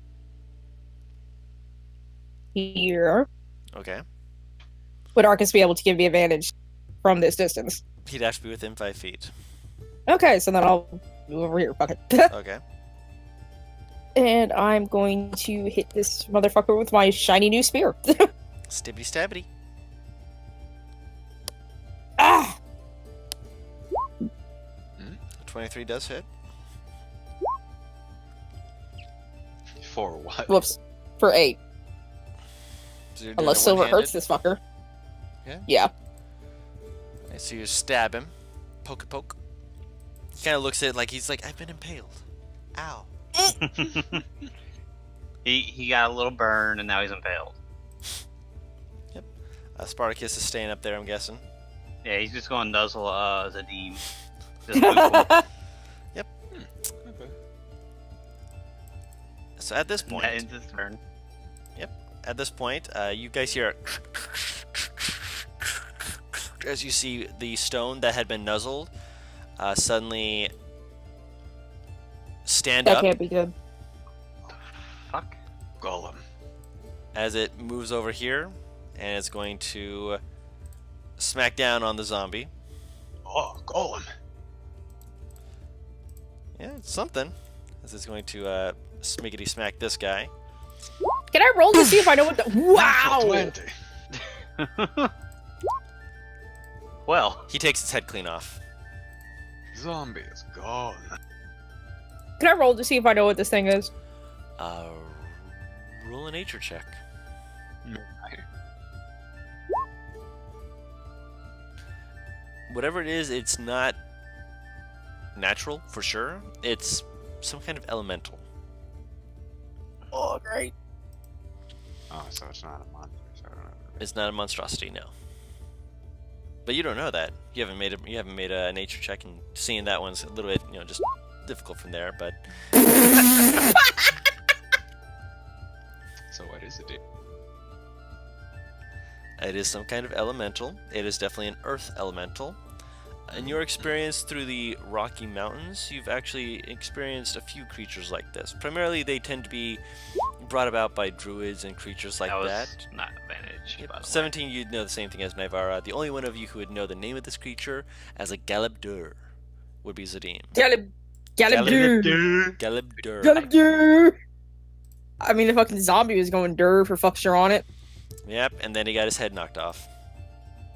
here. Okay. Would Arcus be able to give me advantage from this distance? He'd have to be within 5 feet. Okay, so then I'll move over here. Fuck it. Okay. And I'm going to hit this motherfucker with my shiny new spear. Stibbity stabbity. Ah! 23 does hit. For what? Whoops. For 8. So you're doing Unless it silver one-handed? hurts this fucker. Yeah. Yeah. Okay, so you stab him. Poke a poke. He kind of looks at it like he's like, I've been impaled. Ow. he got a little burn and now he's impaled. Spartacus is staying up there, I'm guessing. Yeah, he's just going to nuzzle Zadim. Just poop him. Okay. So at this point, That ends his turn. you guys hear as you see the stone that had been nuzzled suddenly stand That up can't be good. Fuck. Golem. as it moves over here, and it's going to smack down on the zombie. Oh, golem. Yeah, it's something. As it's going to smiggity smack this guy. Can I roll to see if I know what the... Natural Wow! 20. Well, He takes his head clean off. Zombie is gone. Can I roll to see if I know what this thing is? Roll a nature check. Whatever it is, it's not natural for sure. It's some kind of elemental. Oh, great. Oh, so it's not a monster. So I don't know. It's not a monstrosity, no. But you don't know that. You haven't made a nature check, and seeing that one's a little bit, just difficult from there. But So what is it? it is some kind of elemental. It is definitely an earth elemental. In your experience through the Rocky Mountains, you've actually experienced a few creatures like this. Primarily, they tend to be brought about by druids and creatures like that was that. not advantage. Yep. By the way. 17, you'd know the same thing as Naivara. The only one of you who would know the name of this creature as a Galabdur would be Zadim. Galib... Galibdur. Galabdur. Galibdur. I mean, the fucking zombie was going dur for fuck sure on it. Yep, and then he got his head knocked off.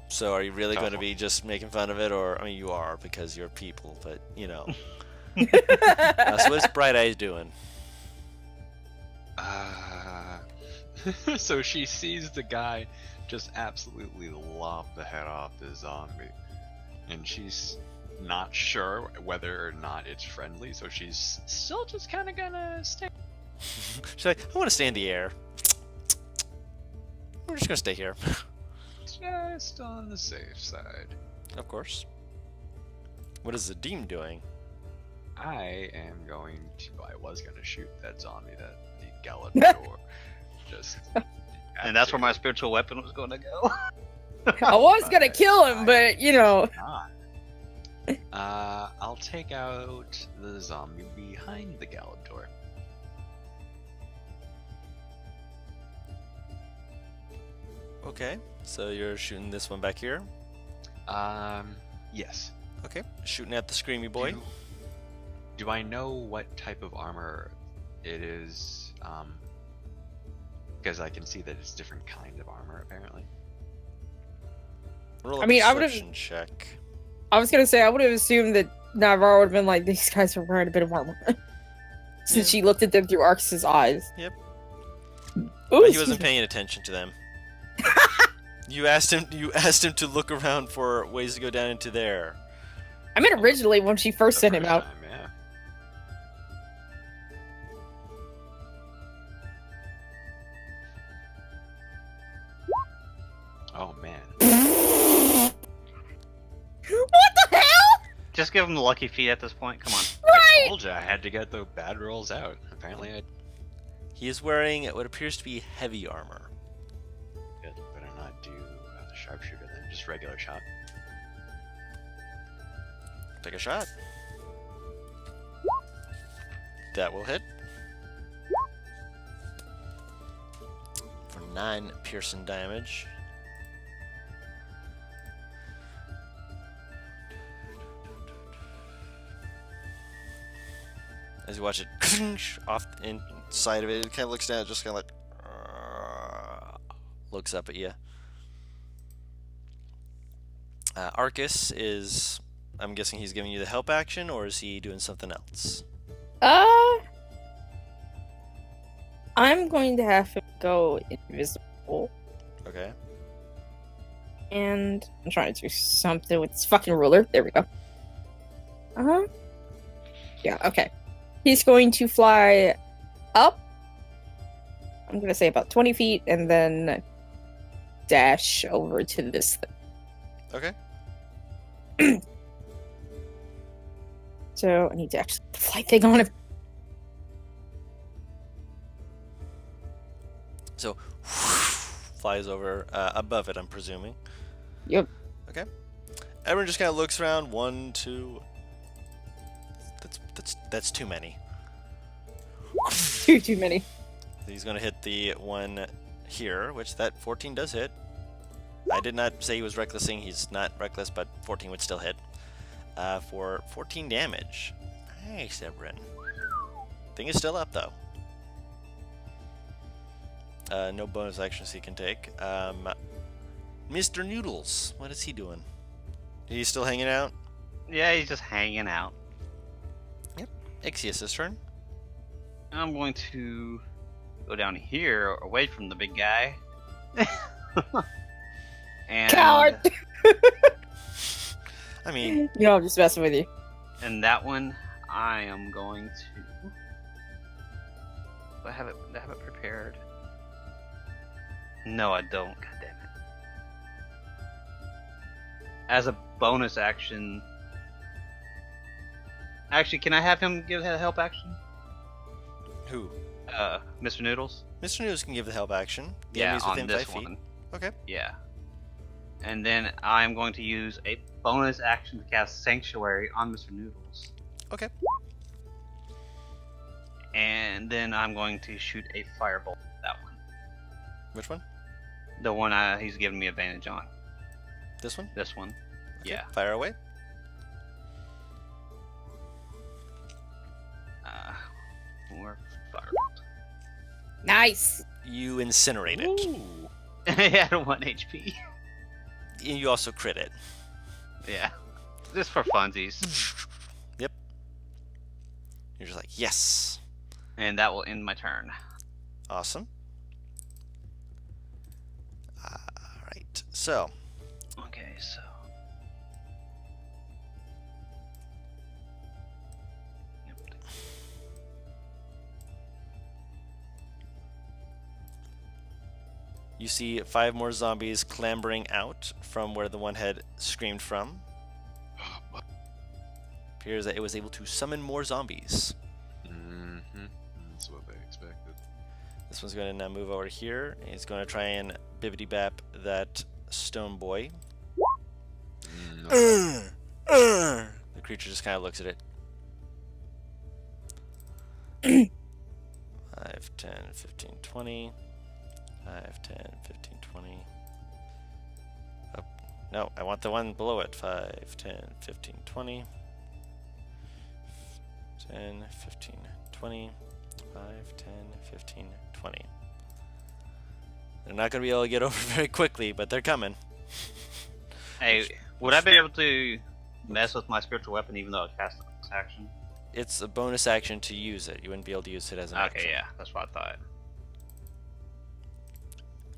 So are you really going to Oh. be just making fun of it, or I mean, you are because you're people, but you know. So what's Bright Eyes doing? So she sees the guy just absolutely lob the head off the zombie, and she's not sure whether or not it's friendly, so she's still just kind of gonna stay. She's like, I want to stay in the air. We're just gonna stay here. Just on the safe side. Of course. What is the Deem doing? I am going to. I was gonna shoot that zombie, the Galador. Just. And that's where my spiritual weapon was going to go. I was gonna kill him, but you know. I'll take out the zombie behind the Galador. Okay, so you're shooting this one back here. Yes. Okay, shooting at the screamy boy. Do I know what type of armor it is? Because I can see that it's different kinds of armor, apparently. Roll a I mean, I would've- perception check. I was gonna say I would have assumed that Navarro would have been like, these guys are wearing a bit of armor. Since she looked at them through Arx's eyes. Yep. Ooh, But he excuse wasn't me. paying attention to them. You asked him to look around for ways to go down into there. I mean, originally when she first sent him out. Time, yeah. Oh man. What the hell? Just give him the lucky feet at this point. Come on. I told you I had to get the bad rolls out. Apparently I He is wearing what appears to be heavy armor. did. Better not do the sharpshooter then. Just regular shot. Take a shot. That will hit. For 9 piercing damage. As you watch it off inside of it, it kind of looks down, just kind of like looks up at you. Arcus is, I'm guessing he's giving you the help action, or is he doing something else? I'm going to have him go invisible. Okay. And I'm trying to do something with this fucking ruler. There we go. Uh-huh. Yeah, okay. He's going to fly up. I'm going to say about 20 feet and then dash over to this thing. Okay. So I need to actually put the flight thing on him. So flies over above it, I'm presuming. Yep. Okay. Everyone just kind of looks around. 1, 2. That's too many. Too many. He's gonna hit the one here, which that 14 does hit. I did not say he was recklessing. He's not reckless, but 14 would still hit. For 14 damage. Nice, Ebrin. Thing is still up though. No bonus actions he can take. Mr. Noodles, what is he doing? He's still hanging out? Yeah, he's just hanging out. Ixius' turn. I'm going to go down here, away from the big guy. And Coward! I mean, You know, I'm just messing with you. And that one, I am going to. Do I have it prepared? No, I don't. God damn it. As a bonus action. Actually, can I have him give a help action? who? Mr. Noodles. Mr. Noodles can give the help action. The Yeah, enemy's on within this 5 feet. one. Okay. Yeah. And then I'm going to use a bonus action to cast Sanctuary on Mr. Noodles. Okay. And then I'm going to shoot a firebolt at that one. Which one? The one he's giving me advantage on. This one? This one. Okay, Yeah. Fire away. More firebolt. Nice! You incinerate it. Ooh. He had 1 HP. And you also crit it. Yeah. Just for funsies. Yep. You're just like, yes. And that will end my turn. Awesome. Alright, so. Okay, so. Yep. You see 5 more zombies clambering out from where the one had screamed from. Appears that it was able to summon more zombies. Mm-hmm. That's what they expected. This one's going to now move over here. He's going to try and bibbity bap that stone boy. Okay. The creature just kind of looks at it. 5, 10, 15, 20. 5, 10, 15, 20. Oh, no, I want the one below it. 5, 10, 15, 20. 10, 15, 20. 5, 10, 15, 20. They're not going to be able to get over very quickly, but they're coming. Hey, would I be able to mess with my spiritual weapon even though I cast this action? It's a bonus action to use it. You wouldn't be able to use it as an action. Okay, yeah, that's what I thought.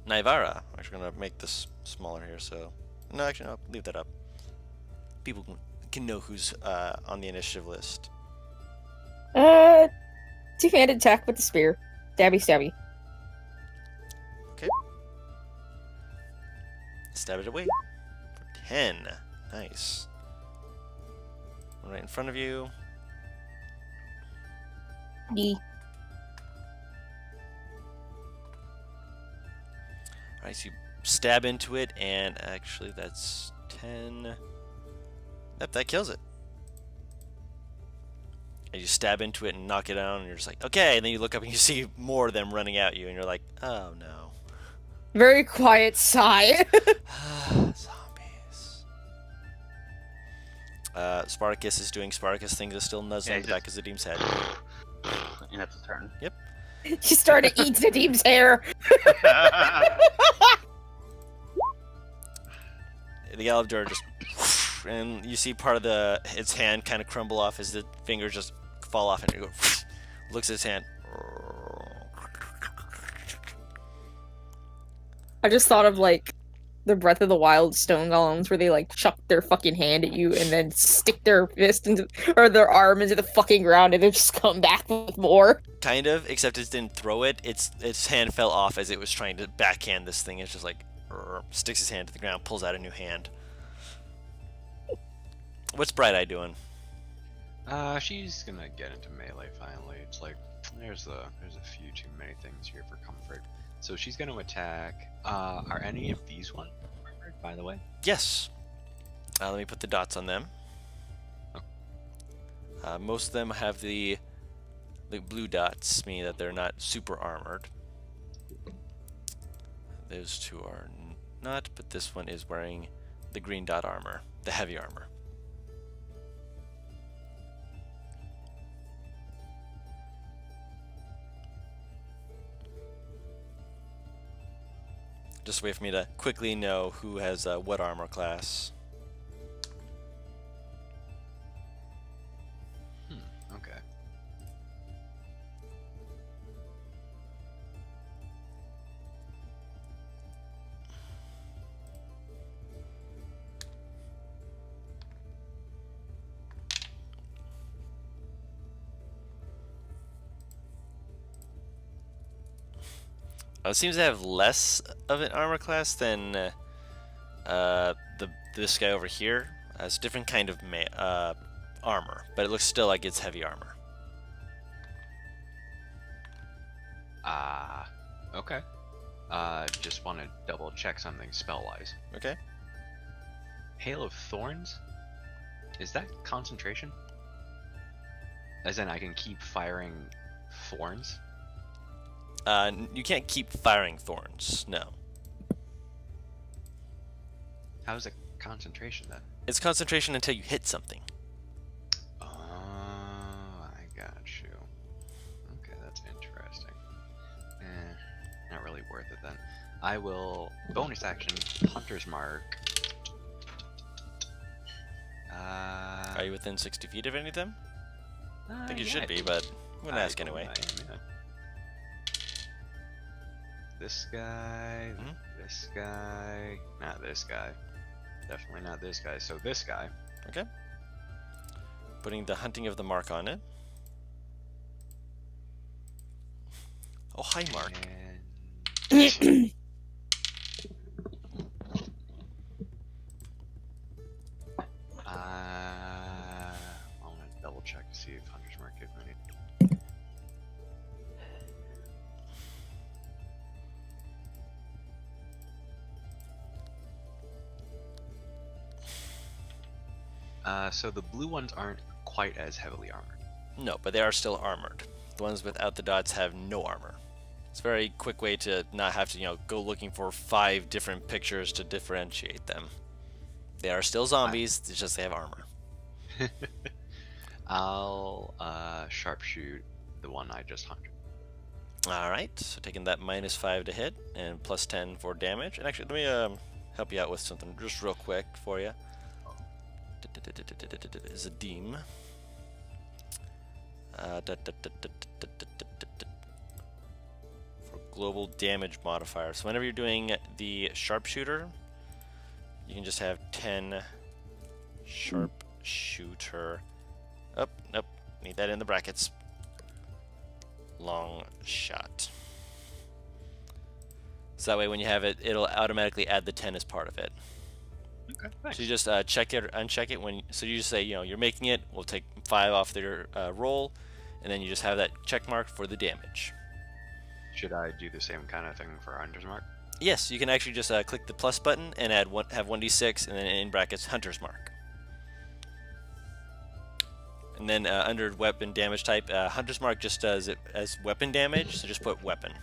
Naivara. I'm actually going to make this smaller here, so... No, actually, no, leave that up. People can know who's on the initiative list. Two-handed attack with the spear. Stabby, stabby. Okay. Stab it away. For 10. Nice. One right in front of you. Yee. Alright, so you stab into it, and actually that's 10. Yep, that kills it. And you stab into it and knock it down, and you're just like, okay, and then you look up and you see more of them running at you, and you're like, oh no. Very quiet sigh. Zombies. Spartacus is doing Spartacus things, is still nuzzling the back of Zadim's head. And that's a turn. Yep. She started to eat Zadim's hair. The Alabdor just, and you see part of its hand kind of crumble off as the fingers just fall off, and it goes, looks at his hand. I just thought of like the Breath of the Wild stone golems where they like chuck their fucking hand at you and then stick their fist into or their arm into the fucking ground and then just come back with more. Kind of, except it didn't throw it. Its hand fell off as it was trying to backhand this thing. It's just like sticks his hand to the ground, pulls out a new hand. What's Bright Eye doing? She's gonna get into melee finally. It's like there's a few too many things here for comfort. So she's gonna attack. Are any of these ones armored, by the way? Yes. Let me put the dots on them. Most of them have the blue dots, meaning that they're not super armored. Those two are not, but this one is wearing the green dot armor, the heavy armor. Just wait for me to quickly know who has what armor class. Okay. It seems to have less of an armor class than this guy over here. It's a different kind of armor, but it looks still like it's heavy armor. Okay. Just want to double check something spell-wise. Okay. Hail of Thorns? Is that concentration? As in I can keep firing thorns? You can't keep firing thorns, no. How's it concentration then? It's concentration until you hit something. Oh, I got you. Okay, that's interesting. Not really worth it then. I will bonus action Hunter's Mark. Are you within 60 feet of any of them? I think you yeah, should be, but I'm gonna ask anyway. I am, yeah. This guy, Mhm. this guy, not this guy. Definitely not this guy. So this guy. Okay. Putting the hunting of the mark on it. Oh, hi, Mark. And I want to double check to see if Hunter's Mark gives me any. So the blue ones aren't quite as heavily armored. No, but they are still armored. The ones without the dots have no armor. It's a very quick way to not have to, go looking for 5 different pictures to differentiate them. They are still zombies, it's just they have armor. I'll sharpshoot the one I just hunted. Alright, so taking that -5 to hit and +10 for damage. And actually, let me help you out with something just real quick for you. Is a deem. For global damage modifier. So whenever you're doing the sharpshooter, you can just have 10 sharpshooter. Oh, nope. Need that in the brackets. Long shot. So that way when you have it, it'll automatically add the 10 as part of it. Okay, thanks. So you just check it or uncheck it when. So you just say, you're making it. We'll take 5 off their roll, and then you just have that check mark for the damage. Should I do the same kind of thing for Hunter's Mark? Yes, you can actually just click the plus button and have 1d6, and then in brackets Hunter's Mark. And then under weapon damage type, Hunter's Mark just does it as weapon damage. So just put weapon.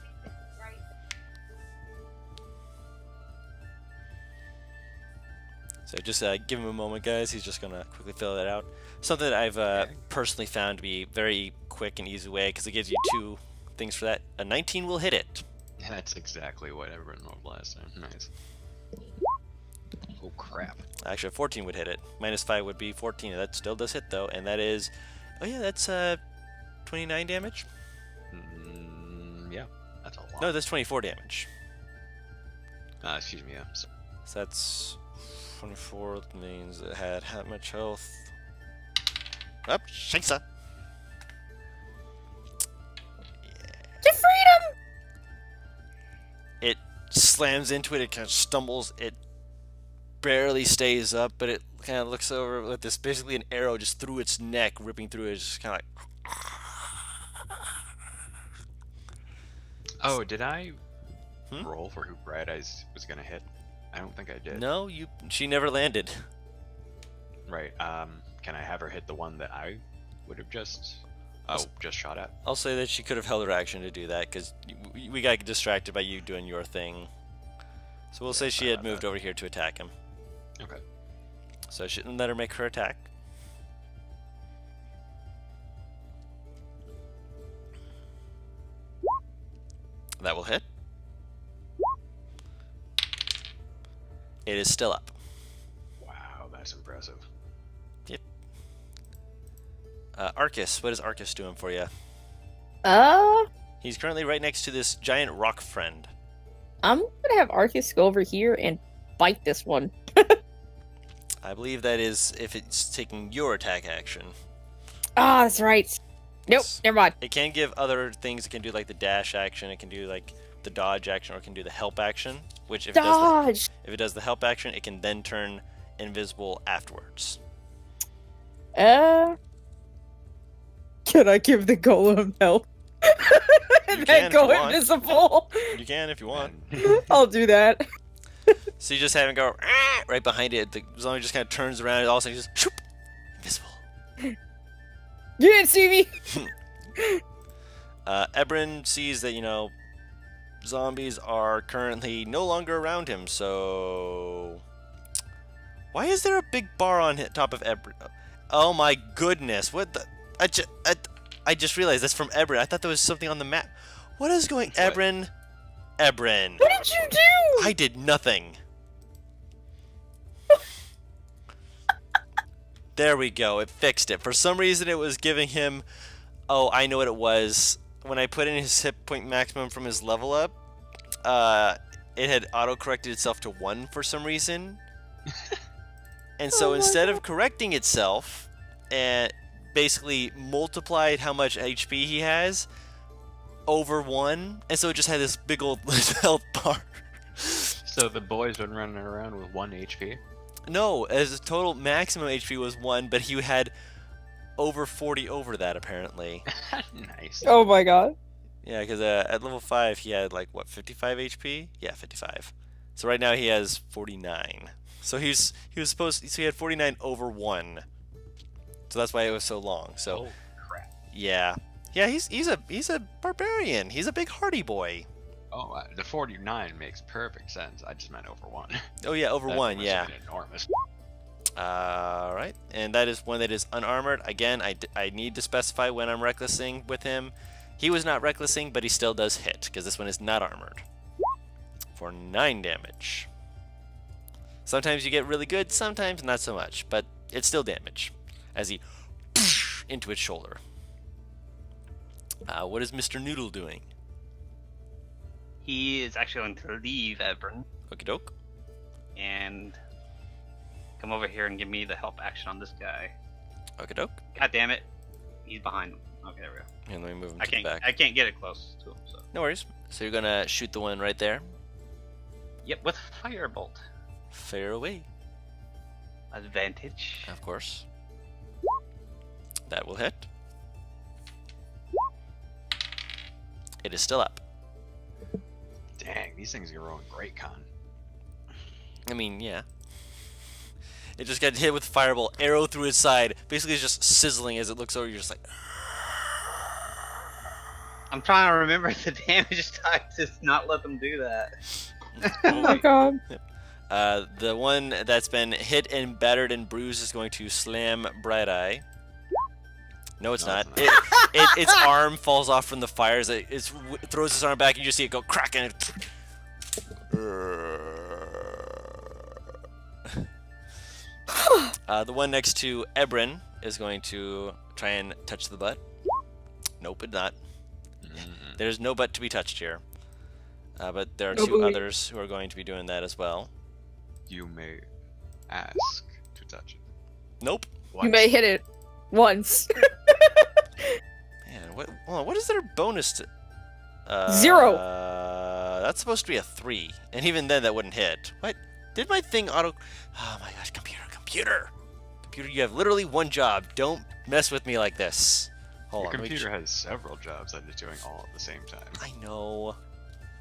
So just give him a moment, guys. He's just going to quickly fill that out. Something that I've personally found to be very quick and easy way, because it gives you 2 things for that. A 19 will hit it. That's exactly what everyone rolled last time. Nice. Oh crap. Actually, a 14 would hit it. -5 would be 14. That still does hit, though. And that is... Oh, yeah, that's 29 damage? Yeah, that's a lot. No, that's 24 damage. Excuse me, yeah. So, that's 24 means it had how much health? Up, Shaisa. To freedom! It slams into it. It kind of stumbles. It barely stays up, but it kind of looks over with this basically an arrow just through its neck, ripping through it. It's just kind of like. oh, did I Hmm? roll for who Bright Eyes was gonna hit? I don't think I did. No, she never landed. Right. Can I have her hit the one that I would have just shot at? I'll say that she could have held her action to do that because we got distracted by you doing your thing. So we'll say she had moved over here to attack him. Okay. So I shouldn't let her make her attack. That will hit. It is still up. Wow, that's impressive. Arcus, what is Arcus doing for you? He's currently right next to this giant rock friend. I'm gonna have Arcus go over here and bite this one. I believe that is if it's taking your attack action. Ah, that's right. Nope, Yes. never mind. It can give other things. It can do like the dash action. It can do like the dodge action, or it can do the help action. Which if Dodge! it does the help action, it can then turn invisible afterwards. Can I give the golem help? You And can then if go you want. invisible? You can if you want. I'll do that. So you just have him go "Ah!" right behind it. The zombie just kind of turns around, and all of a sudden, just shoop, invisible. You didn't see me. Ebrin sees that zombies are currently no longer around him. So why is there a big bar on top of Ebrin? Oh my goodness! What the? I just realized that's from Ebrin. I thought there was something on the map. What is going? What? Ebrin. What did you do? I did nothing. There we go. It fixed it. For some reason, it was giving him... Oh, I know what it was. When I put in his hit point maximum from his level up, it had auto-corrected itself to 1 for some reason. And so instead of correcting itself, and basically multiplied how much HP he has over 1, and so it just had this big old health bar. So the boy's been running around with 1 HP? No, his total maximum HP was 1, but he had over 40 over that, apparently. Nice. Oh my god. Yeah, because at level 5, he had, like, what, 55 HP? Yeah, 55. So right now he has 49. So he was supposed... So he had 49 over 1. So that's why it was so long. So, Oh crap! yeah. Yeah, he's a barbarian. He's a big hardy boy. Oh, the 49 makes perfect sense. I just meant over 1. Oh, yeah, over That 1, must yeah. have been enormous. Alright, and that is one that is unarmored. Again, I need to specify when I'm recklessing with him. He was not recklessing, but he still does hit, because this one is not armored. For 9 damage. Sometimes you get really good, sometimes not so much, but it's still damage. As he into its shoulder. What is Mr. Noodle doing? He is actually going to leave Ebron Okie doke. and come over here and give me the help action on this guy. Okie doke. God damn it! He's behind him. Okay, there we go. And let me move him I to the can't. back. I can't get it close to him. So. No worries. So you're gonna shoot the one right there. Yep, with firebolt Fire away, advantage. of course. That will hit. It is still up. Dang, these things are rolling great con. I mean, yeah. It just got hit with fireball, arrow through its side. Basically, it's just sizzling as it looks over. You're just like, I'm trying to remember the damage type to not let them do that. Oh my god. the one that's been hit and battered and bruised is going to slam Bright Eye. No, it's No, not. it's not. Its arm falls off from the fires. It throws its arm back, and you just see it go crack, and it... The one next to Ebrin is going to try and touch the butt. Nope, it's not. There's no butt to be touched here. But there are No two booty. others who are going to be doing that as well. You may ask to touch it. Nope. You may hit it once. Man, what is their bonus to... 0. That's supposed to be a 3. And even then, that wouldn't hit. What? Did my thing auto... Oh my gosh, computer! Computer, you have literally one job. Don't mess with me like this. Hold Your on, let me computer has several jobs that it's doing all at the same time. I know.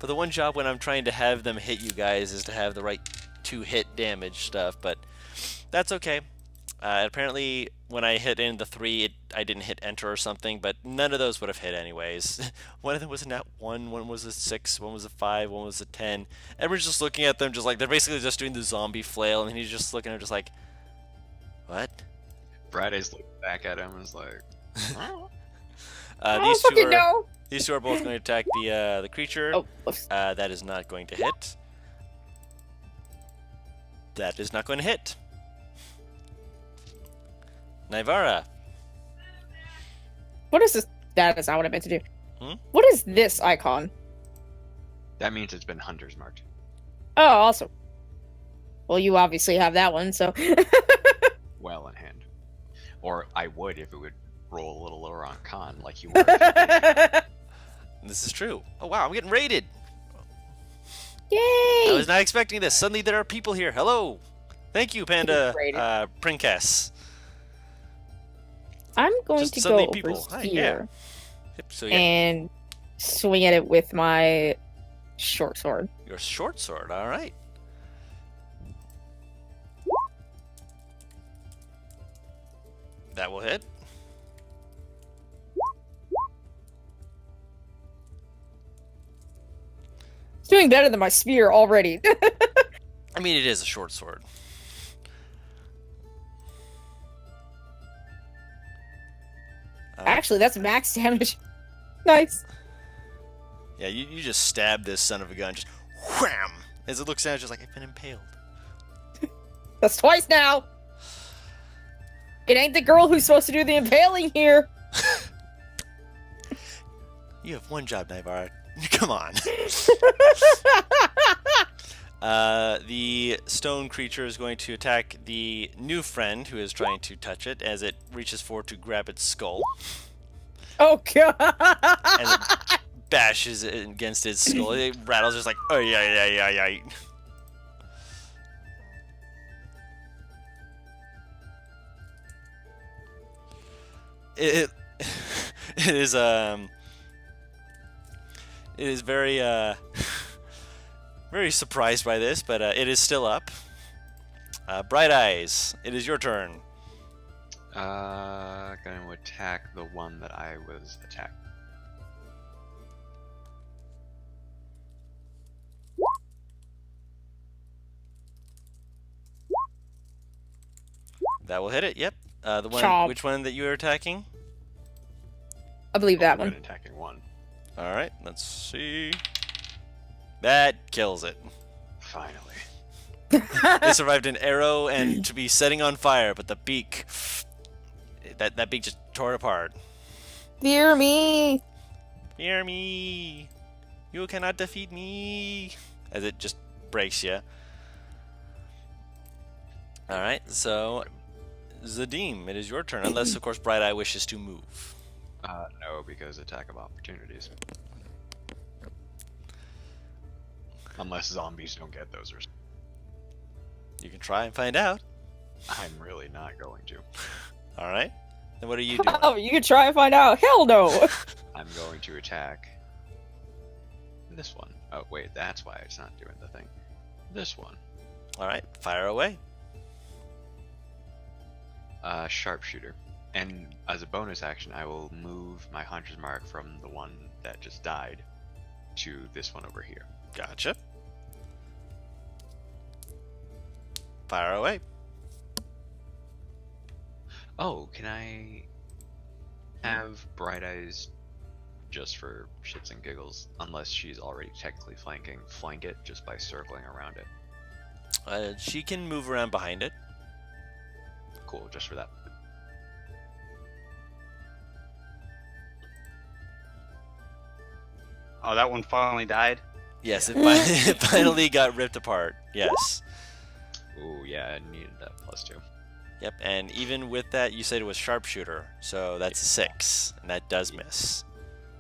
But the one job when I'm trying to have them hit you guys is to have the right 2-hit damage stuff, but that's okay. Apparently, when I hit in the 3, I didn't hit enter or something, but none of those would have hit anyways. One of them was a nat 1, one was a 6, one was a 5, one was a 10. Everyone's just looking at them just like, they're basically just doing the zombie flail, and he's just looking at them just like, what? Friday's looking back at him and is like, I don't fucking know. These two are both going to attack the creature. Oh, whoops. That is not going to hit. That is not going to hit. Naivara. What is this? That is not what I meant to do. Hmm? What is this icon? that means it's been hunter's marked. Oh, awesome. Well, you obviously have that one, so. Well in hand. Or I would if it would roll a little lower on con, like you were. This is true. Oh wow, I'm getting raided. Yay! I was not expecting this. Suddenly there are people here. Hello. Thank you, Panda Raided. Princess. I'm going Just to suddenly go people. over Hi, here Yep, so yeah, and swing at it with my short sword. your short sword. All right. That will hit. It's doing better than my spear already. I mean, it is a short sword. Actually, that's max damage. Nice. Yeah, you just stab this son of a gun, just wham! As it looks down, it's just like, I've been impaled. That's twice now. It ain't the girl who's supposed to do the impaling here. You have one job, Naivara. Come on. The stone creature is going to attack the new friend who is trying to touch it as it reaches forward to grab its skull. Oh god! And it bashes it against its skull. It rattles just like, oh yeah. It it is very very surprised by this, but it is still up. Bright Eyes, it is your turn. Going to attack the one that I was attacked. That will hit it. Yep. The one. Chomp. Which one that you are attacking? I believe that Good one. attacking one. All right. Let's see. That kills it. Finally. It survived an arrow and to be setting on fire, but the beak. That beak just tore it apart. Fear me. Fear me. You cannot defeat me. As it just breaks you. All right. So, Zadim, it is your turn, unless of course Bright Eye wishes to move. No, because attack of opportunities. Unless zombies don't get those, or You can try and find out. I'm really not going to. All right. Then what are you doing? Oh, you can try and find out. Hell no. I'm going to attack this one. Oh, wait, that's why it's not doing the thing. This one. All right. Fire away. Sharpshooter. And as a bonus action, I will move my hunter's mark from the one that just died to this one over here. Gotcha. Fire away. Oh, can I have Bright Eyes just for shits and giggles, unless she's already technically flanking, flank it just by circling around it? She can move around behind it. Cool, just for that. Oh, that one finally died. Yes, it it finally got ripped apart. Yes. Ooh, yeah, I needed that +2. Yep, and even with that, you said it was sharpshooter, so that's a 6, and that does miss.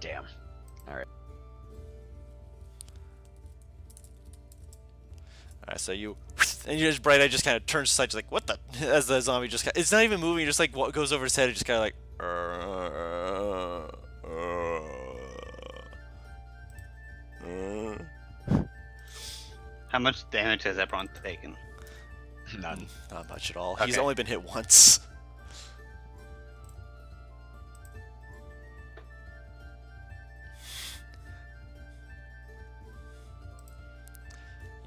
Damn. Alright. Alright, so you... And you just Bright Eye just kind of turns aside, just like, what the... As the zombie just... It's not even moving, just like goes over his head, and just kind of like... How much damage has Ebron taken? None. Not much at all. He's Okay. only been hit once.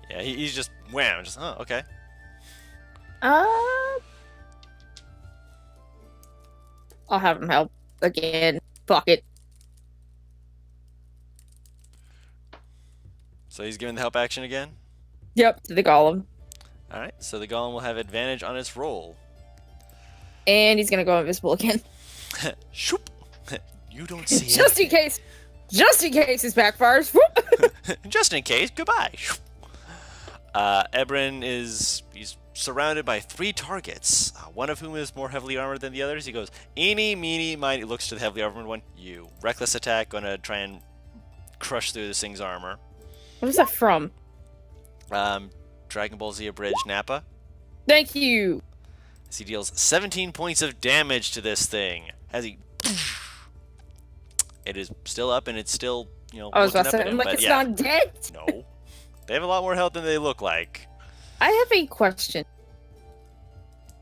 Yeah, he's just wham, just oh, okay. I'll have him help again. Fuck it. So he's giving the help action again. Yep, to the golem. All right, so the golem will have advantage on its roll. And he's gonna go invisible again. Shoop. You don't see Just in case. Just in case this backfires. Whoop. Just in case. Goodbye. Shoop. Ebron he's surrounded by 3 targets, one of whom is more heavily armored than the others. He goes, eeny, meeny, miny. He looks to the heavily armored one. You. Reckless attack, gonna try and crush through this thing's armor. What is that from? Dragon Ball Z Abridged Nappa. Thank you. As he deals 17 points of damage to this thing. As he... It is still up and it's still, you know, I was looking about to up at say, him, like, but it's yeah. not dead. No. They have a lot more health than they look like. I have a question.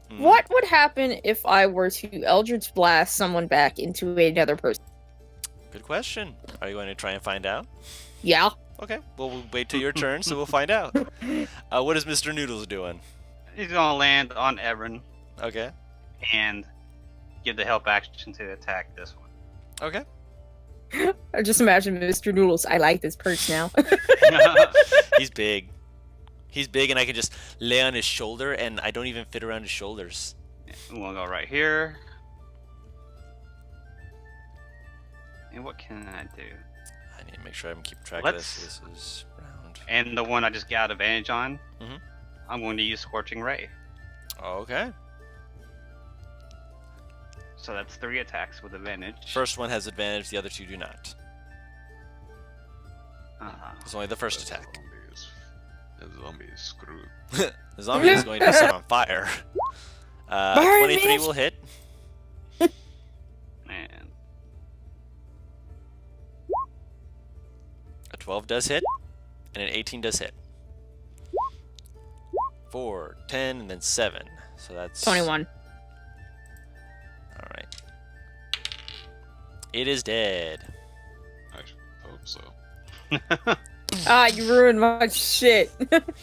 Hmm. What would happen if I were to Eldritch Blast someone back into another person? Good question. Are you going to try and find out? Yeah. Okay, well, we'll wait till your turn, so we'll find out. What is Mr. Noodles doing? He's gonna land on Ebron Okay. and give the help action to attack this one. Okay. I just imagine Mr. Noodles. I like this perch now. He's big. He's big, and I can just lay on his shoulder, and I don't even fit around his shoulders. We'll go right here. And what can I do? I need to make sure I'm keeping track of this. This is round. And the one I just got advantage on, Mhm. I'm going to use Scorching Ray. Okay. So that's 3 attacks with advantage. First one has advantage, the other 2 do not. It's only the first attack. The zombie is screwed. The zombie is going to be set on fire. Burn 23 it! will hit. And A 12 does hit, and an 18 does hit. 4, 10, and then 7. So that's 21. Alright. It is dead. I hope so. Ah, you ruined my shit.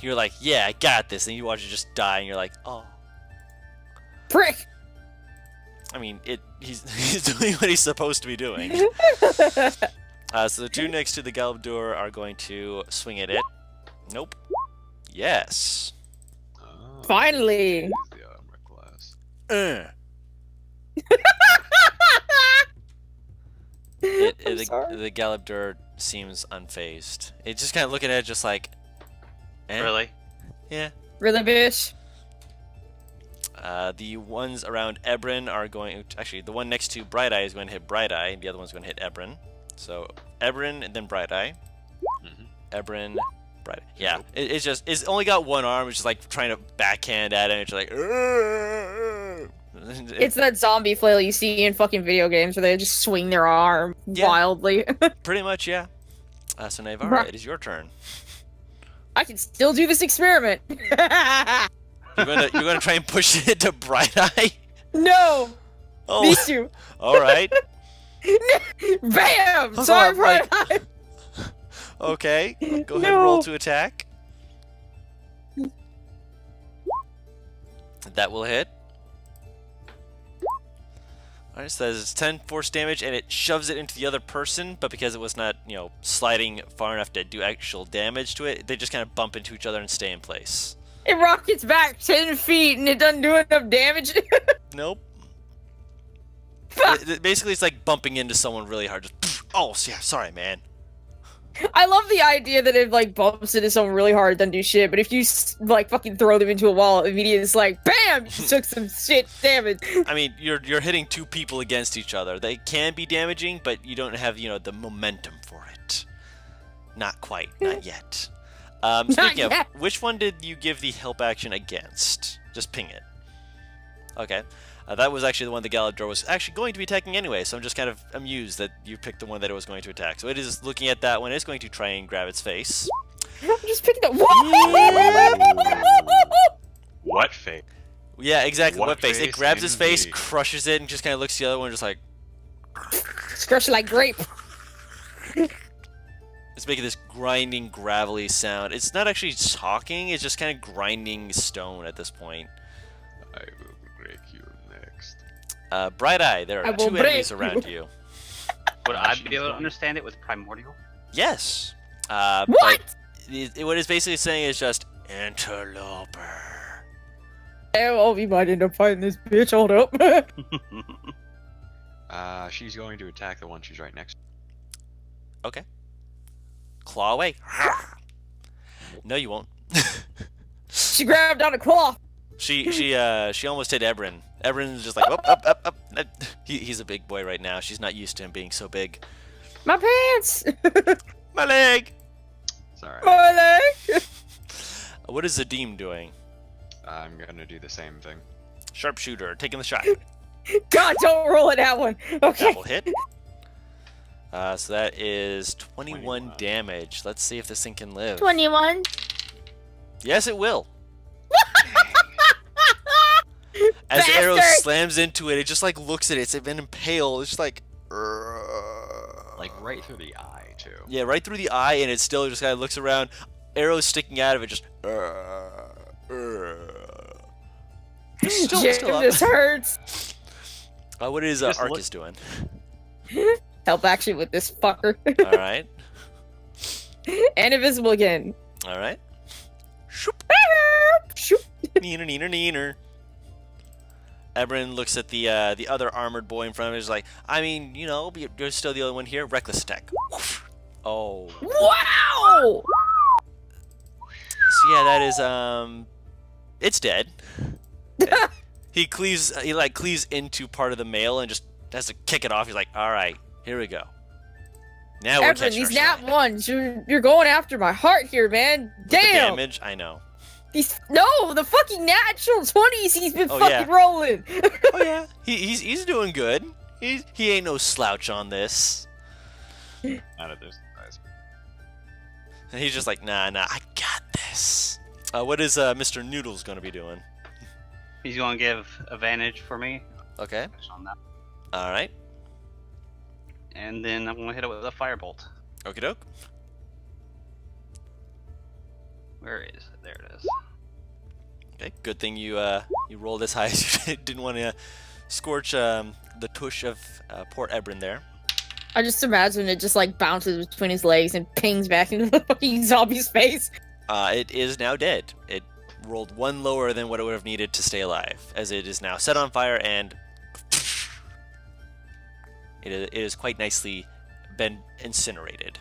You're like, yeah, I got this, and you watch it just die, and you're like, oh. Prick! I mean, he's doing what he's supposed to be doing. So the 2 next to the Galabdur are going to swing at it. Nope. Yes. Oh, Finally. use the armor class. I'm sorry. The Galabdur seems unfazed. It's just kind of looking at it just like, eh? really? Yeah. Really, bitch? The ones around Ebrin are going... Actually, the one next to Bright Eye is going to hit Bright Eye, and the other one's going to hit Ebrin. So, Ebrin and then Bright Eye. Mhm. Ebrin, Bright Eye. Yeah, it's just... It's only got one arm. It's just like trying to backhand at it. It's like... It's that zombie flail you see in fucking video games where they just swing their arm Yeah. wildly. Pretty much, yeah. So, Navarra, it is your turn. I can still do this experiment. You're gonna try and push it to Bright Eye? No! Oh, These two. alright. Bam! Hold Sorry, on, Bright like- Eye. Okay, go ahead and No. roll to attack. That will hit. Alright, so that is 10 force damage, and it shoves it into the other person, but because it was not, sliding far enough to do actual damage to it, they just kind of bump into each other and stay in place. It rockets back 10 feet and it doesn't do enough damage. Nope. Basically, it's like bumping into someone really hard. Just, oh, yeah, sorry, man. I love the idea that it like bumps into someone really hard, doesn't do shit. But if you like fucking throw them into a wall, immediately it's like, bam! You took some shit damage. I mean, you're hitting 2 people against each other. They can be damaging, but you don't have the momentum for it. Not quite, not yet. Speaking of, yet. which one did you give the help action against? Just ping it. Okay. That was actually the one the Galador was actually going to be attacking anyway, so I'm just kind of amused that you picked the one that it was going to attack. So it is looking at that one. It's going to try and grab its face. I'm just picking up. What fate? Yeah, exactly. What What face? It face grabs his face, indeed. crushes it, and just kind of looks at the other one just like... Crush it like grape. It's making this grinding, gravelly sound. It's not actually talking, it's just kind of grinding stone at this point. I will break you next. Bright Eye, there I are will 2 enemies break around you. Would I be able to understand it with Primordial? Yes. What? What it's basically saying is just, interloper. I'll be might end up fighting this bitch. Hold up. She's going to attack the one she's right next to. Okay. Claw away. No, you won't. She grabbed on a claw. She almost hit Ebrin. Ebrin's just like, up. He's a big boy right now. She's not used to him being so big. My pants. My leg! It's alright. My leg. What is Zadim doing? I'm gonna do the same thing. Sharpshooter, taking the shot. God, don't roll it that one. Okay. That will hit. So that is 21 damage. Let's see if this thing can live. 21. Yes, it will. As the arrow Bastard! slams into it, it just like looks at it. It's been impaled. It's just like, Like right through the eye, too. yeah, right through the eye, and it still just kind of looks around. Arrows sticking out of it, just. Still Jim, up. this hurts. What is Just Arcus doing? help action with this fucker. All right. And invisible again. All right. Shoop. Shoop. Neener, neener, neener. Ebrin looks at the other armored boy in front of him. He's like, I mean, you know, you're still the only one here. Reckless attack. Oh. Wow! So yeah, that is it's dead. He like cleaves into part of the mail and just has to kick it off. He's like, all right, here we go. Now we're Ebrin, catching these our nat stride. ones, you're going after my heart here, man. With the Damn! damage, I know. No, the fucking natural 20s he's been Oh, fucking yeah. rolling. Oh yeah, he's doing good. He ain't no slouch on this. Not at this size. And he's just like, nah, I got this. What is Mr. Noodles gonna be doing? He's going to give advantage for me. Okay. On that. All right. And then I'm going to hit it with a firebolt. Okie doke. Where is it? There it is. Okay. Good thing you rolled as high as you didn't want to scorch the tush of poor Ebrin there. I just imagine it just like bounces between his legs and pings back into the fucking zombie's face. It is now dead. It rolled one lower than what it would have needed to stay alive, as it is now set on fire and it is quite nicely been incinerated.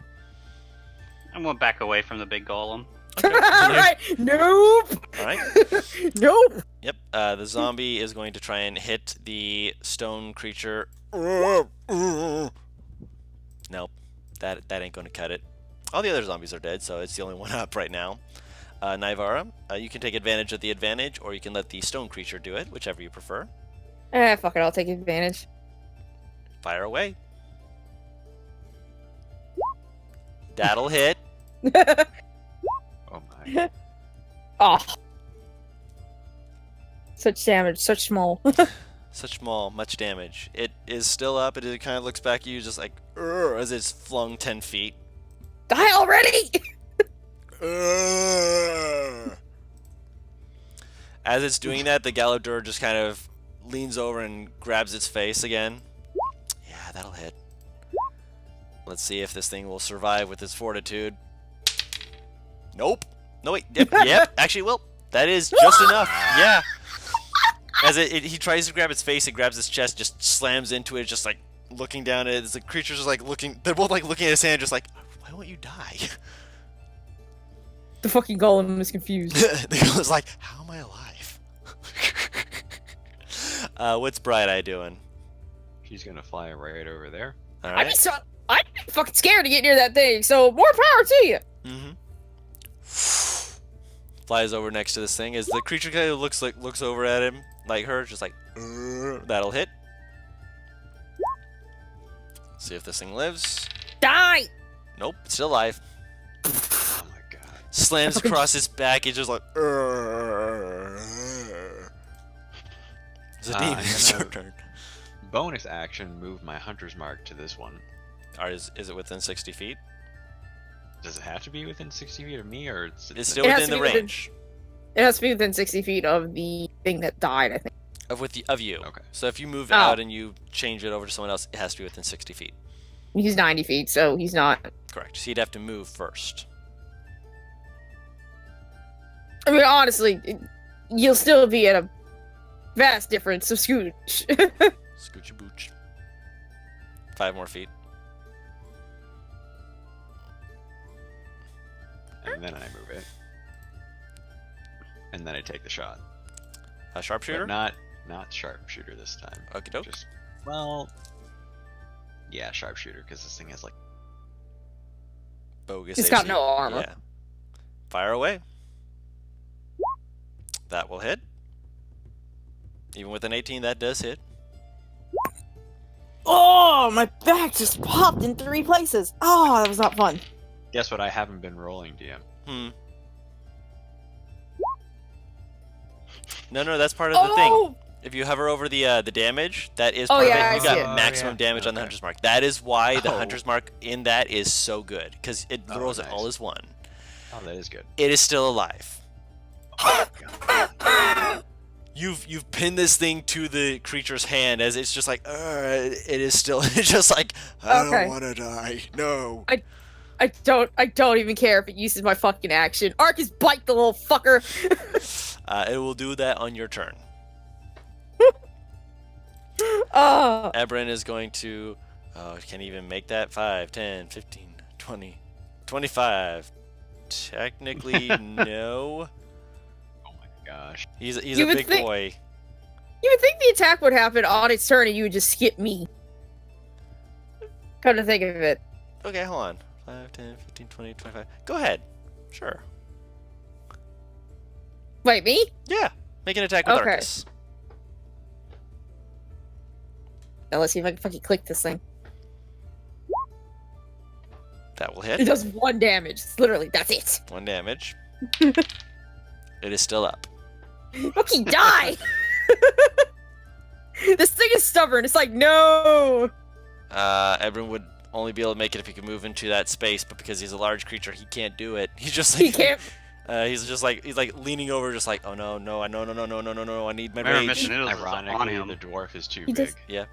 I'm going to back away from the big golem. Alright, nope! Alright. Nope! Yep. The zombie is going to try and hit the stone creature. Nope. That ain't going to cut it. All the other zombies are dead, so it's the only one up right now. Naivara, you can take advantage of the advantage, or you can let the stone creature do it, whichever you prefer. Fuck it, I'll take advantage. Fire away. That'll hit. Oh my. Oh. Such damage, such small. Such small, much damage. It is still up. It kind of looks back at you just like, "Urgh," as it's flung 10 feet. Die already! Urgh. As it's doing that, the Galadur just kind of leans over and grabs its face again. Yeah, that'll hit. Let's see if this thing will survive with its fortitude. Nope. No, wait. Yep. Actually, well, that is just enough. Yeah. As he tries to grab its face, it grabs its chest, just slams into it, just like looking down at it. The creature's just like looking. They're both like looking at his hand, just like, why won't you die? The fucking golem is confused. The golem's like, how am I alive? What's Bright Eye doing? She's gonna fly right over there. All I'd right. be fucking scared to get near that thing, so more power to you! Mm-hmm. Flies over next to this thing as the creature kind of looks over at him like her, just like, that'll hit. See if this thing lives. Die! Nope, it's still alive. Oh my god. Slams across his back. It's just like, Zadim, I'm it's your gonna- turn. Bonus action, move my hunter's mark to this one. Is it within 60 feet? Does it have to be within 60 feet of me, or It's still It has within to the be within- range It has to be within 60 feet of the thing that died, I think. of you. Okay. So if you move Oh. out and you change it over to someone else, it has to be within 60 feet. He's 90 feet, so he's not. Correct. So you'd have to move first. I mean, honestly, you'll still be at a vast difference of scooch. Scoochie booch. 5 more feet. And then I move it. And then I take the shot. A sharpshooter? But not sharpshooter this time. Okie doke. Just, well, yeah, sharpshooter, because this thing has like. Bogus. It's got AC. no armor. Yeah. Fire away. That will hit. Even with an 18, that does hit. Oh, my back just popped in 3 places. Oh, that was not fun. Guess what? I haven't been rolling, DM. No, that's part of the thing. Oh! If you hover over the damage, that is Oh, part yeah, of I it. You see got it. maximum yeah. damage on the Okay. Hunter's Mark. That is why the Oh. Hunter's Mark in that is so good, because it Oh, rolls it nice. all as 1. Oh, that is good. It is still alive. you've pinned this thing to the creature's hand as it's just like, it is still. It's just like, I Okay. don't want to die. No. I don't even care if it uses my fucking action. Arcus, bite the little fucker. It will do that on your turn. Oh. Ebrin is going to. Oh, can't even make that. 5, 10, 15, 20, 25. Technically, no. Oh my gosh. He's You a would big think- boy. You would think the attack would happen on its turn and you would just skip me. Come to think of it. Okay, hold on. 5, 10, 15, 20, 25. Go ahead. Sure. Wait, me? Yeah. Make an attack with Okay. Arcus. Now let's see if I can fucking click this thing. That will It hit. does 1 damage. It's literally, that's it. 1 damage. It is still up. Fucking die! This thing is stubborn. It's like, no! Ebrin would only be able to make it if he could move into that space, but because he's a large creature, he can't do it. He's just like He can't. he's like leaning over, just like, oh no, no, no, I need my Remember, rage. Mr. Noodles is on Ironically, him. the dwarf is too He big. does- Yeah.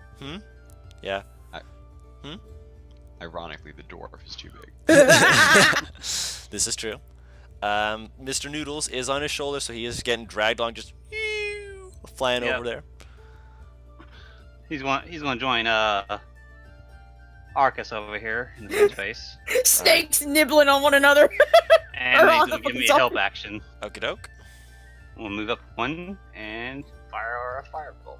Yeah. Ironically, the dwarf is too big. This is true. Mr. Noodles is on his shoulder, so he is getting dragged along, just flying Yep. over there. He's gonna join Arcus over here in the space, Snakes nibbling on one another. and Or he's on gonna the give me a fucking help action. Okie doke. We'll move up 1 and fire a firebolt.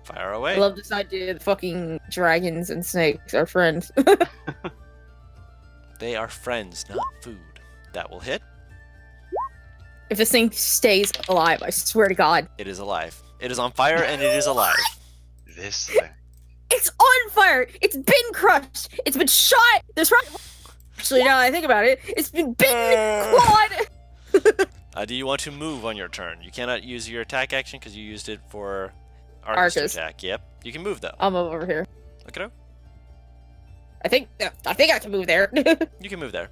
Fire I away. love this idea that fucking dragons and snakes are friends. They are friends, not food. That will hit. If this thing stays alive, I swear to God. It is alive. It is on fire and it is alive. This thing. It's on fire! It's been crushed! It's been shot! There's actually, now that I think about it, it's been bitten, clawed! Do you want to move on your turn? You cannot use your attack action because you used it for Arcus to Arcus. attack. Yep. You can move though. I'll move over here. Look at him. I think I can move there. You can move there.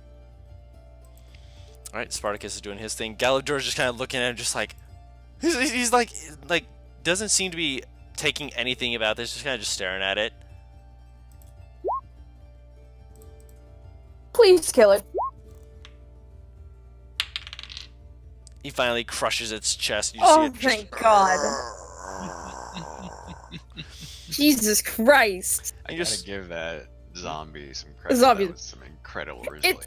All right. Spartacus is doing his thing. Galador's just kind of looking at him, just like he's like doesn't seem to be taking anything about this. Just kind of just staring at it. Please kill it. He finally crushes its chest. You Oh, see it just... thank God. Jesus Christ. I You gotta just- give that zombie some credit. Zombie- That was some incredible resilience.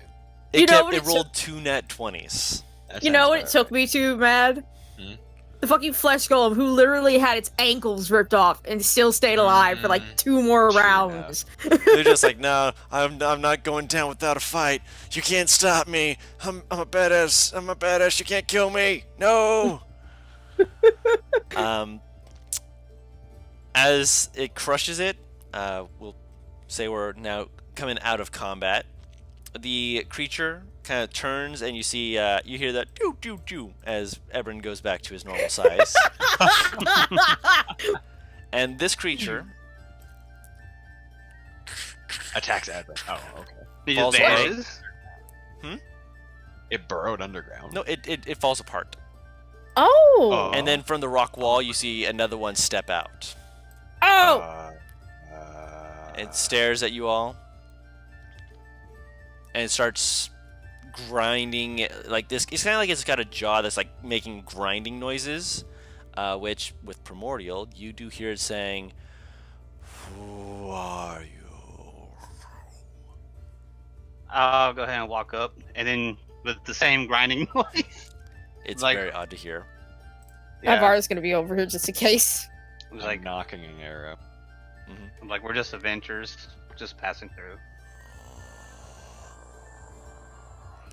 It, You know kept, what it it rolled 2 nat 20s. That You know sounds what it about took right. me to, Mad? Hmm? The fucking flesh golem who literally had its ankles ripped off and still stayed alive for like 2 more True rounds. They're just like, no, I'm not going down without a fight. You can't stop me. I'm a badass. I'm a badass. You can't kill me. No. As it crushes it, we'll say we're now coming out of combat. The creature kind of turns, and you see, you hear that doo doo doo as Ebrin goes back to his normal size. And this creature Attacks Advent. Oh, okay. He Falls just away. vanishes. It burrowed underground. no, it falls apart. Oh. And then from the rock wall, you see another one step out. Oh. It stares at you all. And it starts grinding like this. It's kind of like it's got a jaw that's like making grinding noises. Which, with Primordial, you do hear it saying, "Who are you?" I'll go ahead and walk up, and then with the same grinding noise. It's Like- very odd to hear. Ivar's gonna be over here just in case. It's Like like, knocking an arrow. I'm like, we're just adventurers, just passing through.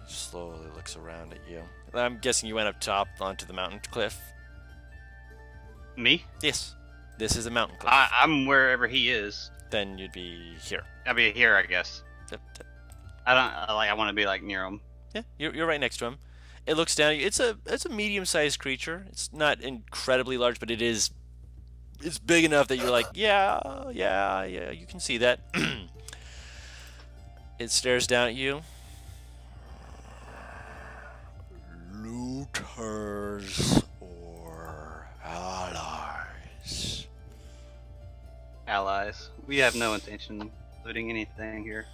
Slowly looks around at you. I'm guessing you went up top onto the mountain cliff. Me? Yes, this is a mountain cliff. I'm wherever he is. Then you'd be here. I'll be here, I guess. Yep, yep. I want to be like near him. Yeah, you're right next to him. It looks down at you. It's a medium-sized creature. It's not incredibly large, but it's big enough that you're like, yeah, you can see that. It stares down at you. Looters or We have no intention of looting anything here.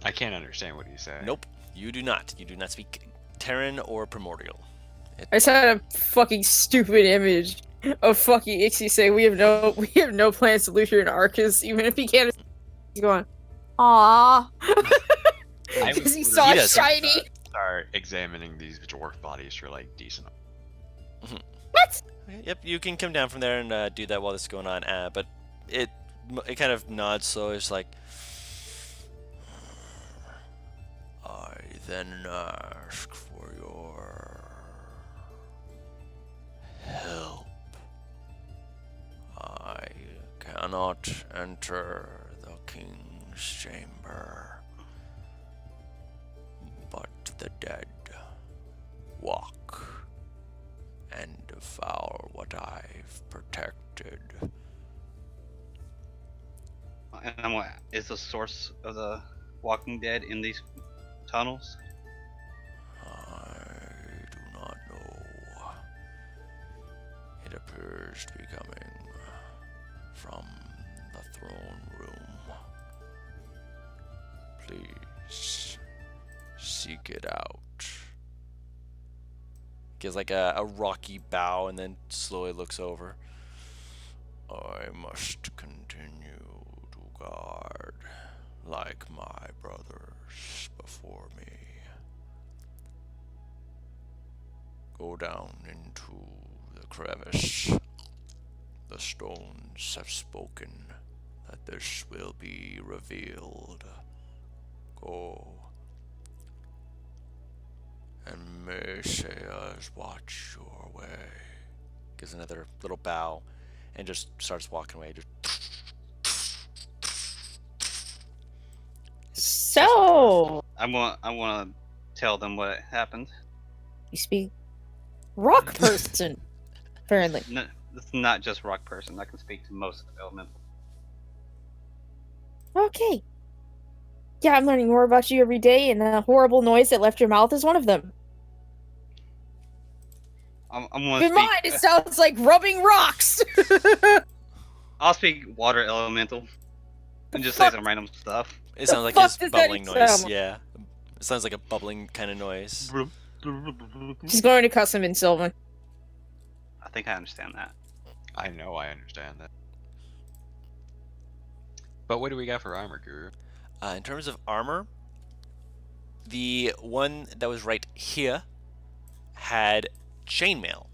I can't understand what he's saying. Nope, you do not. You do not speak Terran or Primordial. I just had a fucking stupid image of fucking Ixie saying we have no plans to loot here in Arcus, even if he can't. He's going, aww, I because he would saw He it does. shiny. start examining these dwarf bodies for like decent. What? Yep, you can come down from there and do that while this is going on. But it kind of nods slowly. It's like, I then ask for your help. I cannot enter the king's chamber, but the dead walk and devour what I've protected. And I'm like, is the source of the Walking Dead in these tunnels? I do not know. It appears to be coming from the throne room. Please seek it out. Gives like a rocky bow and then slowly looks over. I must continue to guard like my brothers before me. Go down into the crevice. The stones have spoken that this will be revealed. Go. And may Sayas watch your way. Gives another little bow and just starts walking away. So, I want to tell them what happened. you speak rock person, apparently. No, it's not just rock person. I can speak to most elemental. Okay. Yeah, I'm learning more about you every day, and the horrible noise that left your mouth is one of them. I'm Keep gonna in mind, it sounds like rubbing rocks. I'll speak water elemental, and just fuck? say some random stuff. It sounds like fuck his does that bubbling even noise. sound? Yeah. It sounds like a bubbling kind of noise. She's going to cuss him in Sylvan. I think I understand that. I know I understand that. But what do we got for armor, Guru? In terms of armor, the one that was right here had chainmail.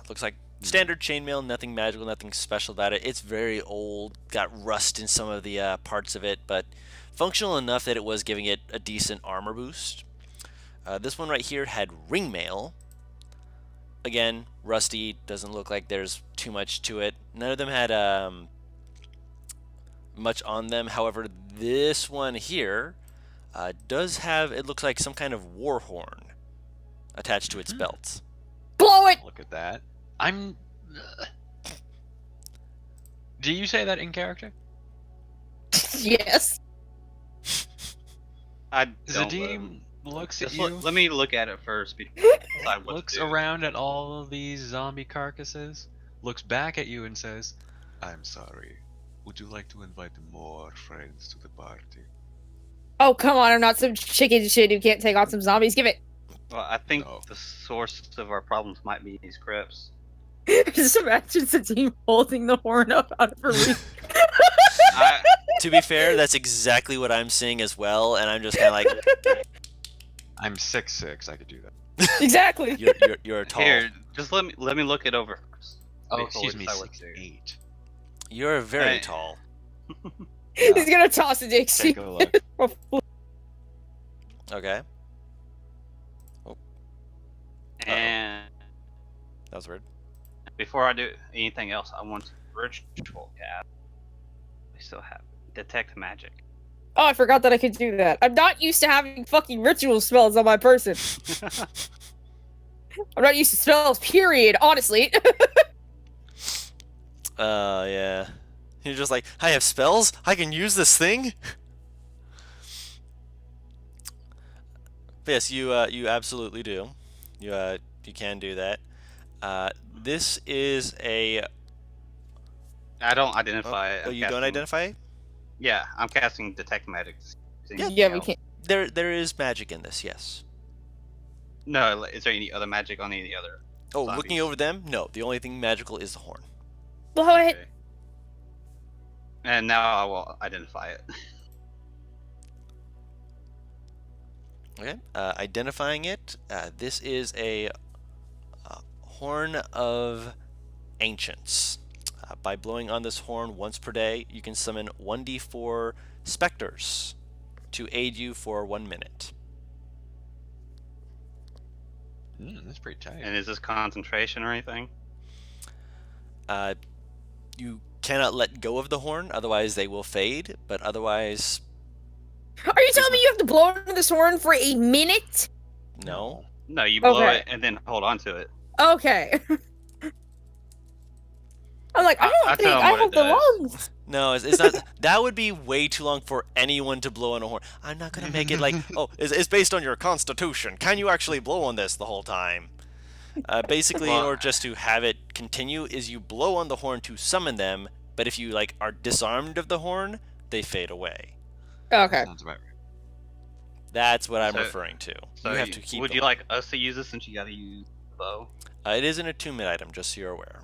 Looks like standard chainmail, nothing magical, nothing special about it. It's very old, got rust in some of the parts of it, but functional enough that it was giving it a decent armor boost. This one right here had ringmail. Again, rusty, doesn't look like there's too much to it. None of them had much on them. However, this one here does have, it looks like some kind of war horn attached to its belt. Blow it! Look at that. I'm. Do you say that in character? Yes. I don't. Zadim looks at Just you. let me look at it first before I decide what Looks to do. around at all of these zombie carcasses, looks back at you and says, I'm sorry. Would you like to invite more friends to the party? Oh, come on, I'm not some chicken shit who can't take on some zombies. Give it. Well, I think No. the source of our problems might be these crypts. Just imagine Sadim holding the horn up out of her reach. I, To be fair, that's exactly what I'm seeing as well, and I'm just kind of like, I'm 6'6", I could do that. Exactly. you're tall. here, just let me look it over first. Oh, before we excuse me, decide what to do. 6'8". You're very Hey. tall. He's gonna toss it, Dixie. Take a look. Okay, And that was weird. before I do anything else, I want to ritual cast. We still have detect magic. Oh, I forgot that I could do that. I'm not used to having fucking ritual spells on my person. I'm not used to spells, period, honestly. Yeah. You're just like, I have spells? I can use this thing? But yes, you absolutely do. You can do that. This is a I don't identify it. Oh, I'm you don't casting- identify it? Yeah, I'm casting detect magic. Yeah. Yeah, we can't. There is magic in this, yes. No, is there any other magic on any other? Oh, Zombies. looking over them? No, the only thing magical is the horn. What? Okay. And now I will identify it. Okay, identifying it. This is a horn of ancients. By blowing on this horn once per day, you can summon 1d4 specters to aid you for 1 minute. That's pretty tight. And is this concentration or anything? You cannot let go of the horn, otherwise they will fade, but otherwise, Are you telling me you have to blow into this horn for a minute? no. No, you blow Okay. it and then hold on to it. Okay. I'm like, I I don't think tell 'em I what have it the does. lungs. No, it's not. That would be way too long for anyone to blow on a horn. I'm not gonna make it like, oh, it's based on your constitution. Can you actually blow on this the whole time? Basically, in Well- order just to have it continue, is you blow on the horn to summon them. But if you like are disarmed of the horn, they fade away. Okay. Sounds about right. That's what I'm So- referring to. So you have to keep. would the you horn. like us to use this since you gotta use the bow? It is an attunement item, just so you're aware.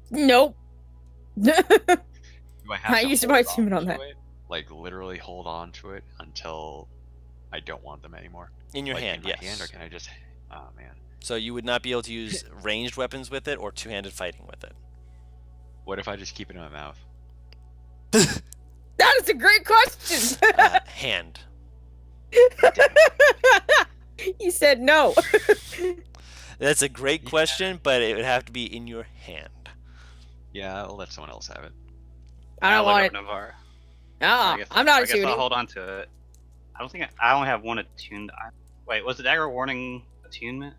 Nope. Do I have I to used hold my attunement on to that. it? Like literally hold on to it until I don't want them anymore. In your Like, hand, in my yes. hand, or can I just? Oh man. So you would not be able to use ranged weapons with it or two-handed fighting with it. What if I just keep it in my mouth? That is a great question. Hand. You said no. That's a great question, but it would have to be in your hand. Yeah, I'll let someone else have it. I don't I'll want look it. up Navarre. Ah, I guess- I'm not I guess attuning. I'll hold on to it. I don't think I only have one attuned. Wait, was the dagger warning attunement?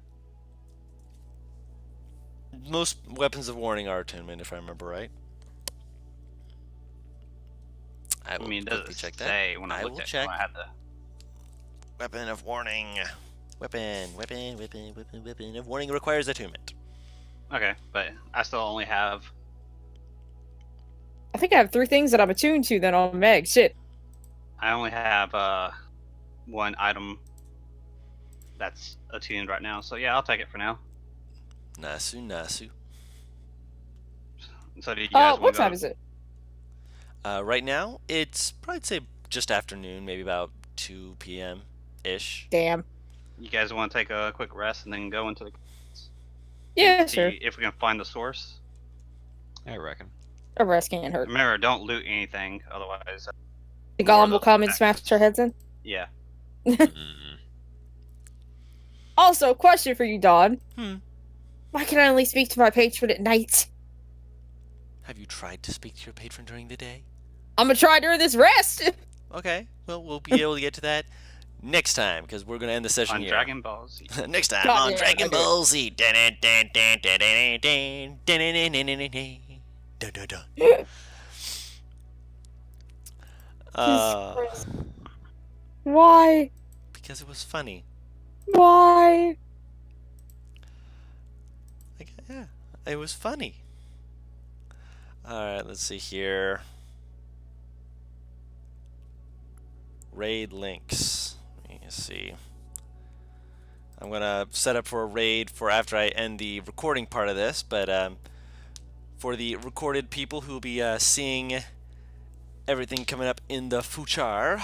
Most weapons of warning are attunement, if I remember right. I I will mean, it quickly doesn't check that. say when I I looked will at check. when I had the. Weapon of warning. Weapon of warning requires attunement. Okay, but I still only have. I think I have 3 things that I'm attuned to then on Meg. Shit. I only have one item that's attuned right now. So yeah, I'll take it for now. Nasu. So do you Oh, guys what want to time go? is it? Right now, it's probably I'd say just afternoon, maybe about 2 p.m. ish. Damn. You guys want to take a quick rest and then go into the. Yeah, see sure. if we can find the source. I reckon. A rest can't hurt. Remember, don't loot anything, otherwise. The more golem of will those come and attacks. smash our heads in. Yeah. Mm-mm. Also, question for you, Dawn. Hmm. Why can I only speak to my patron at night? Have you tried to speak to your patron during the day? I'm gonna try during this rest. Okay, well, we'll be able to get to that next time, because we're going to end the session On here. Dragon Ball Z. Next time God, on yeah, Dragon okay. Ball Z. Dun, dun, dun, dun, dun, dun, dun, dun, dun, dun, dun, dun, dun, dun. Christ. Why? Because it was funny. Why? Like, yeah, it was funny. Alright, let's see here. Raid links. Let me see. I'm going to set up for a raid for after I end the recording part of this, but for the recorded people who will be seeing everything coming up in the future,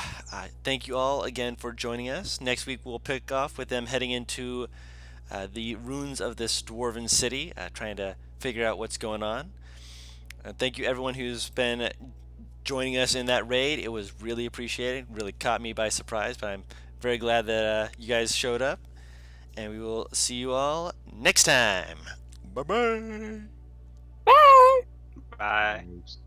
thank you all again for joining us. Next week we'll pick off with them heading into the ruins of this dwarven city, trying to figure out what's going on. Thank you everyone who's been joining us in that raid. It was really appreciated, really caught me by surprise, but I'm very glad that you guys showed up. And we will see you all next time. Bye-bye. Bye. Bye. Moves.